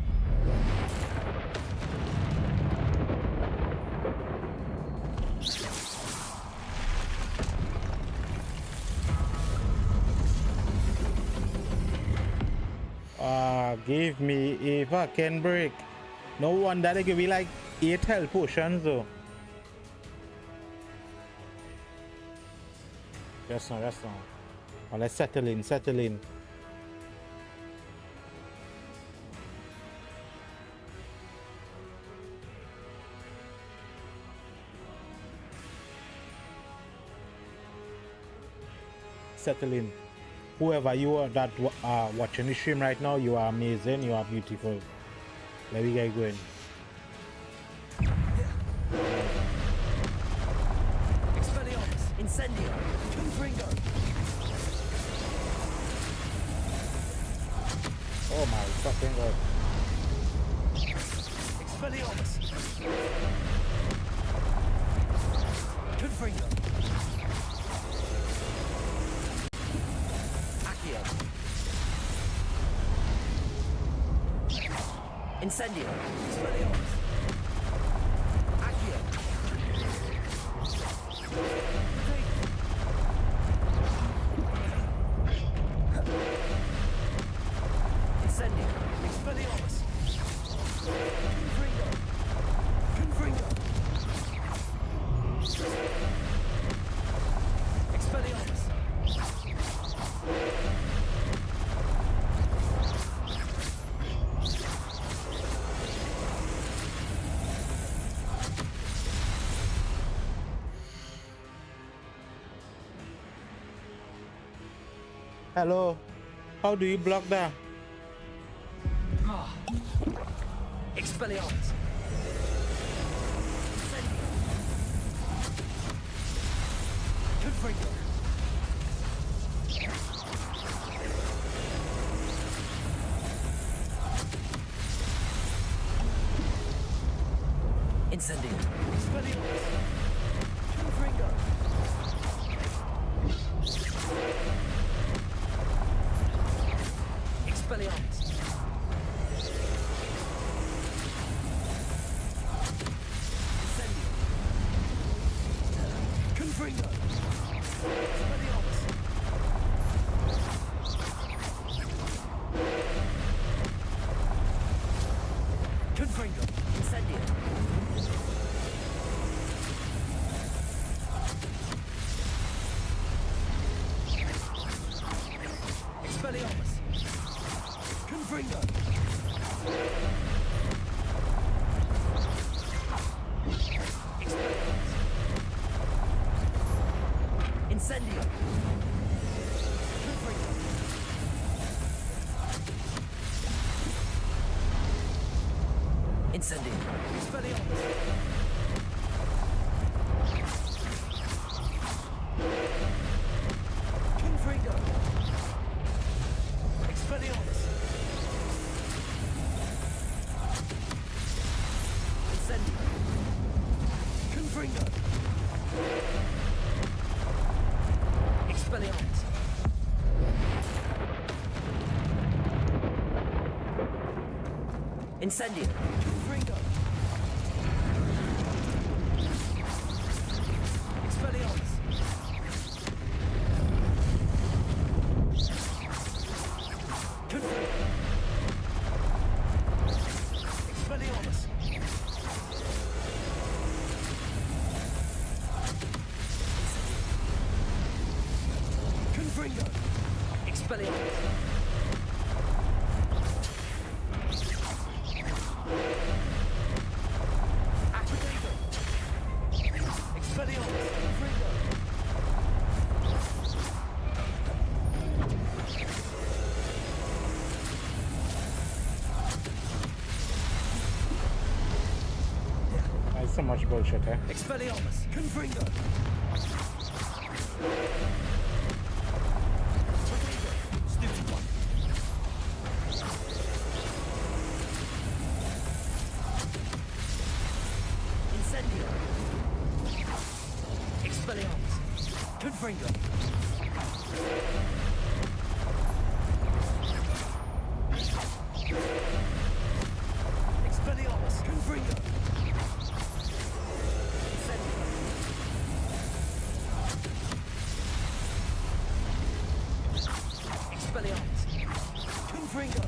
Give me a fucking break. No wonder they give me like 8 health potions though. Just now. Oh, let's settle in. Settle in. Whoever you are that are watching the stream right now, you are amazing, you are beautiful. Let me get going. Expelliarmus. Incendio. Confringo. Oh my fucking god. Expelliarmus. Confringo. Accio. Incendio. Expelliarmus. Accio. Incendio. Expelliarmus. Confringo. Expelliarmus. Hello. How do you block that? Expelliarmus. Confringo. Incendio. Expelliarmus. Confringo. Expelliarmus. Incendio. Incendio. Confringo. Incendio. Expelliarmus. Confringo. Expelliarmus. Incendio. Confringo. Expelliarmus. Incendio. Confringo. Expelliarmus. Confringo. Expelliarmus. Confringo. Expelliarmus. Activator. Expelliarmus. Confringo. That's so much bullshit, eh? Expelliarmus. Confringo. Stupid one. Incendio. Expelliarmus. Confringo. Expelliarmus. Confringo. Incendio. Expelliarmus. Confringo.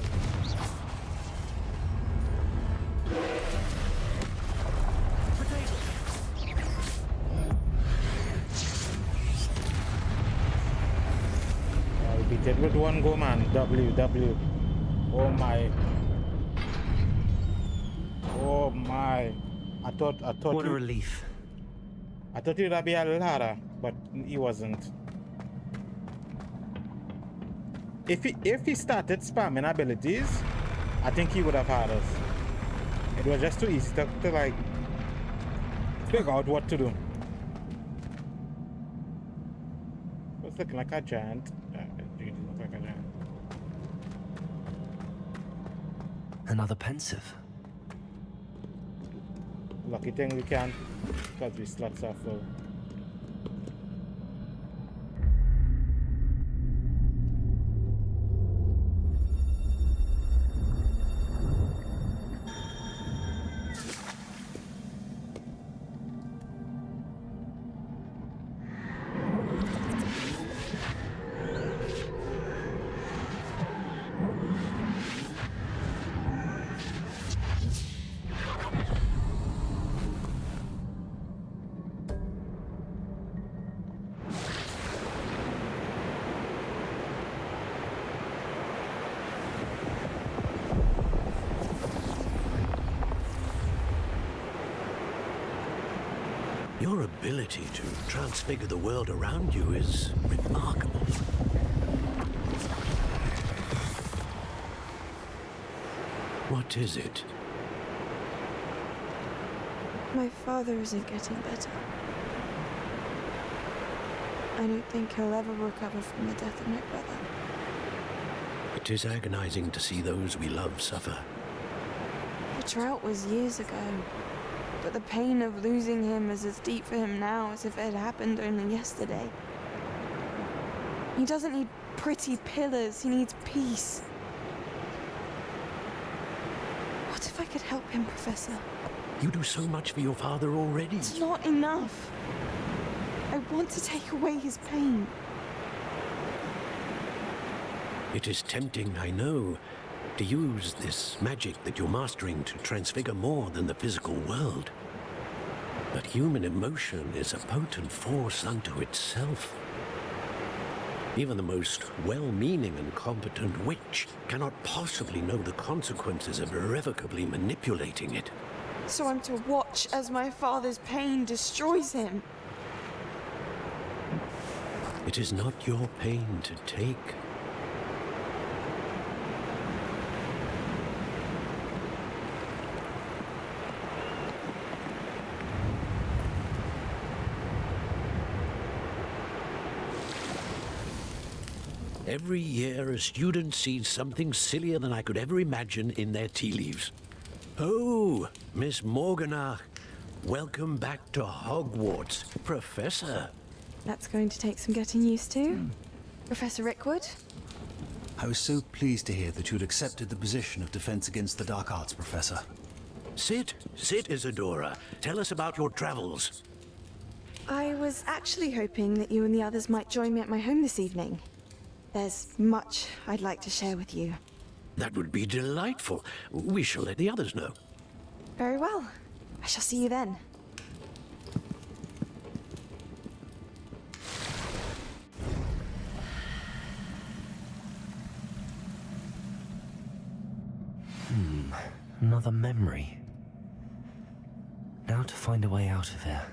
Potato. We beat it with one go, man. W. Oh my. Oh my. I thought What a relief. I thought it would be a little harder, but he wasn't. If he started spamming abilities, I think he would have had us. It was just too easy to like figure out what to do. It was looking like a giant. It really looked like a giant. Another pensive. Lucky thing we can, because we slots are full. Your ability to transfigure the world around you is remarkable. What is it? My father isn't getting better. I don't think he'll ever recover from the death of my brother. It is agonizing to see those we love suffer. The drought was years ago, but the pain of losing him is as deep for him now as if it had happened only yesterday. He doesn't need pretty pillars, he needs peace. What if I could help him, Professor? You do so much for your father already. It's not enough. I want to take away his pain. It is tempting, I know, to use this magic that you're mastering to transfigure more than the physical world. But human emotion is a potent force unto itself. Even the most well-meaning and competent witch cannot possibly know the consequences of irrevocably manipulating it. So I'm to watch as my father's pain destroys him. It is not your pain to take. Every year, a student sees something sillier than I could ever imagine in their tea leaves. Oh, Miss Morganach, welcome back to Hogwarts, Professor. That's going to take some getting used to. Professor Rickwood? I was so pleased to hear that you'd accepted the position of Defense Against the Dark Arts, Professor. Sit, Isadora. Tell us about your travels. I was actually hoping that you and the others might join me at my home this evening. There's much I'd like to share with you. That would be delightful. We shall let the others know. Very well. I shall see you then. Another memory. Now to find a way out of here.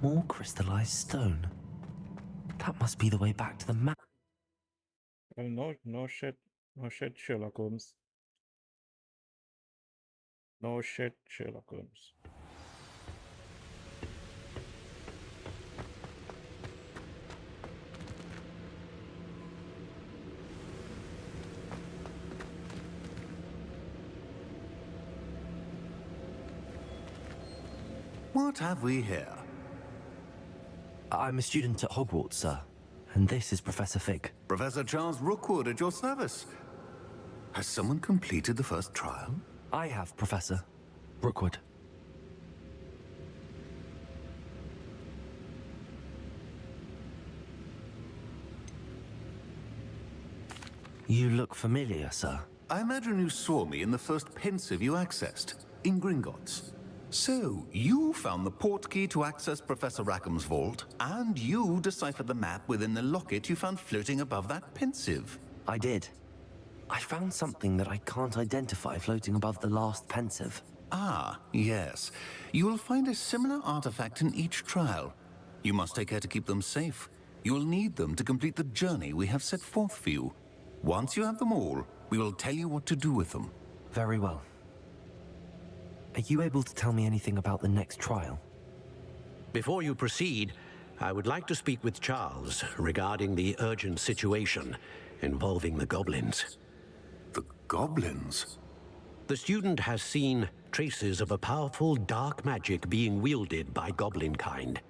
More crystallized stone. That must be the way back to the map. Well, no shit, Sherlock Holmes. No shit, Sherlock Holmes. What have we here? I'm a student at Hogwarts, sir. And this is Professor Fig. Professor Charles Rookwood at your service. Has someone completed the first trial? I have, Professor Rookwood. You look familiar, sir. I imagine you saw me in the first pensive you accessed, in Gringotts. So, you found the portkey to access Professor Rackham's vault, and you deciphered the map within the locket you found floating above that pensive. I did. I found something that I can't identify floating above the last pensive. Ah, yes. You will find a similar artifact in each trial. You must take care to keep them safe. You will need them to complete the journey we have set forth for you. Once you have them all, we will tell you what to do with them. Very well. Are you able to tell me anything about the next trial? Before you proceed, I would like to speak with Charles regarding the urgent situation involving the goblins. The goblins? The student has seen traces of a powerful dark magic being wielded by goblin kind.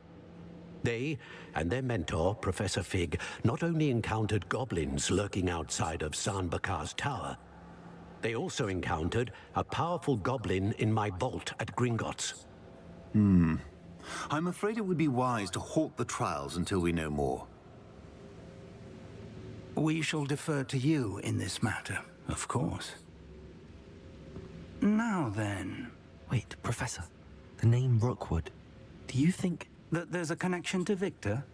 They and their mentor, Professor Fig, not only encountered goblins lurking outside of San Bakar's tower, they also encountered a powerful goblin in my vault at Gringotts. I'm afraid it would be wise to halt the trials until we know more. We shall defer to you in this matter, of course. Now then... Wait, Professor. The name Rookwood. Do you think... that there's a connection to Victor?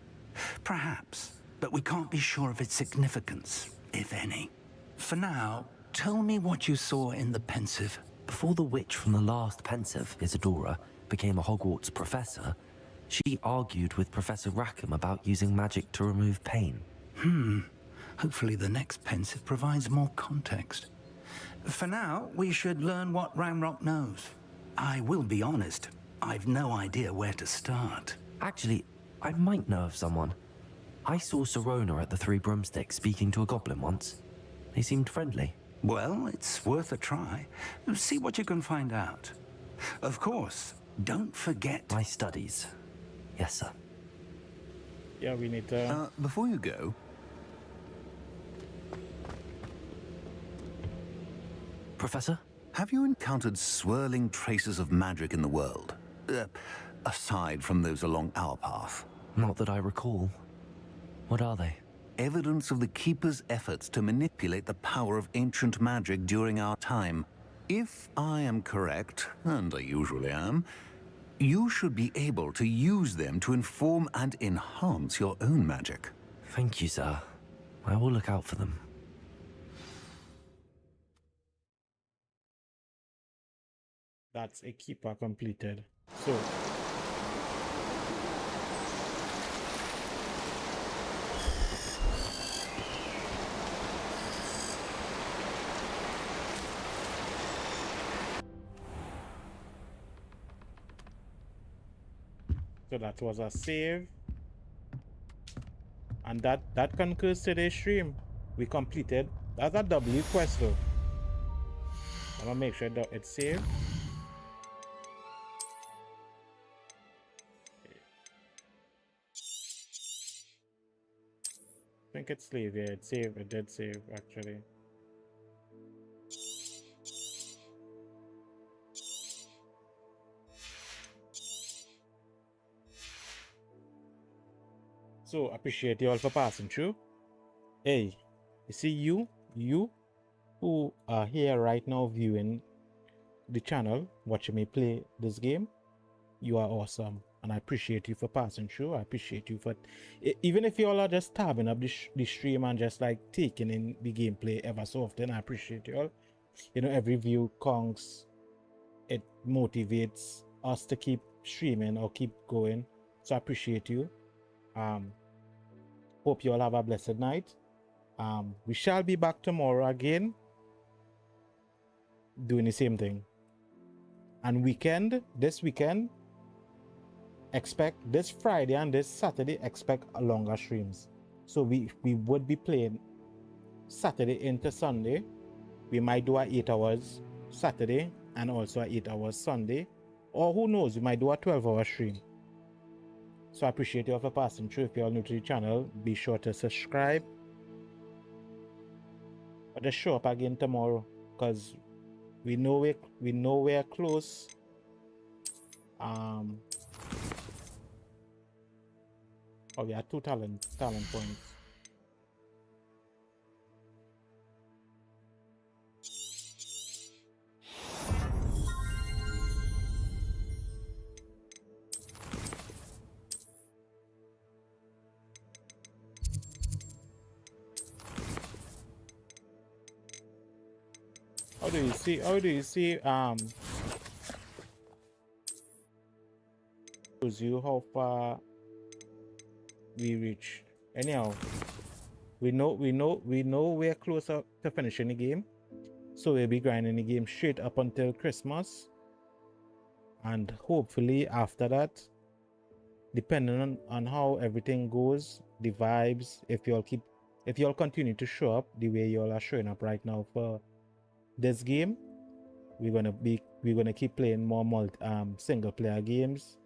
Perhaps, but we can't be sure of its significance, if any. For now, tell me what you saw in the pensive. Before the witch from the last pensive, Isadora, became a Hogwarts professor, she argued with Professor Rackham about using magic to remove pain. Hopefully the next pensive provides more context. For now, we should learn what Ramrock knows. I will be honest, I've no idea where to start. Actually, I might know of someone. I saw Serona at the Three Broomsticks speaking to a goblin once. They seemed friendly. Well, it's worth a try. See what you can find out. Of course, don't forget... my studies. Yes, sir. Yeah, we need to... before you go... Professor? Have you encountered swirling traces of magic in the world? Aside from those along our path? Not that I recall. What are they? Evidence of the Keeper's efforts to manipulate the power of ancient magic during our time. If I am correct, and I usually am, you should be able to use them to inform and enhance your own magic. Thank you, sir. I will look out for them. That's a keeper completed. So that was a save. And that concludes today's stream. We completed. That's a W quest though. I'm gonna make sure that it's saved. I think it's saved. Yeah, it's saved. It did save actually. So appreciate you all for passing through. Hey, you see you who are here right now viewing the channel, watching me play this game, you are awesome. And I appreciate you for passing through. I appreciate you for, even if you all are just tabbing up the stream and just like taking in the gameplay ever so often, I appreciate you all. You know, every view counts. It motivates us to keep streaming or keep going. So I appreciate you. Hope you all have a blessed night. We shall be back tomorrow again, doing the same thing. And this weekend, expect this Friday and this Saturday, expect a longer streams. So we would be playing Saturday into Sunday. We might do a 8 hours Saturday and also a 8 hours Sunday. Or who knows, we might do a 12-hour stream. So I appreciate you all for passing through. If you're new to the channel, be sure to subscribe. Or just show up again tomorrow, because we know we're close. Oh, we have 2 talent points. How do you see shows you how far we reach. Anyhow, we know we're closer to finishing the game, so we'll be grinding the game straight up until Christmas, and hopefully after that, depending on how everything goes, the vibes, if y'all continue to show up the way y'all are showing up right now for this game, we're gonna keep playing more single player games.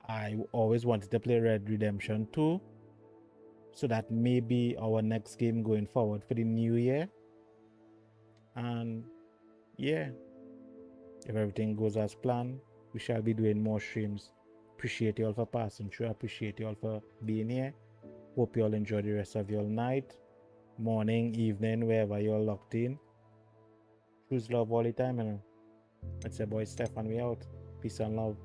I always wanted to play Red Redemption 2, so that may be our next game going forward for the new year. And yeah, if everything goes as planned, we shall be doing more streams. Appreciate you all for passing through. Appreciate you all for being here. Hope you all enjoy the rest of your night, morning, evening, wherever you're locked in. Choose love all the time, you know. It's your boy Steph, and we out. Peace and love.